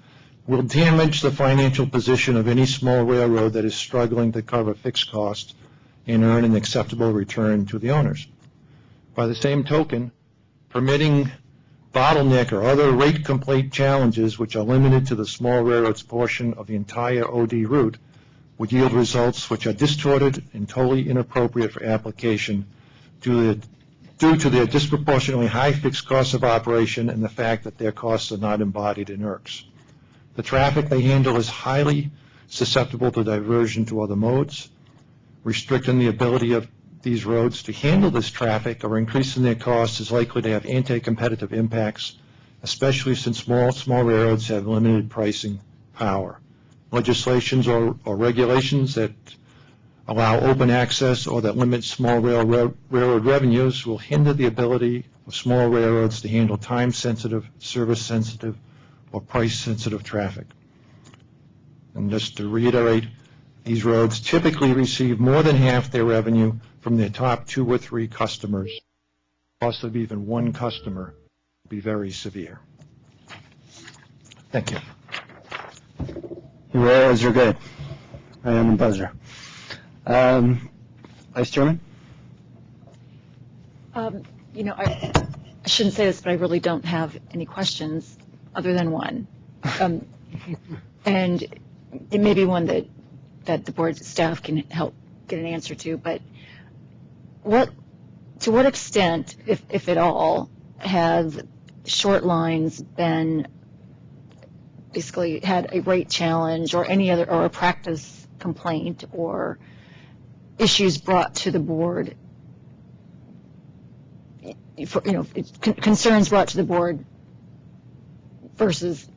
will damage the financial position of any small railroad that is struggling to cover fixed costs and earn an acceptable return to the owners. By the same token, permitting bottleneck or other rate complaint challenges which are limited to the small railroad's portion of the entire OD route would yield results which are distorted and totally inappropriate for application due to their disproportionately high fixed costs of operation and the fact that their costs are not embodied in IRCs. The traffic they handle is highly susceptible to diversion to other modes. Restricting the ability of these roads to handle this traffic or increasing their costs is likely to have anti-competitive impacts, especially since small railroads have limited pricing power. Legislations or regulations that allow open access or that limit small railroad revenues will hinder the ability of small railroads to handle time-sensitive, service-sensitive, or price-sensitive traffic. And just to reiterate, these roads typically receive more than half their revenue from their top 2 or 3 customers. The cost of even one customer will be very severe. Thank you. Your arrows are good. I am a buzzer. Vice Chairman? I shouldn't say this, but I really don't have any questions other than one. And it may be one that the board staff can help get an answer to, but what to what extent, if at all, have short lines been basically had a rate challenge or any other, or a practice complaint or issues brought to the board, concerns brought to the board versus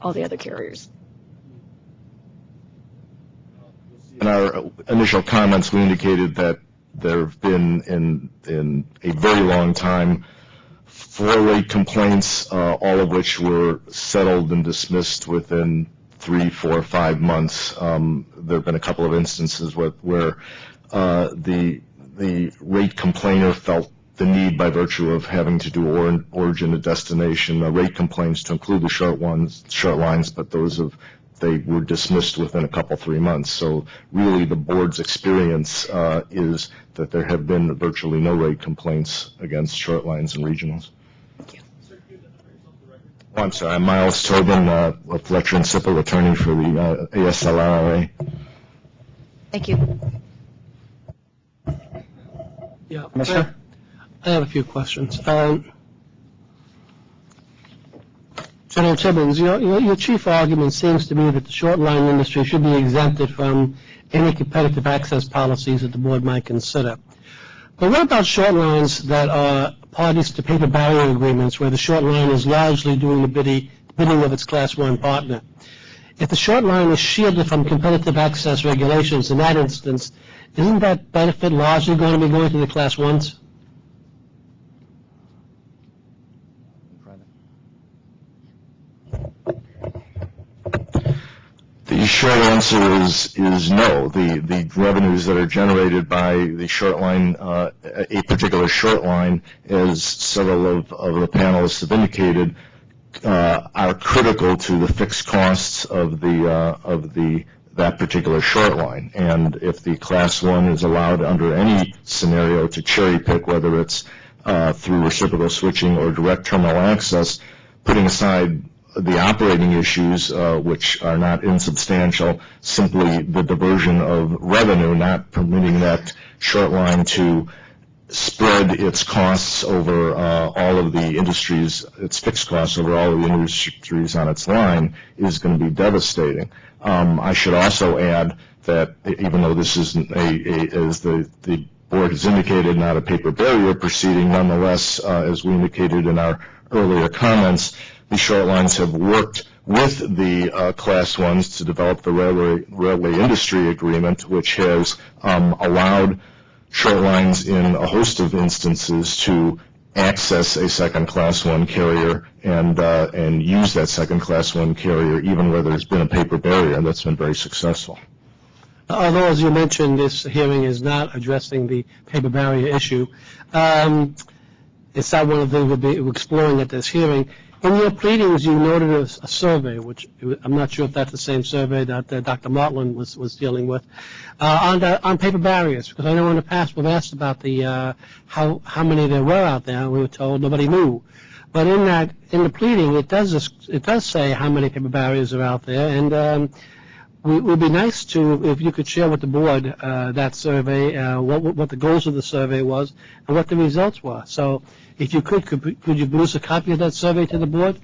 all the other carriers? In our initial comments, we indicated that there have been in a very long time 4 rate complaints, all of which were settled and dismissed within 3, 4, 5 months. There have been a couple of instances where the rate complainer felt the need by virtue of having to do origin to destination rate complaints to include the short lines, but they were dismissed within a couple, 3 months. So really the board's experience is that there have been virtually no rate complaints against short lines and regionals. Thank you. Oh, I'm sorry, I'm Miles Tobin, a Fletcher and Sipple attorney for the ASLRA. Thank you. Yeah, Commissioner? I have a few questions. General Tibbins, your chief argument seems to be that the short line industry should be exempted from any competitive access policies that the board might consider. But what about short lines that are parties to paper barrier agreements where the short line is largely doing the bidding of its Class 1 partner? If the short line is shielded from competitive access regulations in that instance, isn't that benefit largely going to be going to the Class 1s? The short answer is no. The revenues that are generated by the short line, a particular short line, as several of the panelists have indicated, are critical to the fixed costs of that particular short line. And if the Class 1 is allowed under any scenario to cherry pick, whether it's through reciprocal switching or direct terminal access, putting aside the operating issues, which are not insubstantial, simply the diversion of revenue, not permitting that short line to spread its costs over all of the industries, its fixed costs over all of the industries on its line, is going to be devastating. I should also add that even though this isn't as the board has indicated, not a paper barrier proceeding, nonetheless, as we indicated in our earlier comments, the short lines have worked with the Class 1s to develop the railway industry agreement, which has allowed short lines in a host of instances to access a second Class 1 carrier and use that second Class 1 carrier even where there's been a paper barrier, and that's been very successful. Although, as you mentioned, this hearing is not addressing the paper barrier issue. It's not one of the things we'll be exploring at this hearing. In your pleadings, you noted a survey, which I'm not sure if that's the same survey that Dr. Martland was dealing with, on paper barriers. Because I know in the past we've asked about the how many there were out there, and we were told nobody knew. But in the pleading, it does say how many paper barriers are out there, and it would be nice if you could share with the board that survey, what the goals of the survey was, and what the results were. So, if you could you produce a copy of that survey to the board?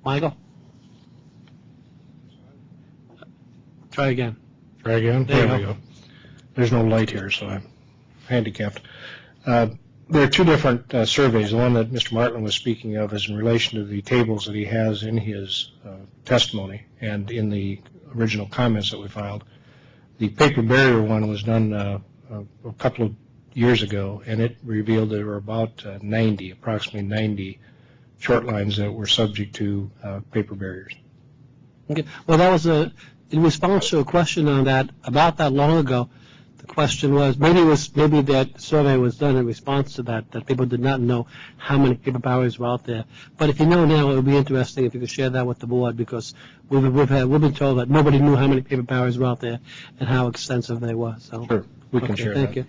Michael? Try again. Try again? There we go. There's no light here, so I'm handicapped. There are two different surveys. The one that Mr. Martland was speaking of is in relation to the tables that he has in his testimony and in the original comments that we filed. The paper barrier one was done a couple of years ago, and it revealed there were about approximately 90 short lines that were subject to paper barriers. Okay. Well, that was in response to a question on that about that long ago. The question was maybe that survey was done in response to that people did not know how many paper barriers were out there. But if you know now, it would be interesting if you could share that with the board, because we've been told that nobody knew how many paper barriers were out there and how extensive they were. So. Sure. We can share thank that.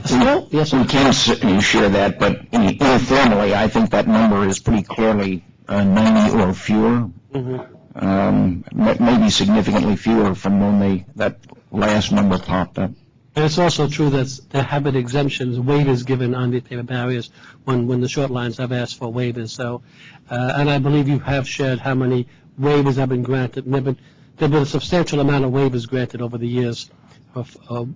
You. Yes, we can certainly share that, but informally, I think that number is pretty clearly 90 or fewer. Mm-hmm. Maybe significantly fewer from when that last number popped up. And it's also true that there have been exemptions, waivers given on the paper barriers when the short lines have asked for waivers. So, and I believe you have shared how many waivers have been granted. And there have been a substantial amount of waivers granted over the years for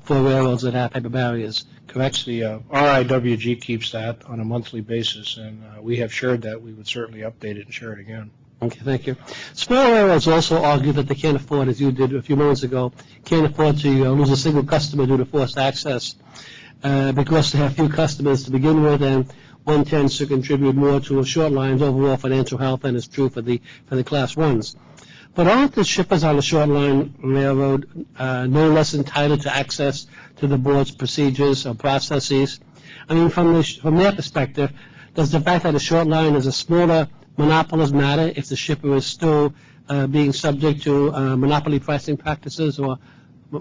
railroads that have paper barriers, correct? The RIWG keeps that on a monthly basis, and we have shared that. We would certainly update it and share it again. Okay, thank you. Small railroads also argue that they can't afford, as you did a few moments ago, can't afford to lose a single customer due to forced access because they have few customers to begin with, and one tends to contribute more to a short line's overall financial health than is true for the Class 1s. But aren't the shippers on the short line railroad no less entitled to access to the board's procedures or processes? I mean, from their perspective, does the fact that a short line is a smaller monopolist matter if the shipper is still being subject to monopoly pricing practices or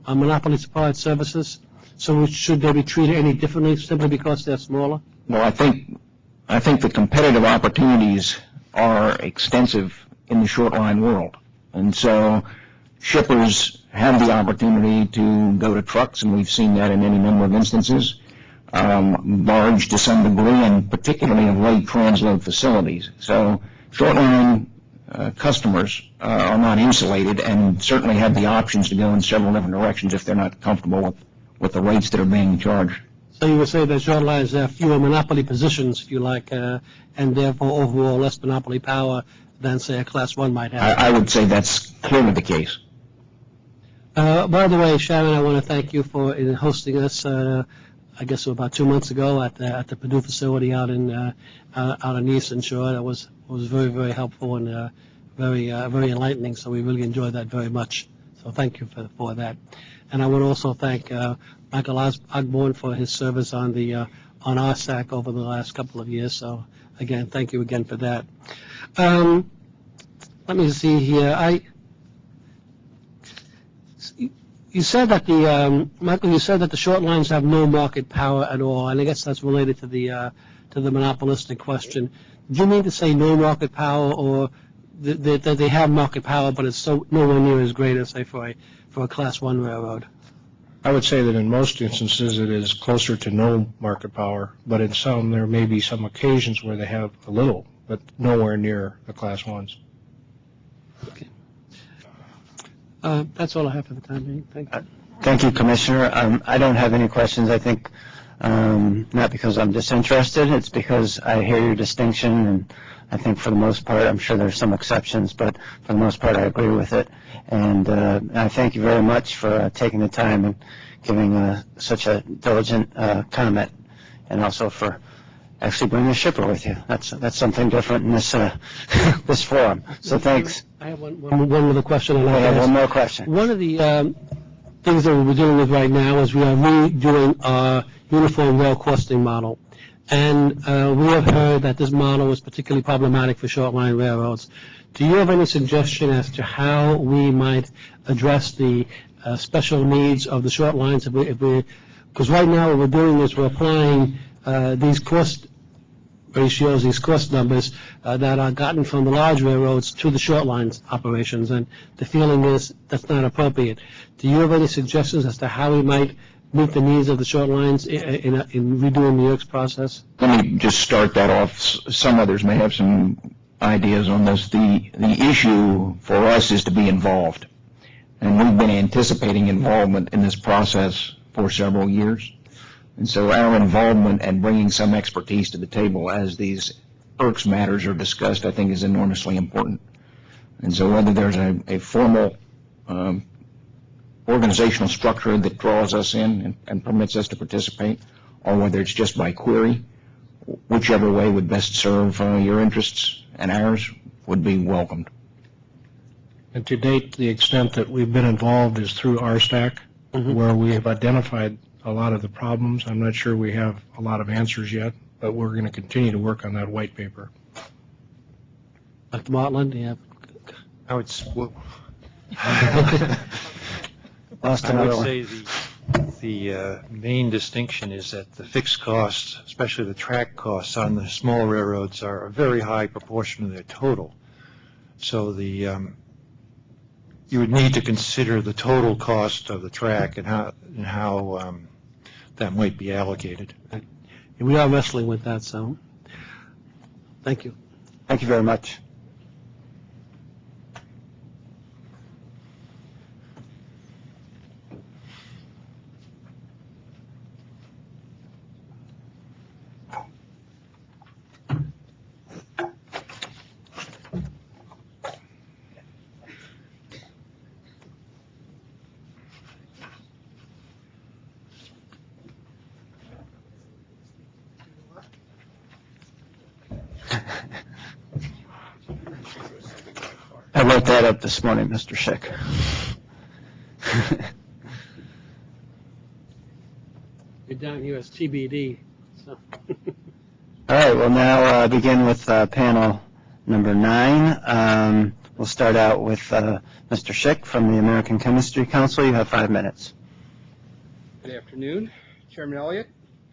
monopoly supplied services? So should they be treated any differently simply because they're smaller? Well, I think the competitive opportunities are extensive in the short line world. And so shippers have the opportunity to go to trucks, and we've seen that in any number of instances, barge to some degree, and particularly of late transload facilities. So short line customers are not insulated and certainly have the options to go in several different directions if they're not comfortable with the rates that are being charged. So you would say that short lines have fewer monopoly positions, if you like, and therefore overall less monopoly power than, say, a Class 1 might have. I would say that's clearly the case. By the way, Sharon, I want to thank you for hosting us, I guess about 2 months ago at the Purdue facility out on Eastern Shore. That was very, very helpful and very enlightening, so we really enjoyed that very much. So thank you for that. And I would also thank Michael Osborne for his service on our SAC over the last couple of years. So again, thank you again for that. Let me see here. You said that Michael, you said that the short lines have no market power at all, and I guess that's related to the monopolistic question. Do you mean to say no market power, or that they have market power, but it's nowhere near as great as, say, for a Class 1 railroad? I would say that in most instances it is closer to no market power, but in some there may be some occasions where they have a little, but nowhere near the Class 1s. Okay. That's all I have for the time being. Thank you. Thank you, Commissioner. I don't have any questions. I think not because I'm disinterested. It's because I hear your distinction, and I think for the most part, I'm sure there's some exceptions, but for the most part, I agree with it. And I thank you very much for taking the time and giving such a diligent comment, and also for actually bringing a shipper with you. That's something different in this this forum. So thanks. I have one other question. I have one more question. One of the things that we're dealing with right now is we are redoing our uniform rail costing model. And we have heard that this model is particularly problematic for short line railroads. Do you have any suggestion as to how we might address the special needs of the short lines? Because right now what we're doing is we're applying these cost ratios, these cost numbers that are gotten from the large railroads to the short lines operations, and the feeling is that's not appropriate. Do you have any suggestions as to how we might meet the needs of the short lines in redoing the IRCS process? Let me just start that off. Some others may have some ideas on this. The issue for us is to be involved, and we've been anticipating involvement in this process for several years. And so our involvement and bringing some expertise to the table as these IRCS matters are discussed, I think, is enormously important. And so whether there's a formal organizational structure that draws us in and permits us to participate, or whether it's just by query, whichever way would best serve your interests and ours would be welcomed. And to date, the extent that we've been involved is through RSTAC, where we have identified a lot of the problems. I'm not sure we have a lot of answers yet, but we're going to continue to work on that white paper. Dr. Martland, do you have? I would say the main distinction is that the fixed costs, especially the track costs on the small railroads, are a very high proportion of their total. So the you would need to consider the total cost of the track and how that might be allocated. And we are wrestling with that, so thank you. Thank you very much. I wrote that up this morning, Mr. Schick. You're down here as TBD. So. All right, we'll now begin with panel number 9. We'll start out with Mr. Schick from the American Chemistry Council. You have 5 minutes. Good afternoon, Chairman Elliott,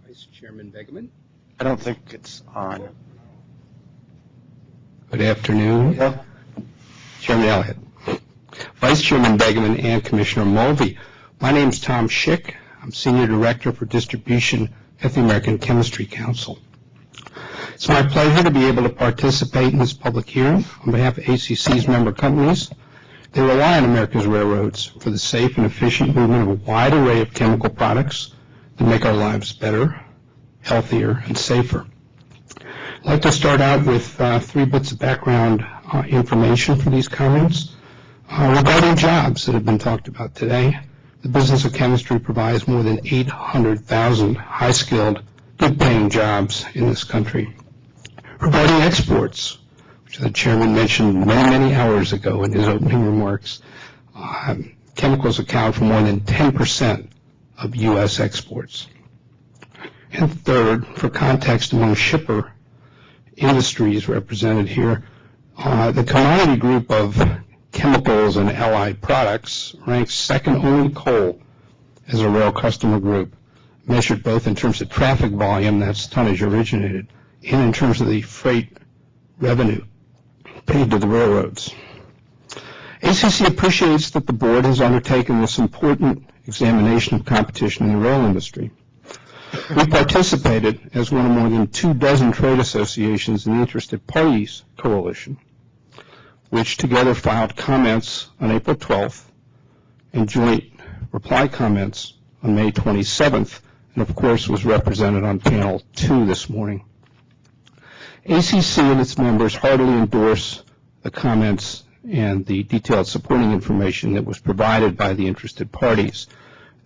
Vice Chairman Begeman. I don't think it's on. Good afternoon, Chairman Elliott, Vice Chairman Begeman, and Commissioner Mulvey. My name is Tom Schick. I'm Senior Director for Distribution at the American Chemistry Council. It's my pleasure to be able to participate in this public hearing on behalf of ACC's member companies. They rely on America's railroads for the safe and efficient movement of a wide array of chemical products that make our lives better, healthier, and safer. I'd like to start out with 3 bits of background information for these comments. Regarding jobs that have been talked about today, the business of chemistry provides more than 800,000 high-skilled, good-paying jobs in this country. Regarding exports, which the chairman mentioned many hours ago in his opening remarks, chemicals account for more than 10% of U.S. exports. And third, for context among shipper industries represented here, the commodity group of chemicals and allied products ranks second only to coal as a rail customer group, measured both in terms of traffic volume, that's tonnage originated, and in terms of the freight revenue paid to the railroads. ACC appreciates that the board has undertaken this important examination of competition in the rail industry. We participated as one of more than 24 trade associations in the Interested Parties Coalition, which together filed comments on April 12th and joint reply comments on May 27th, and of course was represented on panel 2 this morning. ACC and its members heartily endorse the comments and the detailed supporting information that was provided by the interested parties.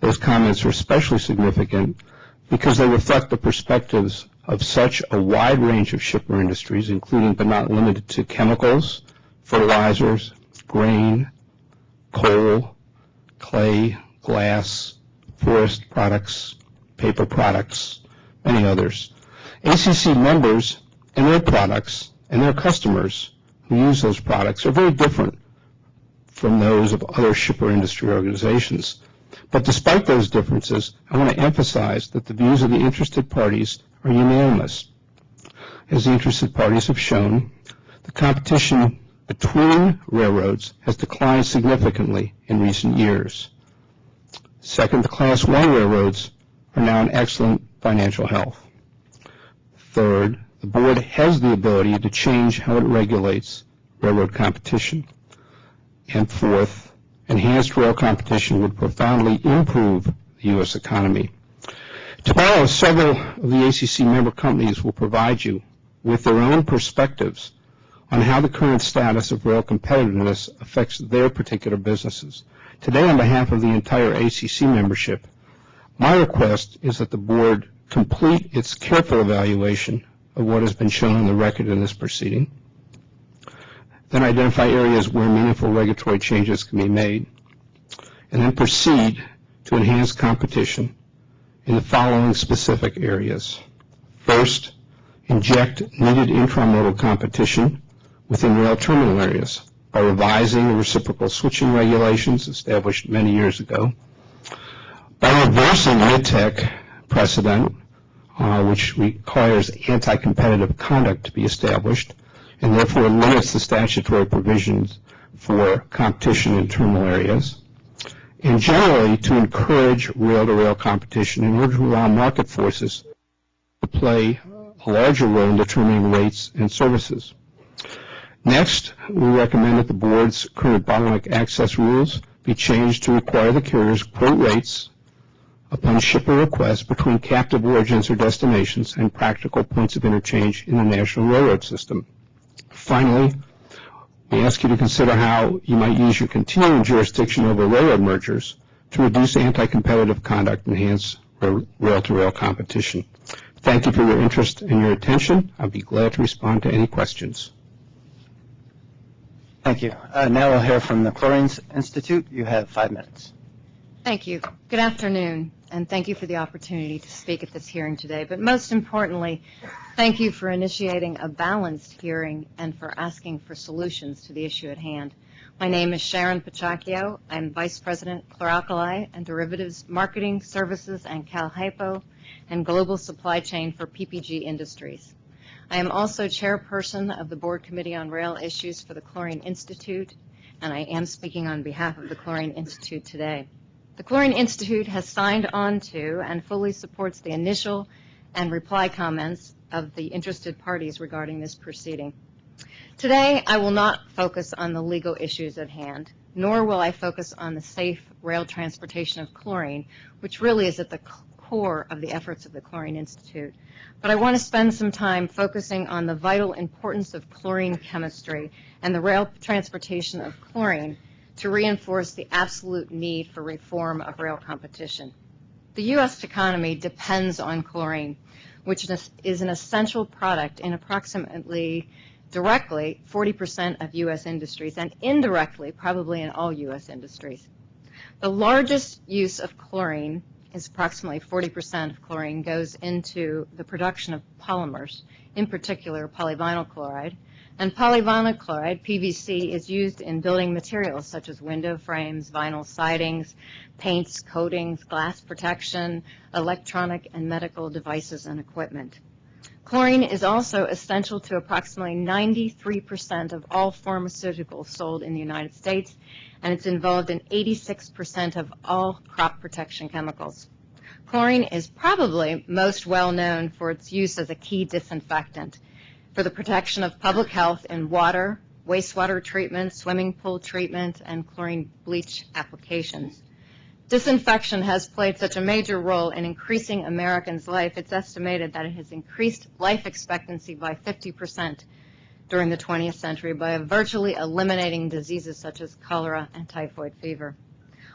Those comments are especially significant because they reflect the perspectives of such a wide range of shipper industries, including but not limited to chemicals, fertilizers, grain, coal, clay, glass, forest products, paper products, many others. ACC members and their products and their customers who use those products are very different from those of other shipper industry organizations. But despite those differences, I want to emphasize that the views of the interested parties are unanimous. As the interested parties have shown, the competition between railroads has declined significantly in recent years. Second, the Class 1 railroads are now in excellent financial health. Third, the board has the ability to change how it regulates railroad competition. And fourth, enhanced rail competition would profoundly improve the U.S. economy. Tomorrow, several of the ACC member companies will provide you with their own perspectives on how the current status of rail competitiveness affects their particular businesses. Today, on behalf of the entire ACC membership, my request is that the board complete its careful evaluation of what has been shown on the record in this proceeding, then identify areas where meaningful regulatory changes can be made, and then proceed to enhance competition in the following specific areas. First, inject needed intramodal competition within rail terminal areas by revising the reciprocal switching regulations established many years ago, by reversing mid-tech precedent, which requires anti-competitive conduct to be established, and therefore limits the statutory provisions for competition in terminal areas, and generally to encourage rail-to-rail competition in order to allow market forces to play a larger role in determining rates and services. Next, we recommend that the board's current bottleneck access rules be changed to require the carriers quote rates upon shipper request between captive origins or destinations and practical points of interchange in the national railroad system. Finally, we ask you to consider how you might use your continuing jurisdiction over railroad mergers to reduce anti-competitive conduct and enhance rail-to-rail competition. Thank you for your interest and your attention. I'll be glad to respond to any questions. Thank you. Now we'll hear from the Chlorine Institute. You have 5 minutes. Thank you. Good afternoon, and thank you for the opportunity to speak at this hearing today. But most importantly, thank you for initiating a balanced hearing and for asking for solutions to the issue at hand. My name is Sharon Pachacchio. I'm Vice President, Chlor-Alkali and Derivatives Marketing, Services, and CalHypo, and Global Supply Chain for PPG Industries. I am also chairperson of the Board Committee on Rail Issues for the Chlorine Institute, and I am speaking on behalf of the Chlorine Institute today. The Chlorine Institute has signed on to and fully supports the initial and reply comments of the interested parties regarding this proceeding. Today, I will not focus on the legal issues at hand, nor will I focus on the safe rail transportation of chlorine, which really is at the core of the efforts of the Chlorine Institute. But I want to spend some time focusing on the vital importance of chlorine chemistry and the rail transportation of chlorine to reinforce the absolute need for reform of rail competition. The U.S. economy depends on chlorine, which is an essential product in approximately directly 40% of U.S. industries and indirectly probably in all U.S. industries. The largest use of chlorine is approximately 40% of chlorine goes into the production of polymers, in particular polyvinyl chloride. And polyvinyl chloride, PVC, is used in building materials such as window frames, vinyl sidings, paints, coatings, glass protection, electronic and medical devices and equipment. Chlorine is also essential to approximately 93% of all pharmaceuticals sold in the United States, and it's involved in 86% of all crop protection chemicals. Chlorine is probably most well known for its use as a key disinfectant for the protection of public health in water, wastewater treatment, swimming pool treatment, and chlorine bleach applications. Disinfection has played such a major role in increasing Americans' life. It's estimated that it has increased life expectancy by 50% during the 20th century by virtually eliminating diseases such as cholera and typhoid fever.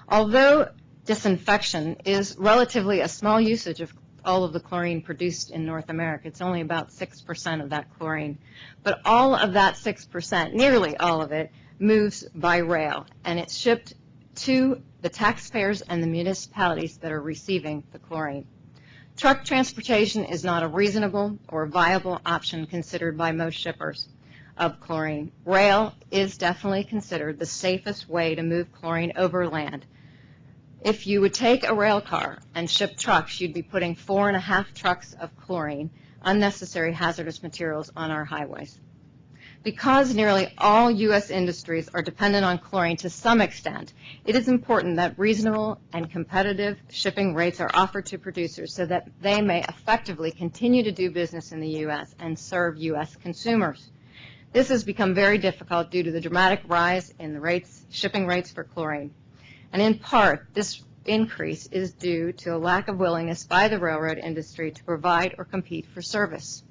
Although disinfection is relatively a small usage of all of the chlorine produced in North America, it's only about 6% of that chlorine. But all of that 6%, nearly all of it, moves by rail, and it's shipped to the taxpayers and the municipalities that are receiving the chlorine. Truck transportation is not a reasonable or viable option considered by most shippers of chlorine. Rail is definitely considered the safest way to move chlorine over land. If you would take a rail car and ship trucks, you'd be putting 4.5 trucks of chlorine, unnecessary hazardous materials, on our highways. Because nearly all U.S. industries are dependent on chlorine to some extent, it is important that reasonable and competitive shipping rates are offered to producers so that they may effectively continue to do business in the U.S. and serve U.S. consumers. This has become very difficult due to the dramatic rise in the shipping rates for chlorine. And in part, this increase is due to a lack of willingness by the railroad industry to provide or compete for service.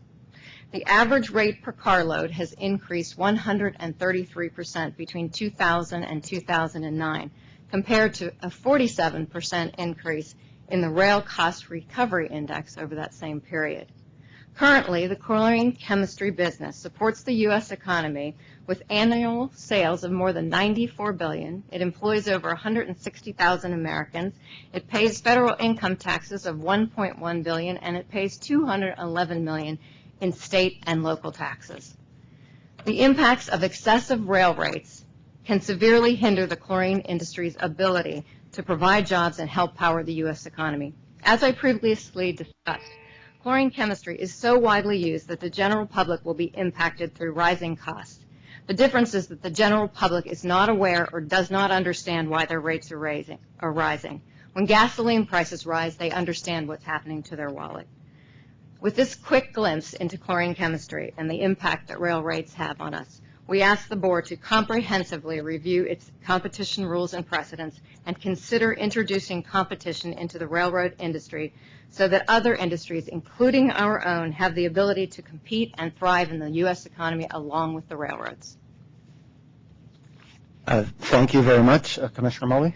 The average rate per carload has increased 133% between 2000 and 2009, compared to a 47% increase in the Rail Cost Recovery Index over that same period. Currently, the chlorine chemistry business supports the U.S. economy with annual sales of more than $94 billion. It employs over 160,000 Americans. It pays federal income taxes of $1.1 billion, and it pays $211 million in state and local taxes. The impacts of excessive rail rates can severely hinder the chlorine industry's ability to provide jobs and help power the U.S. economy. As I previously discussed, Chlorine chemistry is so widely used that the general public will be impacted through rising costs. The difference is that the general public is not aware or does not understand why their rates are rising. When gasoline prices rise, they understand what's happening to their wallet. With this quick glimpse into chlorine chemistry and the impact that rail rates have on us, we ask the board to comprehensively review its competition rules and precedents and consider introducing competition into the railroad industry so that other industries, including our own, have the ability to compete and thrive in the U.S. economy along with the railroads. Thank you very much. Commissioner Mulvey?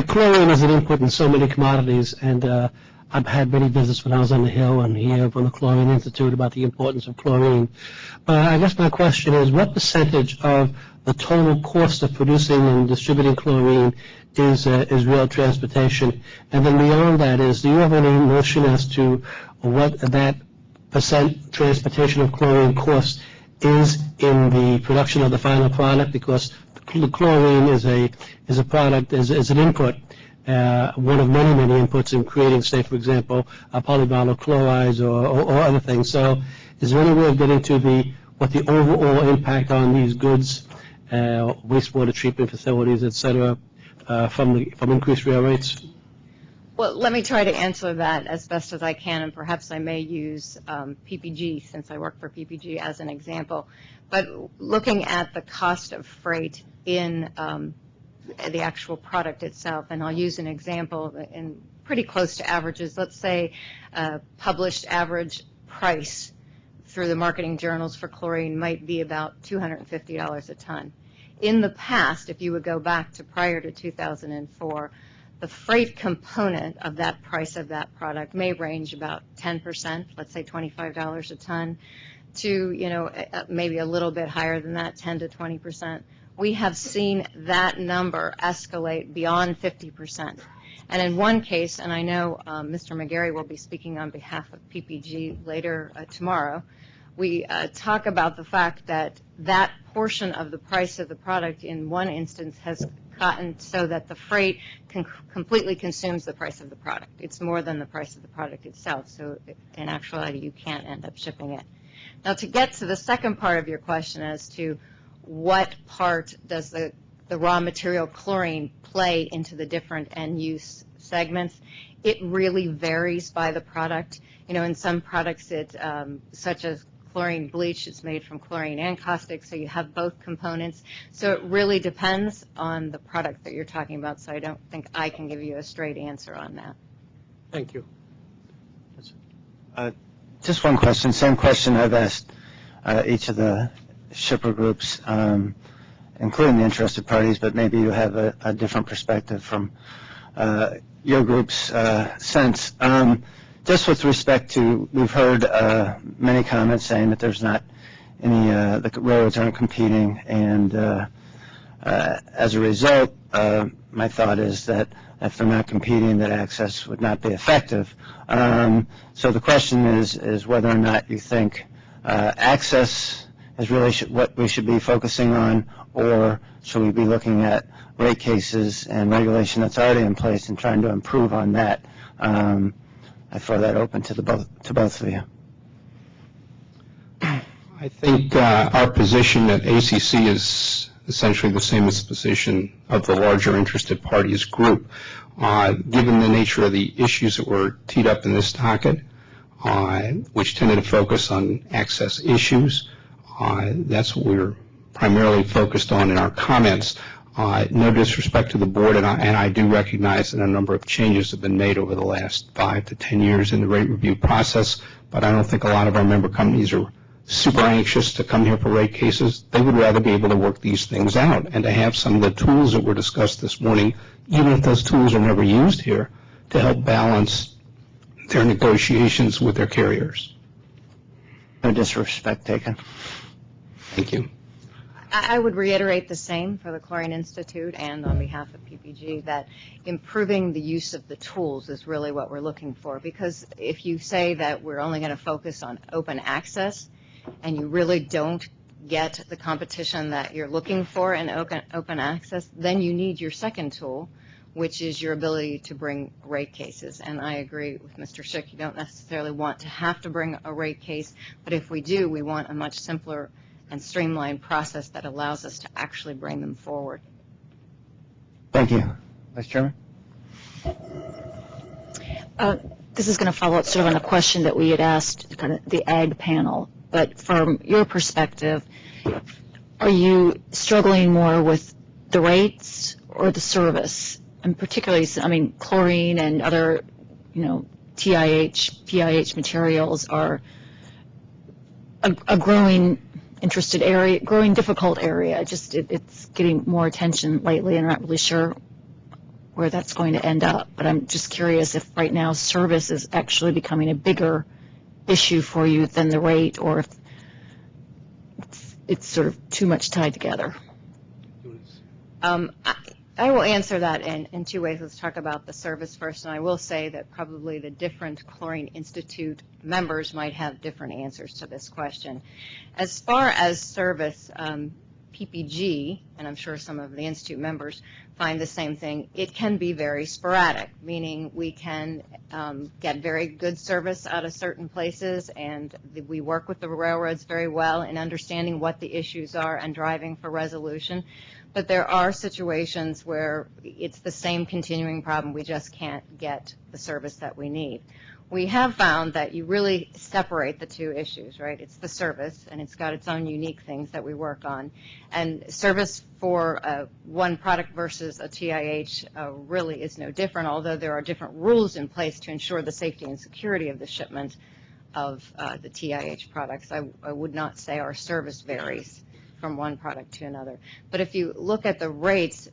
Chlorine is an input in so many commodities, and I've had many visits when I was on the Hill and here from the Chlorine Institute about the importance of chlorine. I guess my question is, what percentage of the total cost of producing and distributing chlorine is rail transportation? And then beyond that do you have any notion as to what that percent transportation of chlorine cost is in the production of the final product? Because the chlorine is a product, is an input, one of many inputs in creating, say, for example, polyvinyl chlorides or other things. So is there any way of getting to what the overall impact on these goods, wastewater treatment facilities, et cetera, from increased rail rates? Well, let me try to answer that as best as I can, and perhaps I may use PPG, since I work for PPG, as an example. But looking at the cost of freight in the actual product itself, and I'll use an example in pretty close to averages. Let's say published average price through the marketing journals for chlorine might be about $250 a ton. In the past, if you would go back to prior to 2004, the freight component of that price of that product may range about 10%, let's say $25 a ton, to maybe a little bit higher than that, 10 to 20%. We have seen that number escalate beyond 50%. And in one case, and I know Mr. McGarry will be speaking on behalf of PPG later tomorrow, we talk about the fact that that portion of the price of the product in one instance has gotten so that the freight completely consumes the price of the product. It's more than the price of the product itself, so in actuality you can't end up shipping it. Now, to get to the second part of your question as to what part does the raw material chlorine play into the different end-use segments, it really varies by the product. In some products, such as chlorine bleach, it's made from chlorine and caustic, so you have both components. So it really depends on the product that you're talking about, so I don't think I can give you a straight answer on that. Thank you. Just one question, same question I've asked each of the shipper groups, including the interested parties, but maybe you have a different perspective from your group's sense. Just with respect to, we've heard many comments saying that there's not any, the railroads aren't competing, and as a result, my thought is that if they're not competing, that access would not be effective. So the question is whether or not you think access is really what we should be focusing on, or should we be looking at rate cases and regulation that's already in place and trying to improve on that? I throw that open to both of you. I think our position at ACC is essentially the same as the position of the larger interested parties group. Given the nature of the issues that were teed up in this docket, which tended to focus on access issues, that's what we were primarily focused on in our comments. No disrespect to the board, and I do recognize that a number of changes have been made over the last 5 to 10 years in the rate review process, but I don't think a lot of our member companies are super anxious to come here for rate cases. They would rather be able to work these things out and to have some of the tools that were discussed this morning, even if those tools are never used here, to help balance their negotiations with their carriers. No disrespect taken. Thank you. I would reiterate the same for the Chlorine Institute and on behalf of PPG, that improving the use of the tools is really what we're looking for, because if you say that we're only going to focus on open access and you really don't get the competition that you're looking for in open access, then you need your second tool, which is your ability to bring rate cases. And I agree with Mr. Schick, you don't necessarily want to have to bring a rate case, but if we do, we want a much simpler and streamlined process that allows us to actually bring them forward. Thank you. Vice Chairman? This is going to follow up sort of on a question that we had asked kind of the ag panel, but from your perspective, are you struggling more with the rates or the service? And particularly, I mean, chlorine and other, TIH, PIH materials are a growing interested area, growing difficult area. Just it's getting more attention lately, and I'm not really sure where that's going to end up. But I'm just curious if right now service is actually becoming a bigger issue for you than the rate, or if it's sort of too much tied together. I will answer that in two ways. Let's talk about the service first, and I will say that probably the different Chlorine Institute members might have different answers to this question. As far as service, PPG, and I'm sure some of the Institute members find the same thing, it can be very sporadic, meaning we can get very good service out of certain places, and we work with the railroads very well in understanding what the issues are and driving for resolution. But there are situations where it's the same continuing problem, we just can't get the service that we need. We have found that you really separate the two issues, right? It's the service, and it's got its own unique things that we work on. And service for one product versus a TIH really is no different, although there are different rules in place to ensure the safety and security of the shipment of the TIH products. I would not say our service varies from one product to another. But if you look at the rates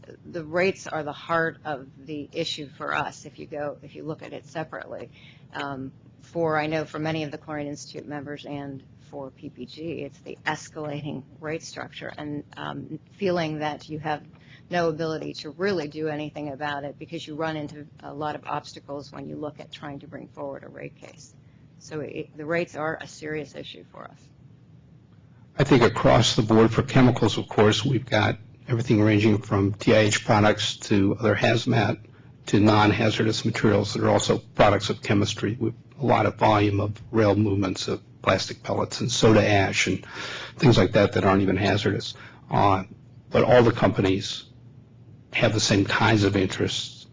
are the heart of the issue for us if you look at it separately. I know for many of the Chlorine Institute members and for PPG, it's the escalating rate structure and feeling that you have no ability to really do anything about it because you run into a lot of obstacles when you look at trying to bring forward a rate case. So the rates are a serious issue for us. I think across the board for chemicals, of course, we've got everything ranging from TIH products to other hazmat to non-hazardous materials that are also products of chemistry with a lot of volume of rail movements of plastic pellets and soda ash and things like that that aren't even hazardous. But all the companies have the same kinds of interests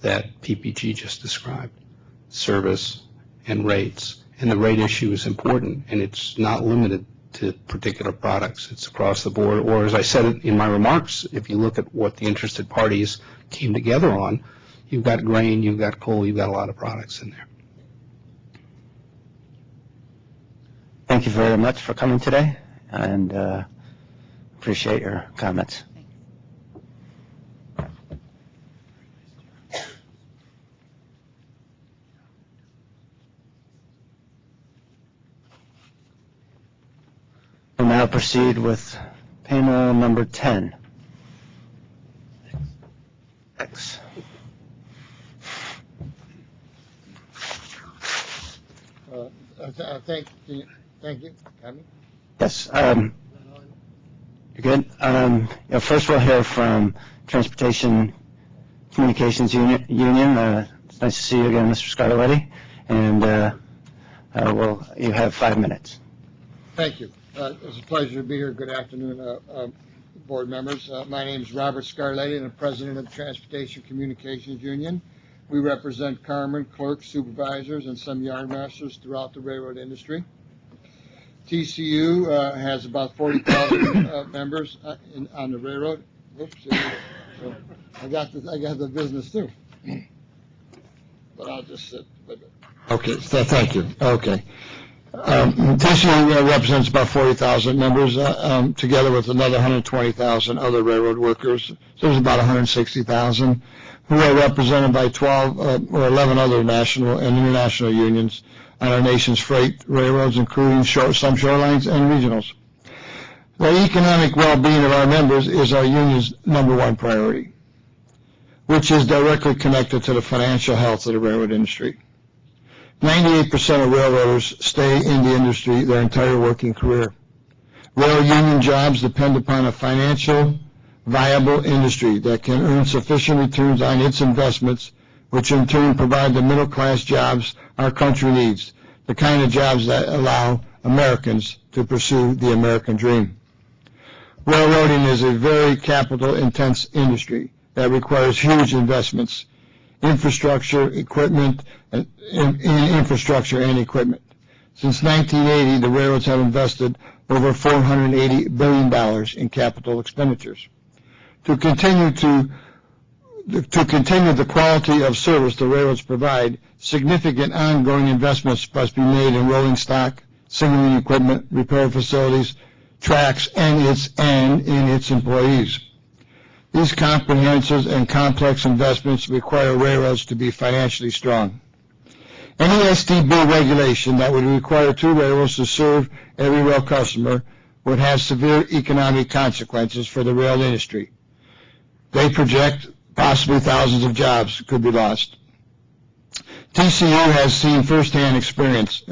that PPG just described, service and rates. And the rate issue is important, and it's not limited to particular products. It's across the board. Or as I said in my remarks, if you look at what the interested parties came together on, you've got grain, you've got coal, you've got a lot of products in there. Thank you very much for coming today, and appreciate your comments. We'll now proceed with panel number 10. Thanks. Thank you. Tommy? Yes. You're good. First, we'll hear from Transportation Communications Union. It's nice to see you again, Mr. Scarletti. And you have 5 minutes. Thank you. It's a pleasure to be here. Good afternoon, board members. My name is Robert Scarletti, and I'm president of the Transportation Communications Union. We represent carmen, clerks, supervisors, and some yardmasters throughout the railroad industry. TCU has about 40,000 members on the railroad. Oops, so I got the business too. But I'll just sit with it. Okay, so thank you. Okay. TCU represents about 40,000 members, together with another 120,000 other railroad workers. So there's about 160,000 who are represented by 12 or 11 other national and international unions on our nation's freight railroads, including some shorelines and regionals. The economic well-being of our members is our union's #1 priority, which is directly connected to the financial health of the railroad industry. 98% of railroaders stay in the industry their entire working career. Rail union jobs depend upon a financial viable industry that can earn sufficient returns on its investments, which in turn provide the middle-class jobs our country needs, the kind of jobs that allow Americans to pursue the American dream. Railroading is a very capital-intense industry that requires huge investments, infrastructure, equipment, infrastructure and equipment. Since 1980, the railroads have invested over $480 billion in capital expenditures. To continue the quality of service the railroads provide, significant ongoing investments must be made in rolling stock, signaling equipment, repair facilities, tracks, and in its employees. These comprehensive and complex investments require railroads to be financially strong. Any STB regulation that would require two railroads to serve every rail customer would have severe economic consequences for the rail industry. They project possibly thousands of jobs could be lost. TCU has firsthand experience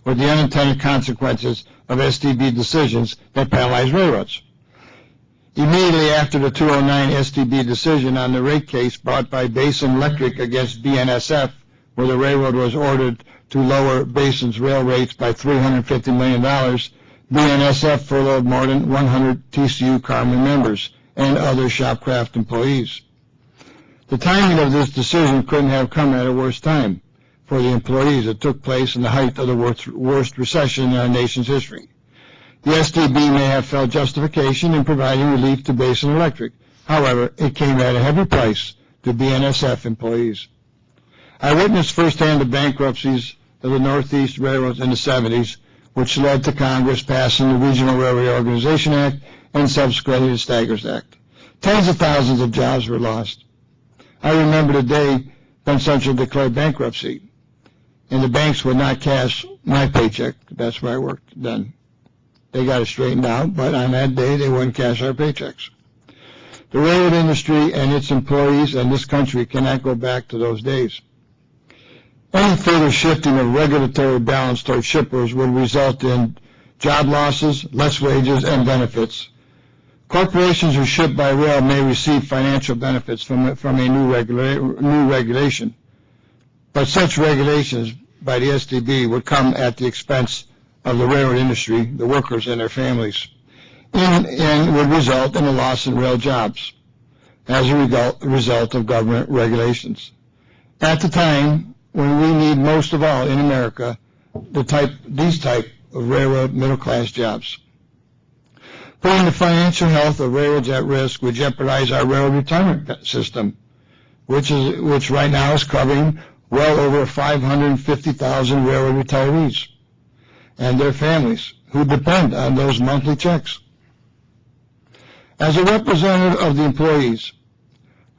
with the unintended consequences of STB decisions that paralyze railroads. Immediately after the 2009 STB decision on the rate case brought by Basin Electric against BNSF, where the railroad was ordered to lower Basin's rail rates by $350 million, BNSF furloughed more than 100 TCU Carmen members and other Shopcraft employees. The timing of this decision couldn't have come at a worse time for the employees. It took place in the height of the worst recession in our nation's history. The STB may have felt justification in providing relief to Basin Electric. However, it came at a heavy price to BNSF employees. I witnessed firsthand the bankruptcies of the Northeast railroads in the 70s, which led to Congress passing the Regional Railway Organization Act and subsequently the Staggers Act. Tens of thousands of jobs were lost. I remember the day Penn Central declared bankruptcy, and the banks would not cash my paycheck. That's where I worked then. They got it straightened out, but on that day, they wouldn't cash our paychecks. The railroad industry and its employees and this country cannot go back to those days. Any further shifting of regulatory balance toward shippers would result in job losses, less wages, and benefits. Corporations who ship by rail may receive financial benefits from a new regulation, but such regulations by the STB would come at the expense of the railroad industry, the workers and their families, and would result in a loss in rail jobs as a result of government regulations. At the time when we need most of all in America these type of railroad middle-class jobs. Putting the financial health of railroads at risk would jeopardize our railroad retirement system, which right now is covering well over 550,000 railroad retirees and their families who depend on those monthly checks. As a representative of the employees,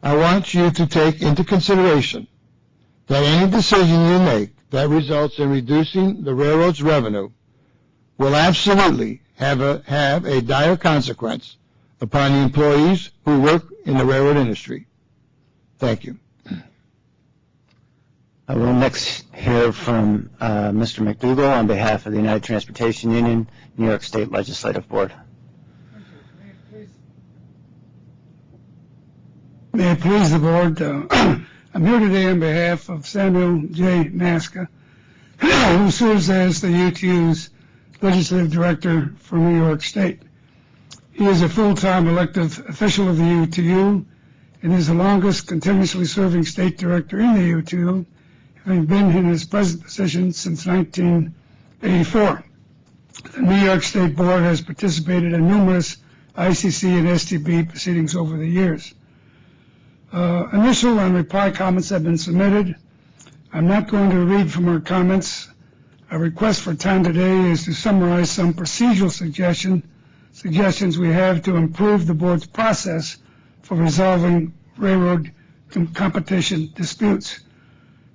I want you to take into consideration that any decision you make that results in reducing the railroad's revenue will absolutely have a dire consequence upon the employees who work in the railroad industry. Thank you. I will next hear from Mr. McDougall on behalf of the United Transportation Union, New York State Legislative Board. May it please the board, I'm here today on behalf of Samuel J. Nasca, who serves as the UTU's Legislative Director for New York State. He is a full-time elected official of the UTU and is the longest continuously serving state director in the UTU, having been in his present position since 1984. The New York State Board has participated in numerous ICC and STB proceedings over the years. Initial and reply comments have been submitted. I'm not going to read from our comments. Our request for time today is to summarize some procedural suggestions we have to improve the board's process for resolving railroad competition disputes.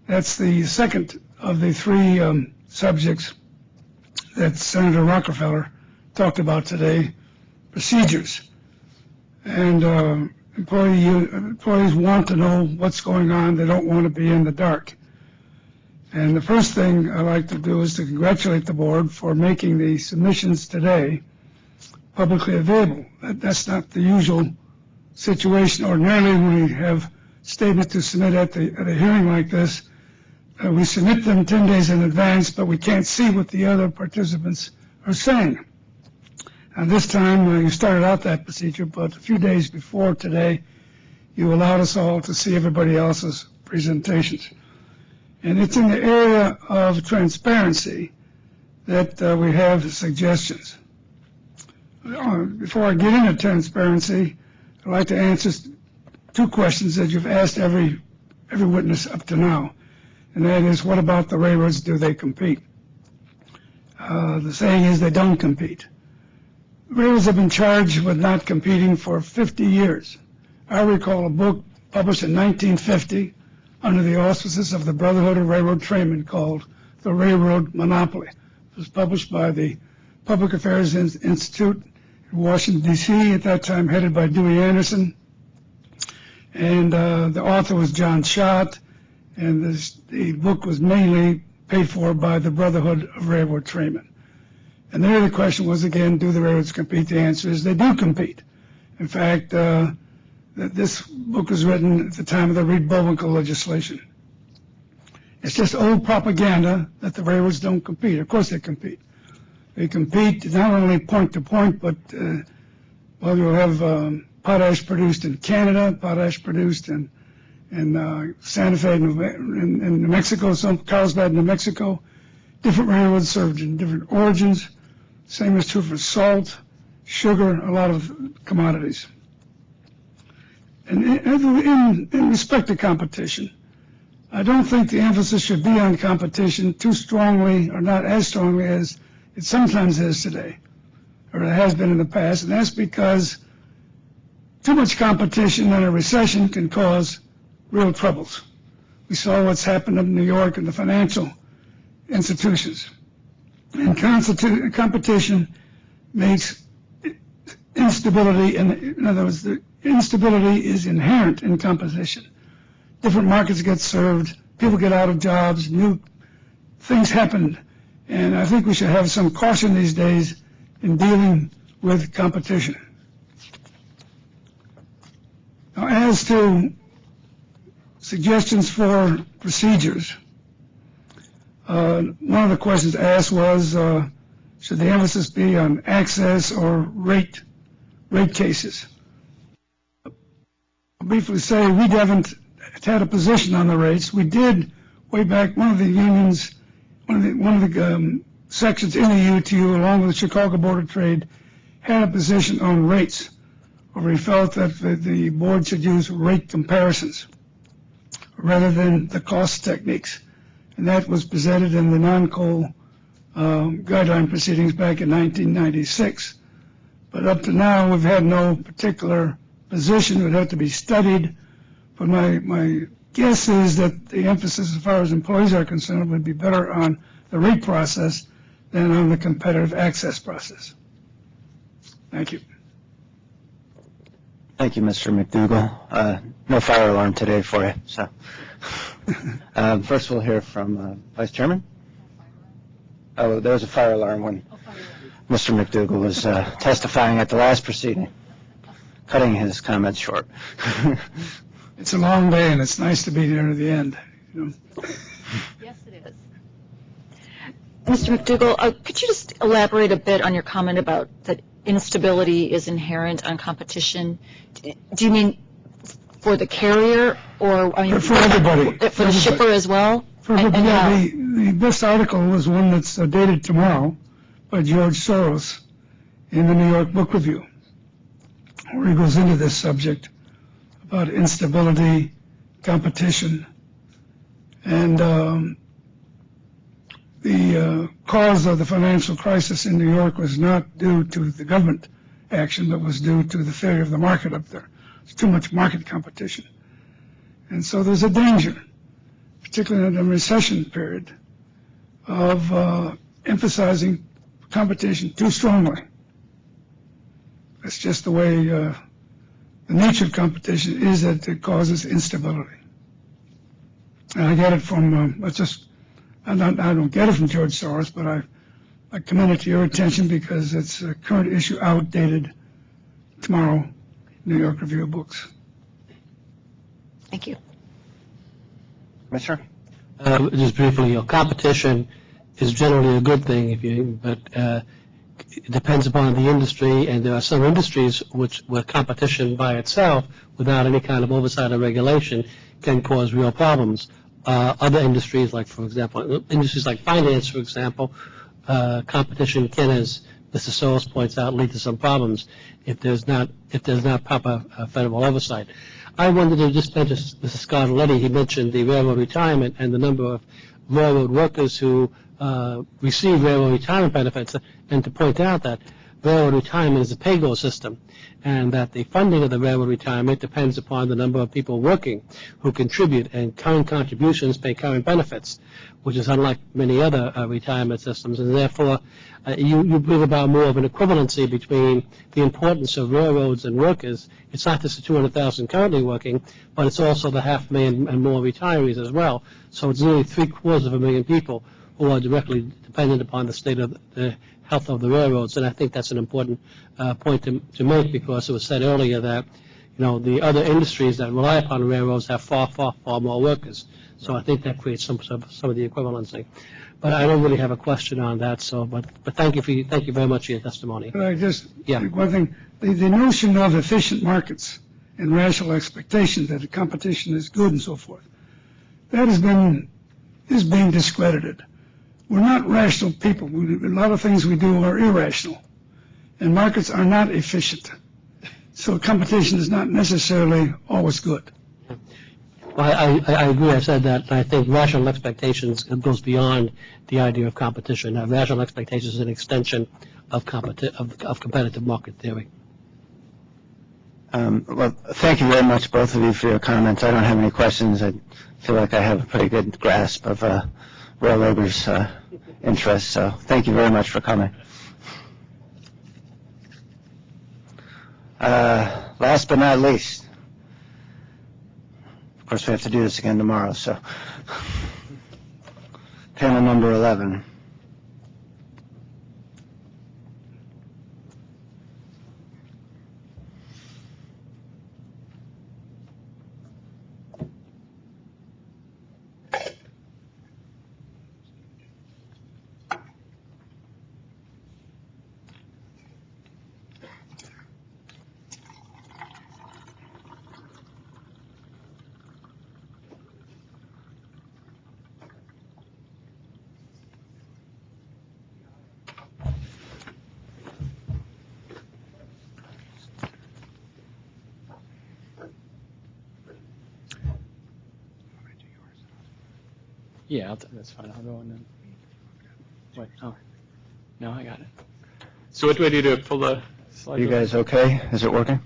That's the second of the three subjects that Senator Rockefeller talked about today, procedures. And employees want to know what's going on. They don't want to be in the dark. And the first thing I'd like to do is to congratulate the board for making the submissions today publicly available. That's not the usual situation. Ordinarily, when we have statements to submit at a hearing like this, we submit them 10 days in advance, but we can't see what the other participants are saying. And this time, you started out that procedure, but a few days before today, you allowed us all to see everybody else's presentations. And it's in the area of transparency that we have suggestions. Before I get into transparency, I'd like to answer two questions that you've asked every witness up to now. And that is, what about the railroads? Do they compete? The saying is they don't compete. Railroads have been charged with not competing for 50 years. I recall a book published in 1950 under the auspices of the Brotherhood of Railroad Trainmen called The Railroad Monopoly. It was published by the Public Affairs Institute in Washington, D.C., at that time headed by Dewey Anderson. And the author was John Schott, and the book was mainly paid for by the Brotherhood of Railroad Trainmen. And there the question was, again, do the railroads compete? The answer is they do compete. In fact, this book was written at the time of the Reed-Bullwinkle legislation. It's just old propaganda that the railroads don't compete. Of course they compete. They compete not only point to point, but you'll have potash produced in Canada, potash produced in Santa Fe, in New Mexico, Carlsbad, New Mexico. Different railroads served in different origins. Same is true for salt, sugar, a lot of commodities. And in respect to competition, I don't think the emphasis should be on competition too strongly, or not as strongly as it sometimes is today, or it has been in the past, and that's because too much competition in a recession can cause real troubles. We saw what's happened in New York in the financial institutions. And competition makes instability, in other words, the instability is inherent in competition. Different markets get served, people get out of jobs, new things happen, and I think we should have some caution these days in dealing with competition. Now, as to suggestions for procedures, one of the questions asked was, should the emphasis be on access or rate cases? I'll briefly say we haven't had a position on the rates. We did way back. One of the unions, one of the sections in the UTU, along with the Chicago Board of Trade, had a position on rates, where we felt that the board should use rate comparisons rather than the cost techniques. And that was presented in the non-coal guideline proceedings back in 1996. But up to now, we've had no particular position. It would have to be studied. But my guess is that the emphasis, as far as employees are concerned, would be better on the rate process than on the competitive access process. Thank you. Thank you, Mr. McDougall. No fire alarm today for you. So, first we'll hear from Vice Chairman. Oh, there was a fire alarm when Mr. McDougall was testifying at the last proceeding, cutting his comments short. It's a long day, and it's nice to be there at the end. You know. Yes, it is. Mr. McDougall, could you just elaborate a bit on your comment about that instability is inherent on competition? Do you mean for the carrier, or I mean for everybody? For the shipper as well? For everybody. The best article was one that's dated tomorrow by George Soros in the New York Book Review, where he goes into this subject about instability, competition, and the cause of the financial crisis in New York was not due to the government action, but was due to the failure of the market up there. There's too much market competition. And so there's a danger, particularly in the recession period, of emphasizing competition too strongly. That's just the way the nature of competition is, that it causes instability. And I get it from, I don't get it from George Soros, but I commend it to your attention because it's a current issue outdated tomorrow, New York Review of Books. Thank you. Commissioner? Just briefly, competition is generally a good thing, but it depends upon the industry, and there are some industries where competition by itself, without any kind of oversight or regulation, can cause real problems. Other industries, like for example, industries like finance, for example, competition can, as Mr. Soros points out, lead to some problems if there's not proper federal oversight. I wanted to just mention, Mr. Scarlatti, he mentioned the railroad retirement and the number of railroad workers who receive railroad retirement benefits, and to point out that railroad retirement is a pay-go system, and that the funding of the railroad retirement depends upon the number of people working who contribute, and current contributions pay current benefits, which is unlike many other retirement systems, and therefore you bring about more of an equivalency between the importance of railroads and workers. It's not just the 200,000 currently working, but it's also the 500,000 and more retirees as well. So it's nearly 750,000 people who are directly dependent upon the state of the health of the railroads, and I think that's an important point to make, because it was said earlier that the other industries that rely upon railroads have far more workers. So I think that creates some of the equivalency. But I don't really have a question on that. So, but thank you very much for your testimony. Could I just make one thing? The notion of efficient markets and rational expectation that the competition is good and so forth, that is being discredited. We're not rational people. A lot of things we do are irrational, and markets are not efficient. So competition is not necessarily always good. Well, I agree. I said that. And I think rational expectations goes beyond the idea of competition. Rational expectations is an extension of competitive market theory. Well, thank you very much, both of you, for your comments. I don't have any questions. I feel like I have a pretty good grasp of railroaders' interests. So thank you very much for coming. Last but not least, of course, we have to do this again tomorrow. So panel number 11. Yeah, that's fine. I'll go and then. Wait, oh. No, I got it. So what do I do to pull the slide? You guys okay? Is it working?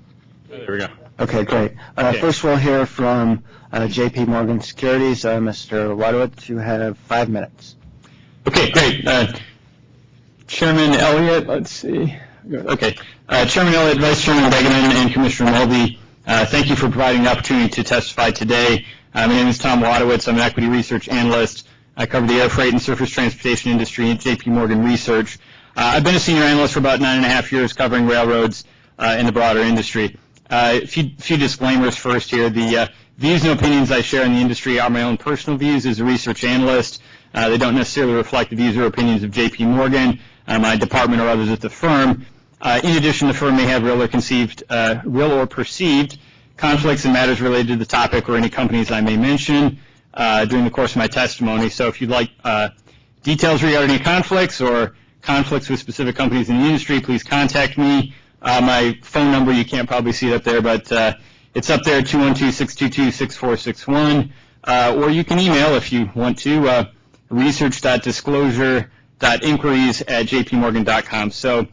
Oh, there we go. Okay, great. First we'll hear from JP Morgan Securities. Mr. Wadowitz, you have 5 minutes. Okay, great. Chairman Elliott, let's see. Okay. Chairman Elliott, Vice Chairman Begeman, and Commissioner Mulvey, thank you for providing the opportunity to testify today. My name is Tom Wadowitz. I'm an equity research analyst. I cover the air freight and surface transportation industry at JP Morgan Research. I've been a senior analyst for about 9.5 years covering railroads in the broader industry. A few disclaimers first here. The views and opinions I share in the industry are my own personal views as a research analyst. They don't necessarily reflect the views or opinions of JP Morgan, my department, or others at the firm. In addition, the firm may have real or perceived conflicts and matters related to the topic or any companies I may mention during the course of my testimony. So if you'd like details regarding any conflicts or conflicts with specific companies in the industry, please contact me. My phone number, you can't probably see it up there, but it's up there, 212-622-6461. Or you can email if you want to, research.disclosure.inquiries@jpmorgan.com. So in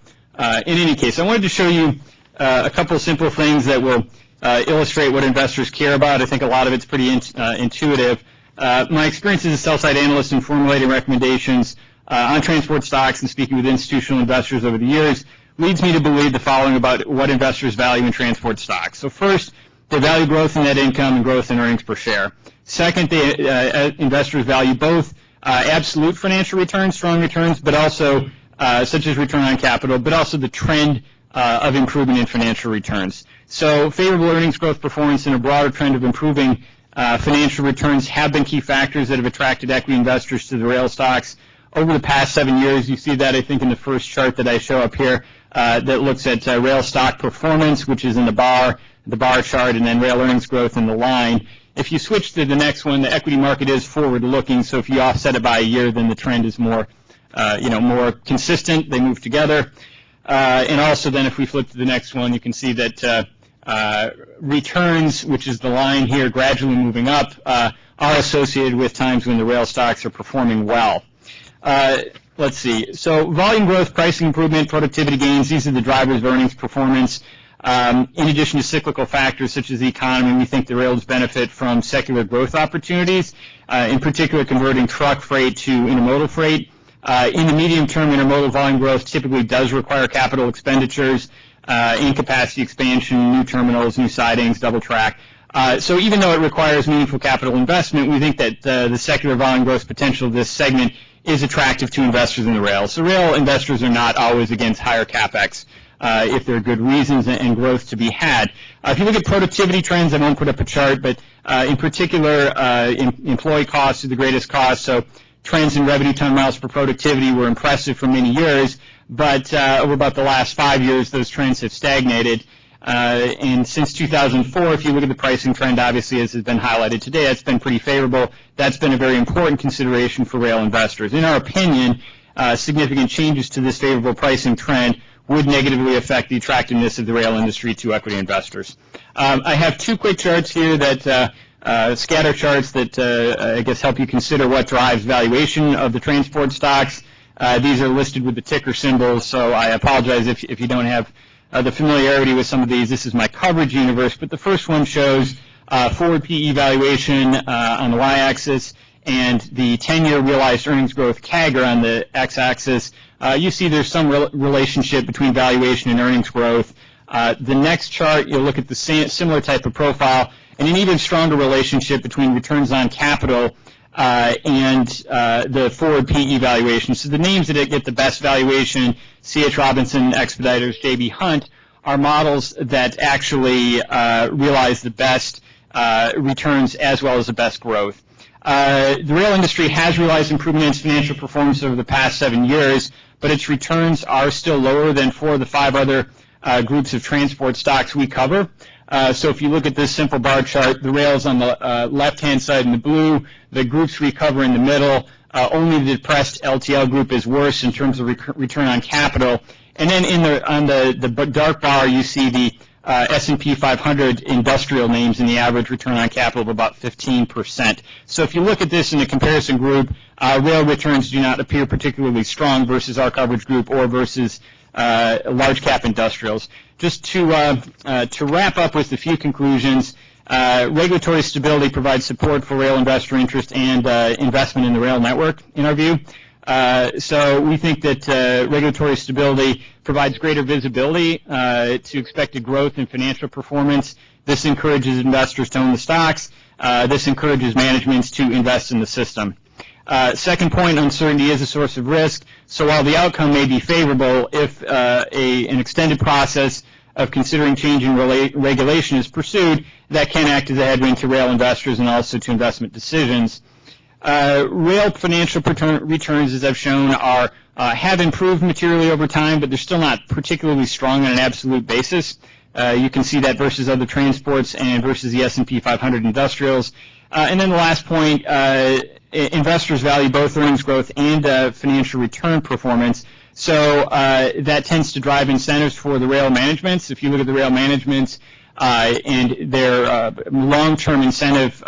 any case, I wanted to show you a couple of simple things that will illustrate what investors care about. I think a lot of it's pretty intuitive. My experience as a sell-side analyst in formulating recommendations on transport stocks and speaking with institutional investors over the years leads me to believe the following about what investors value in transport stocks. So first, they value growth in net income and growth in earnings per share. Second, investors value both absolute financial returns, strong returns, but also such as return on capital, but also the trend of improvement in financial returns. So favorable earnings growth performance and a broader trend of improving financial returns have been key factors that have attracted equity investors to the rail stocks. Over the past 7 years, you see that, I think, in the first chart that I show up here that looks at rail stock performance, which is in the bar chart, and then rail earnings growth in the line. If you switch to the next one, the equity market is forward-looking, so if you offset it by a year, then the trend is more consistent. They move together. And also then if we flip to the next one, you can see that returns, which is the line here gradually moving up, are associated with times when the rail stocks are performing well. Let's see. So volume growth, pricing improvement, productivity gains, these are the drivers of earnings performance. In addition to cyclical factors such as the economy, we think the rails benefit from secular growth opportunities, in particular converting truck freight to intermodal freight. In the medium term, intermodal volume growth typically does require capital expenditures in capacity expansion, new terminals, new sidings, double track. So even though it requires meaningful capital investment, we think that the secular volume growth potential of this segment is attractive to investors in the rail. So rail investors are not always against higher CapEx if there are good reasons and growth to be had. If you look at productivity trends, I won't put up a chart, but in particular, employee costs are the greatest cost. So trends in revenue ton miles per productivity were impressive for many years, but over about the last 5 years, those trends have stagnated. And since 2004, if you look at the pricing trend, obviously, as has been highlighted today, that's been pretty favorable. That's been a very important consideration for rail investors. In our opinion, significant changes to this favorable pricing trend would negatively affect the attractiveness of the rail industry to equity investors. I have two quick charts here that scatter charts that I guess help you consider what drives valuation of the transport stocks. These are listed with the ticker symbols, so I apologize if you don't have the familiarity with some of these. This is my coverage universe, but the first one shows forward PE valuation on the y-axis and the 10-year realized earnings growth CAGR on the x-axis. You see there's some relationship between valuation and earnings growth. The next chart, you'll look at the similar type of profile and an even stronger relationship between returns on capital and the forward PE valuation. So the names that get the best valuation, C.H. Robinson, Expeditors, J.B. Hunt, are models that actually realize the best returns as well as the best growth. The rail industry has realized improvement in its financial performance over the past 7 years, but its returns are still lower than 4 of the 5 other groups of transport stocks we cover. So if you look at this simple bar chart, the rails on the left-hand side in the blue, the groups we cover in the middle, only the depressed LTL group is worse in terms of return on capital. And then on the dark bar, you see the S&P 500 industrial names and the average return on capital of about 15%. So if you look at this in the comparison group, rail returns do not appear particularly strong versus our coverage group or versus large cap industrials. Just to wrap up with a few conclusions, regulatory stability provides support for rail investor interest and investment in the rail network, in our view. So we think that regulatory stability provides greater visibility to expected growth in financial performance. This encourages investors to own the stocks. This encourages managements to invest in the system. Second point, uncertainty is a source of risk. So while the outcome may be favorable, if an extended process of considering changing regulation is pursued, that can act as a headwind to rail investors and also to investment decisions. Rail financial returns, as I've shown, have improved materially over time, but they're still not particularly strong on an absolute basis. You can see that versus other transports and versus the S&P 500 industrials. And then the last point, investors value both earnings growth and financial return performance. So that tends to drive incentives for the rail managements. If you look at the rail managements and their long-term incentive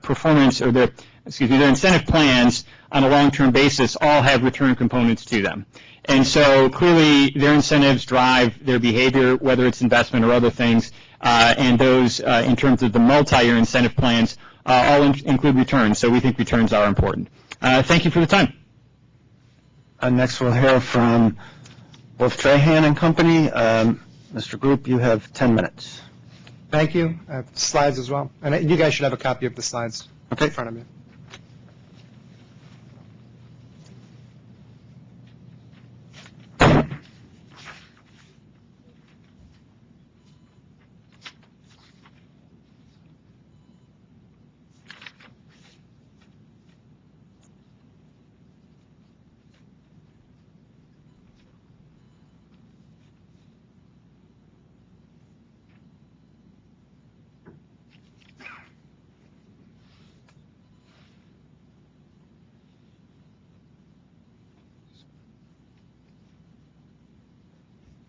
performance, or their incentive plans on a long-term basis all have return components to them. And so clearly their incentives drive their behavior, whether it's investment or other things, and those in terms of the multi-year incentive plans all include returns. So we think returns are important. Thank you for the time. Next we'll hear from Wolf Trahan and Company. Mr. Group, you have 10 minutes. Thank you. Slides as well. And you guys should have a copy of the slides in front of you.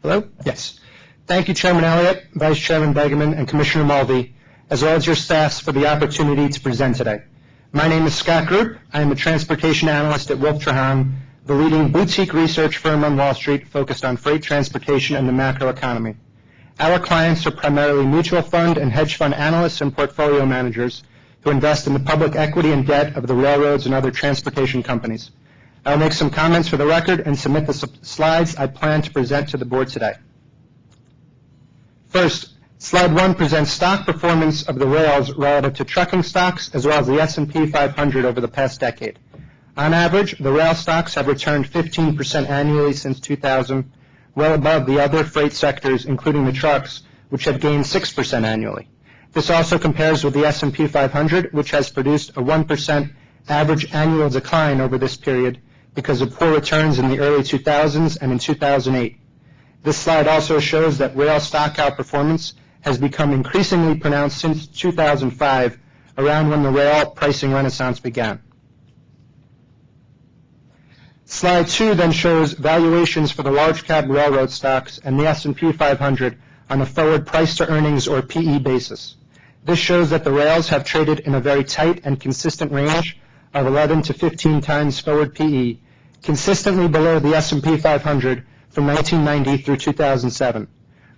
Hello? Yes. Thank you, Chairman Elliott, Vice Chairman Begeman, and Commissioner Mulvey, as well as your staffs for the opportunity to present today. My name is Scott Group. I am a transportation analyst at Wolf Trahan, the leading boutique research firm on Wall Street focused on freight transportation and the macroeconomy. Our clients are primarily mutual fund and hedge fund analysts and portfolio managers who invest in the public equity and debt of the railroads and other transportation companies. I'll make some comments for the record and submit the slides I plan to present to the board today. First, Slide 1 presents stock performance of the rails relative to trucking stocks as well as the S&P 500 over the past decade. On average, the rail stocks have returned 15% annually since 2000, well above the other freight sectors, including the trucks, which have gained 6% annually. This also compares with the S&P 500, which has produced a 1% average annual decline over this period because of poor returns in the early 2000s and in 2008. This slide also shows that rail stock outperformance has become increasingly pronounced since 2005, around when the rail pricing renaissance began. Slide 2 then shows valuations for the large cap railroad stocks and the S&P 500 on a forward price to earnings or PE basis. This shows that the rails have traded in a very tight and consistent range of 11 to 15 times forward PE, consistently below the S&P 500 from 1990 through 2007.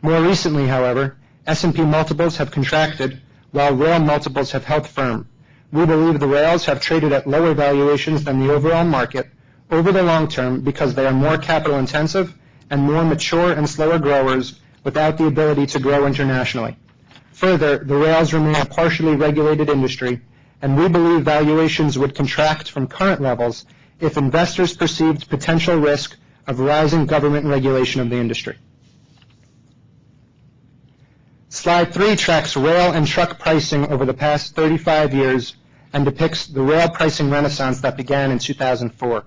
More recently, however, S&P multiples have contracted while rail multiples have held firm. We believe the rails have traded at lower valuations than the overall market over the long term because they are more capital intensive and more mature and slower growers without the ability to grow internationally. Further, the rails remain a partially regulated industry, and we believe valuations would contract from current levels if investors perceived potential risk of rising government regulation of the industry. Slide 3 tracks rail and truck pricing over the past 35 years and depicts the rail pricing renaissance that began in 2004.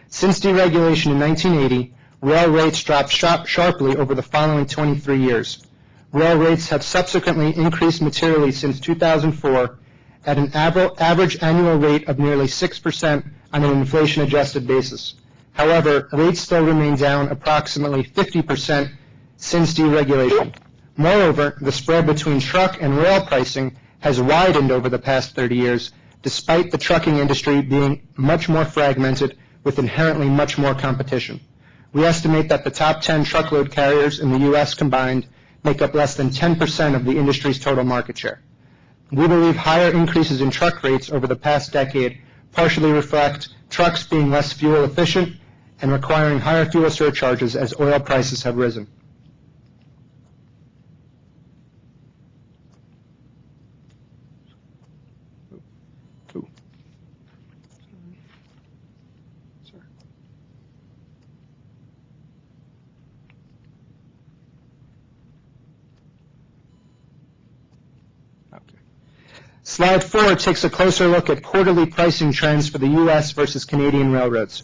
Since deregulation in 1980, rail rates dropped sharply over the following 23 years. Rail rates have subsequently increased materially since 2004 at an average annual rate of nearly 6% on an inflation-adjusted basis. However, rates still remain down approximately 50% since deregulation. Moreover, the spread between truck and rail pricing has widened over the past 30 years, despite the trucking industry being much more fragmented with inherently much more competition. We estimate that the top 10 truckload carriers in the U.S. combined make up less than 10% of the industry's total market share. We believe higher increases in truck rates over the past decade partially reflect trucks being less fuel efficient and requiring higher fuel surcharges as oil prices have risen. Slide 4 takes a closer look at quarterly pricing trends for the U.S. versus Canadian railroads.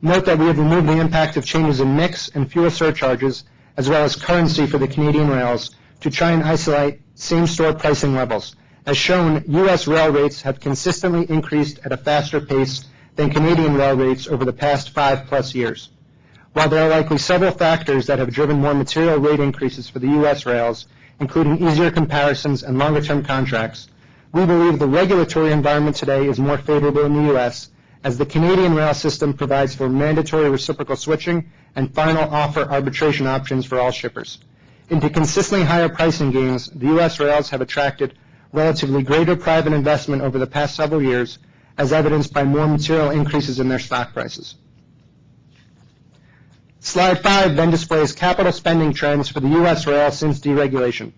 Note that we have removed the impact of changes in mix and fuel surcharges, as well as currency for the Canadian rails, to try and isolate same-store pricing levels. As shown, U.S. rail rates have consistently increased at a faster pace than Canadian rail rates over the past 5+ years. While there are likely several factors that have driven more material rate increases for the U.S. rails, including easier comparisons and longer-term contracts, we believe the regulatory environment today is more favorable in the U.S., as the Canadian rail system provides for mandatory reciprocal switching and final offer arbitration options for all shippers. Into consistently higher pricing gains, the U.S. rails have attracted relatively greater private investment over the past several years, as evidenced by more material increases in their stock prices. Slide 5 then displays capital spending trends for the U.S. rail since deregulation.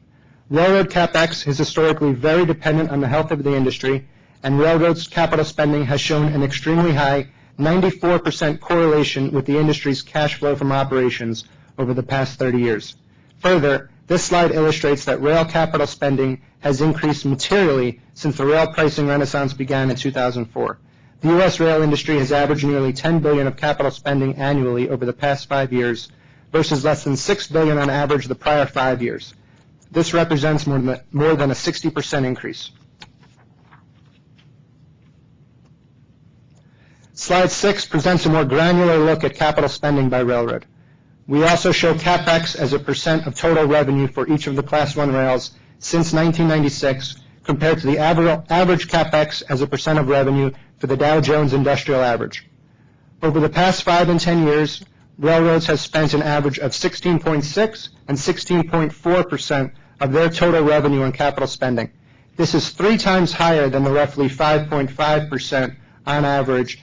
Railroad CapEx is historically very dependent on the health of the industry, and railroads' capital spending has shown an extremely high 94% correlation with the industry's cash flow from operations over the past 30 years. Further, this slide illustrates that rail capital spending has increased materially since the rail pricing renaissance began in 2004. The U.S. rail industry has averaged nearly $10 billion of capital spending annually over the past 5 years versus less than $6 billion on average the prior 5 years. This represents more than a 60% increase. Slide 6 presents a more granular look at capital spending by railroad. We also show CapEx as a percent of total revenue for each of the Class 1 rails since 1996 compared to the average CapEx as a percent of revenue for the Dow Jones Industrial Average. Over the past 5 and 10 years, railroads have spent an average of 16.6 and 16.4% of their total revenue on capital spending. This is 3 times higher than the roughly 5.5% on average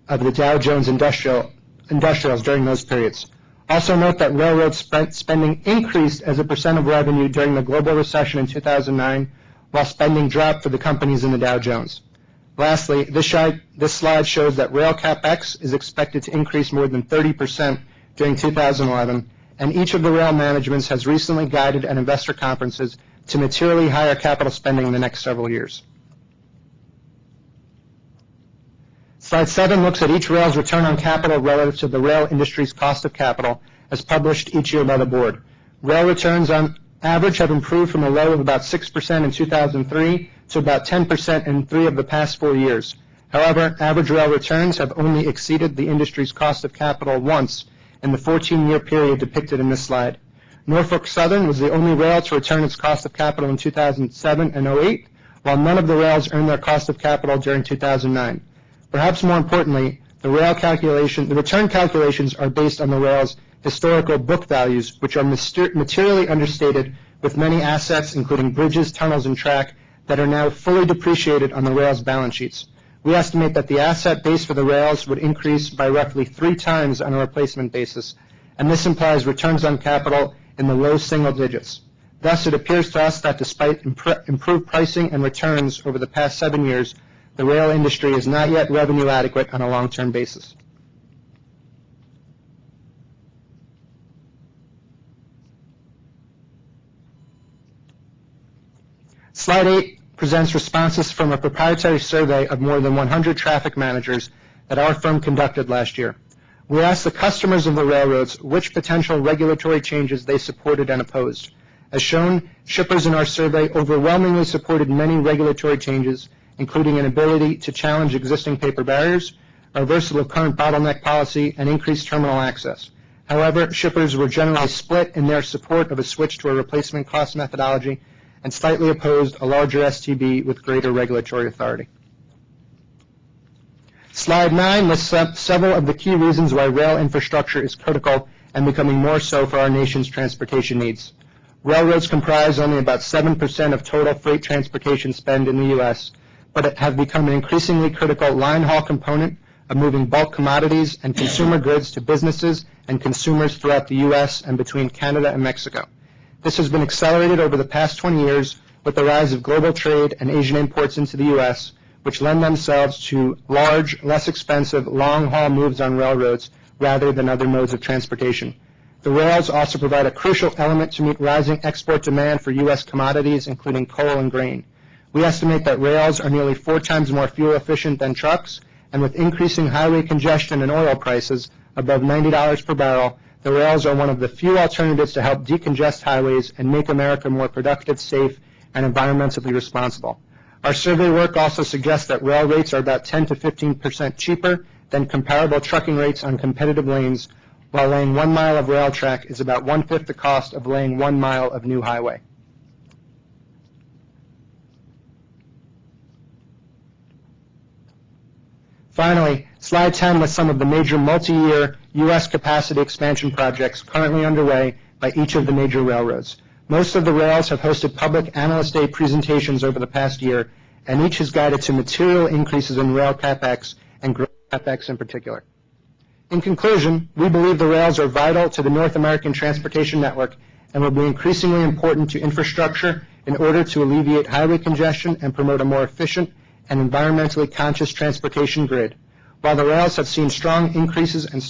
of the Dow Jones Industrials during those periods. Also note that railroad spending increased as a percent of revenue during the global recession in 2009, while spending dropped for the companies in the Dow Jones. Lastly, this slide shows that rail CapEx is expected to increase more than 30% during 2011, and each of the rail managements has recently guided at investor conferences to materially higher capital spending in the next several years. Slide 7 looks at each rail's return on capital relative to the rail industry's cost of capital as published each year by the board. Rail returns on average have improved from a low of about 6% in 2003 to about 10% in 3 of the past 4 years. However, average rail returns have only exceeded the industry's cost of capital once in the 14-year period depicted in this slide. Norfolk Southern was the only rail to return its cost of capital in 2007 and 08, while none of the rails earned their cost of capital during 2009. Perhaps more importantly, the return calculations are based on the rail's historical book values, which are materially understated, with many assets, including bridges, tunnels, and track, that are now fully depreciated on the rail's balance sheets. We estimate that the asset base for the rails would increase by roughly 3 times on a replacement basis, and this implies returns on capital in the low single digits. Thus, it appears to us that despite improved pricing and returns over the past 7 years, the rail industry is not yet revenue adequate on a long-term basis. Slide 8 presents responses from a proprietary survey of more than 100 traffic managers that our firm conducted last year. We asked the customers of the railroads which potential regulatory changes they supported and opposed. As shown, shippers in our survey overwhelmingly supported many regulatory changes, including an ability to challenge existing paper barriers, a reversal of current bottleneck policy, and increased terminal access. However, shippers were generally split in their support of a switch to a replacement cost methodology and slightly opposed a larger STB with greater regulatory authority. Slide 9 lists up several of the key reasons why rail infrastructure is critical and becoming more so for our nation's transportation needs. Railroads comprise only about 7% of total freight transportation spend in the U.S., but have become an increasingly critical line haul component of moving bulk commodities and consumer goods to businesses and consumers throughout the U.S. and between Canada and Mexico. This has been accelerated over the past 20 years with the rise of global trade and Asian imports into the U.S., which lend themselves to large, less expensive, long-haul moves on railroads rather than other modes of transportation. The rails also provide a crucial element to meet rising export demand for U.S. commodities, including coal and grain. We estimate that rails are nearly 4 times more fuel efficient than trucks, and with increasing highway congestion and oil prices above $90 per barrel, the rails are one of the few alternatives to help decongest highways and make America more productive, safe, and environmentally responsible. Our survey work also suggests that rail rates are about 10 to 15% cheaper than comparable trucking rates on competitive lanes, while laying 1 mile of rail track is about 1/5 the cost of laying 1 mile of new highway. Finally, slide 10 lists some of the major multi-year U.S. capacity expansion projects currently underway by each of the major railroads. Most of the rails have hosted public Analyst Day presentations over the past year, and each has guided to material increases in rail CapEx and growth CapEx in particular. In conclusion, we believe the rails are vital to the North American transportation network and will be increasingly important to infrastructure in order to alleviate highway congestion and promote a more efficient and environmentally conscious transportation grid. While the rails have seen strong increases and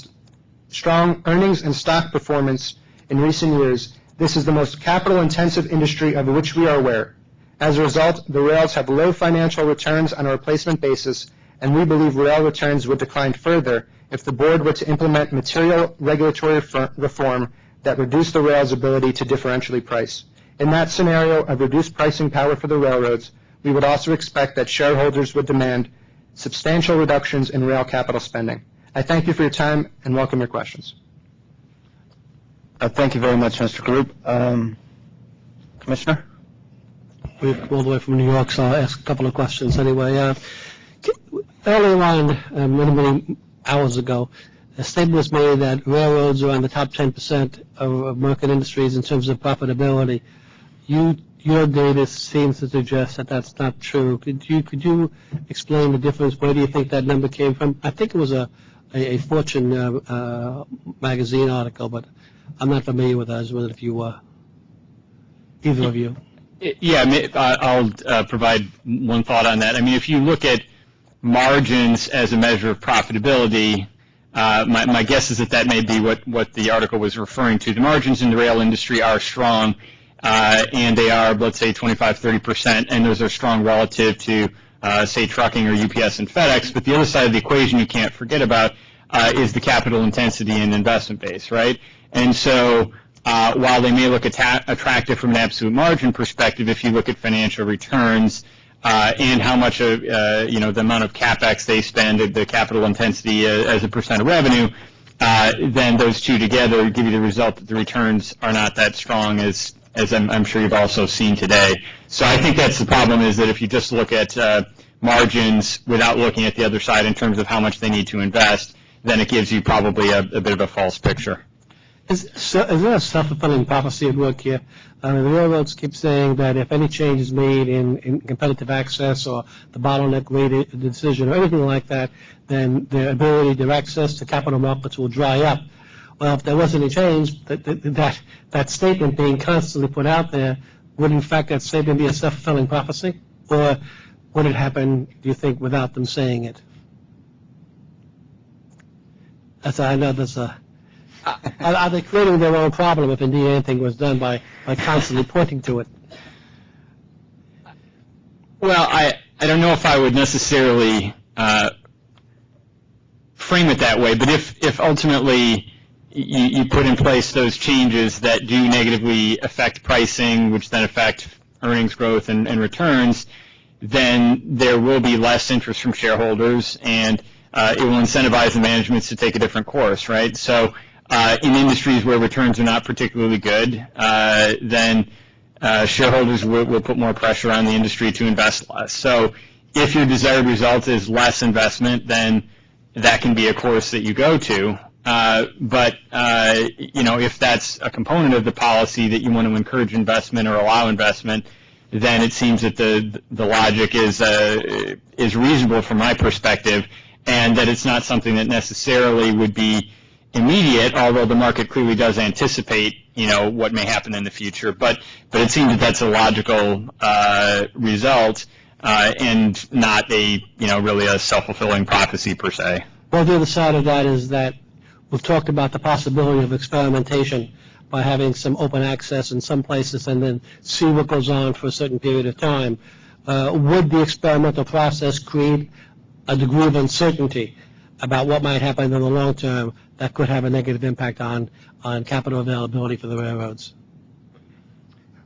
strong earnings and stock performance in recent years, this is the most capital-intensive industry of which we are aware. As a result, the rails have low financial returns on a replacement basis, and we believe rail returns would decline further if the board were to implement material regulatory reform that reduced the rail's ability to differentially price. In that scenario of reduced pricing power for the railroads, we would also expect that shareholders would demand substantial reductions in rail capital spending. I thank you for your time and welcome your questions. Thank you very much, Mr. Group. Commissioner? We're all the way from New York, so I'll ask a couple of questions anyway. Earlier on, many hours ago, a statement was made that railroads are on the top 10% of American industries in terms of profitability. Your data seems to suggest that that's not true. Could you explain the difference? Where do you think that number came from? I think it was a Fortune magazine article, but I'm not familiar with that. I was wondering if you, either of you. Yeah, I'll provide one thought on that. I mean, if you look at margins as a measure of profitability, my guess is that may be what the article was referring to. The margins in the rail industry are strong, and they are, let's say, 25-30%, and those are strong relative to, say, trucking or UPS and FedEx. But the other side of the equation you can't forget about is the capital intensity and investment base, right? And so while they may look attractive from an absolute margin perspective, if you look at financial returns and how much of the amount of capex they spend, the capital intensity as a percent of revenue, then those two together give you the result that the returns are not that strong as I'm sure you've also seen today. So I think that's the problem, is that if you just look at margins without looking at the other side in terms of how much they need to invest, then it gives you probably a bit of a false picture. Is there a self-fulfilling prophecy at work here? The railroads keep saying that if any change is made in competitive access or the bottleneck rate decision or anything like that, then their ability, their access to capital markets will dry up. Well, if there wasn't any change, that statement being constantly put out there, would in fact that statement be a self-fulfilling prophecy? Or would it happen, do you think, without them saying it? I know there's a... Are they creating their own problem if indeed anything was done by constantly pointing to it? Well, I don't know if I would necessarily frame it that way, but if ultimately you put in place those changes that do negatively affect pricing, which then affect earnings growth and returns, then there will be less interest from shareholders, and it will incentivize the managements to take a different course, right? So in industries where returns are not particularly good, then shareholders will put more pressure on the industry to invest less. So if your desired result is less investment, then that can be a course that you go to. But if that's a component of the policy that you want to encourage investment or allow investment, then it seems that the logic is reasonable from my perspective, and that it's not something that necessarily would be immediate, although the market clearly does anticipate, what may happen in the future. But it seems that that's a logical result, and not really a self-fulfilling prophecy per se. Well, the other side of that is that we've talked about the possibility of experimentation by having some open access in some places and then see what goes on for a certain period of time. Would the experimental process create a degree of uncertainty about what might happen in the long term that could have a negative impact on capital availability for the railroads?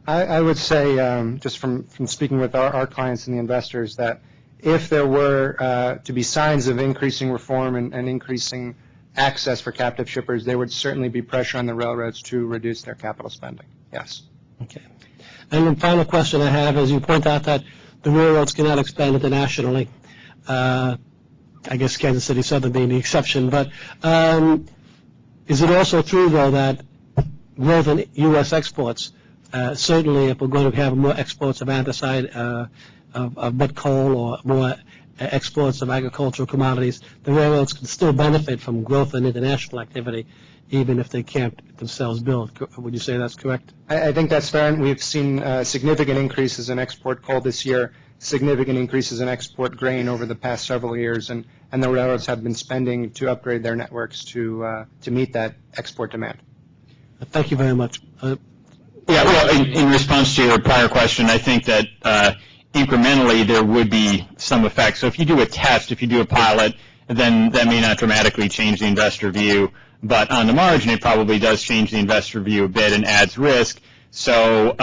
I would say, just from speaking with our clients and the investors, that if there were to be signs of increasing reform and increasing access for captive shippers, there would certainly be pressure on the railroads to reduce their capital spending. Yes. Okay. And the final question I have is, you point out that the railroads cannot expand internationally. I guess Kansas City Southern being the exception. But is it also true, though, that growth in U.S. exports, certainly if we're going to have more exports of anthracite, of met coal, or more exports of agricultural commodities, the railroads can still benefit from growth in international activity, even if they can't themselves build? Would you say that's correct? I think that's fair, and we've seen significant increases in export coal this year, significant increases in export grain over the past several years, and the railroads have been spending to upgrade their networks to meet that export demand. Thank you very much. In response to your prior question, I think that incrementally there would be some effect. So if you do a test, if you do a pilot, then that may not dramatically change the investor view. But on the margin, it probably does change the investor view a bit and adds risk. So,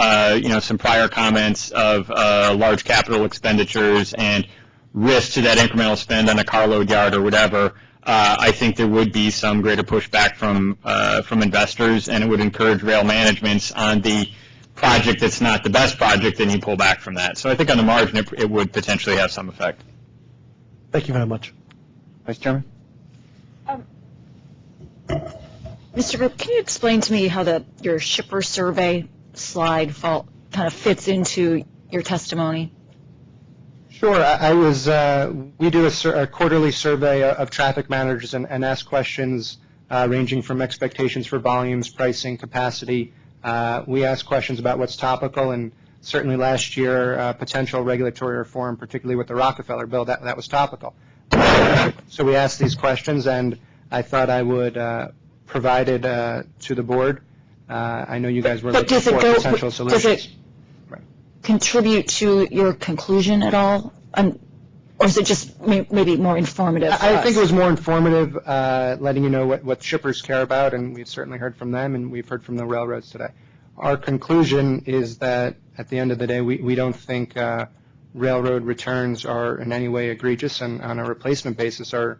some prior comments of large capital expenditures and risk to that incremental spend on a carload yard or whatever, I think there would be some greater pushback from investors, and it would encourage rail managements on the project that's not the best project, and you pull back from that. So I think on the margin, it would potentially have some effect. Thank you very much. Vice Chairman? Mr. Group, can you explain to me how your shipper survey slide kind of fits into your testimony? Sure. We do a quarterly survey of traffic managers and ask questions ranging from expectations for volumes, pricing, capacity. We ask questions about what's topical, and certainly last year, potential regulatory reform, particularly with the Rockefeller bill, that was topical. So we asked these questions, and I thought I would provide it to the board. I know you guys were looking for potential solutions. Does it contribute to your conclusion at all? Or is it just maybe more informative? I think it was more informative, letting you know what shippers care about, and we've certainly heard from them, and we've heard from the railroads today. Our conclusion is that at the end of the day, we don't think railroad returns are in any way egregious, and on a replacement basis are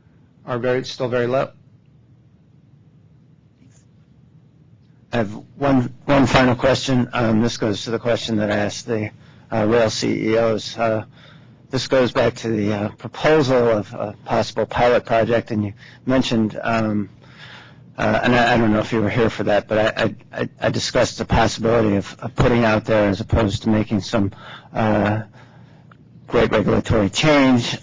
still very low. I have one final question. This goes to the question that I asked the rail CEOs. This goes back to the proposal of a possible pilot project, and you mentioned, and I don't know if you were here for that, but I discussed the possibility of putting out there, as opposed to making some great regulatory change,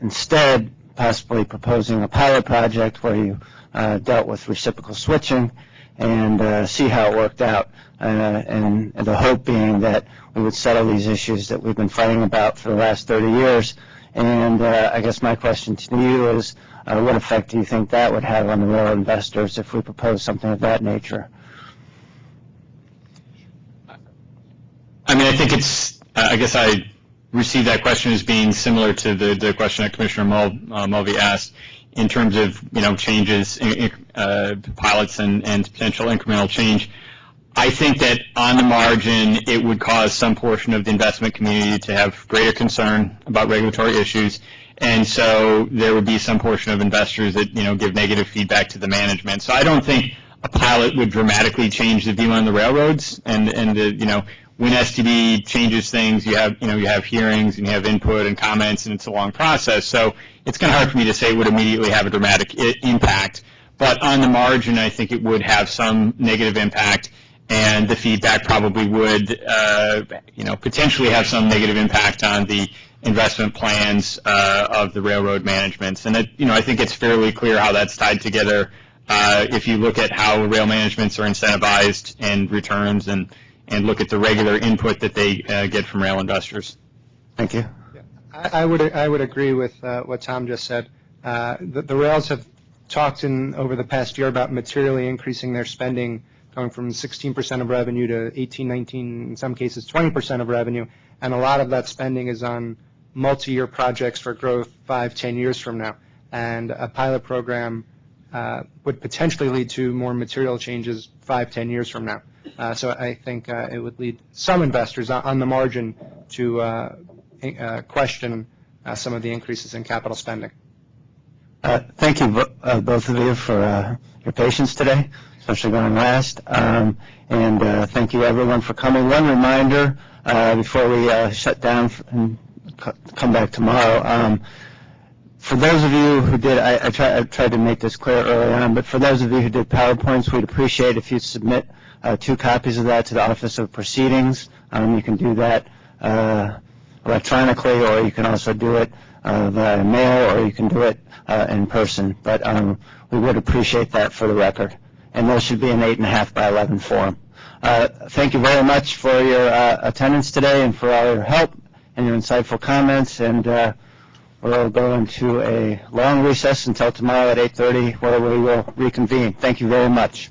instead possibly proposing a pilot project where you dealt with reciprocal switching and see how it worked out, and the hope being that we would settle these issues that we've been fighting about for the last 30 years. And I guess my question to you is, what effect do you think that would have on the rail investors if we propose something of that nature? I mean, I think I guess I received that question as being similar to the question that Commissioner Mulvey asked, in terms of, changes, pilots and potential incremental change. I think that on the margin, it would cause some portion of the investment community to have greater concern about regulatory issues, and so there would be some portion of investors that, give negative feedback to the management. So I don't think a pilot would dramatically change the view on the railroads, and when STB changes things, you have hearings and you have input and comments, and it's a long process. So it's kind of hard for me to say it would immediately have a dramatic impact. But on the margin, I think it would have some negative impact, and the feedback probably would, potentially have some negative impact on the investment plans of the railroad managements. And I think it's fairly clear how that's tied together if you look at how rail managements are incentivized and returns, and look at the regular input that they get from rail investors. Thank you. I would agree with what Tom just said. The rails have talked over the past year about materially increasing their spending, going from 16% of revenue to 18, 19, in some cases 20% of revenue, and a lot of that spending is on multi-year projects for growth 5-10 years from now. And a pilot program would potentially lead to more material changes 5-10 years from now. So I think it would lead some investors on the margin to question some of the increases in capital spending. Thank you, both of you, for your patience today, especially going last. And thank you, everyone, for coming. One reminder before we shut down and come back tomorrow. For those of you who did, I tried to make this clear early on, but for those of you who did PowerPoints, we'd appreciate if you submit 2 copies of that to the Office of Proceedings. You can do that electronically, or you can also do it via mail, or you can do it in person. But we would appreciate that for the record. And those should be an 8.5 by 11 form. Thank you very much for your attendance today and for all your help and your insightful comments. And we'll go into a long recess until tomorrow at 8:30, where we will reconvene. Thank you very much.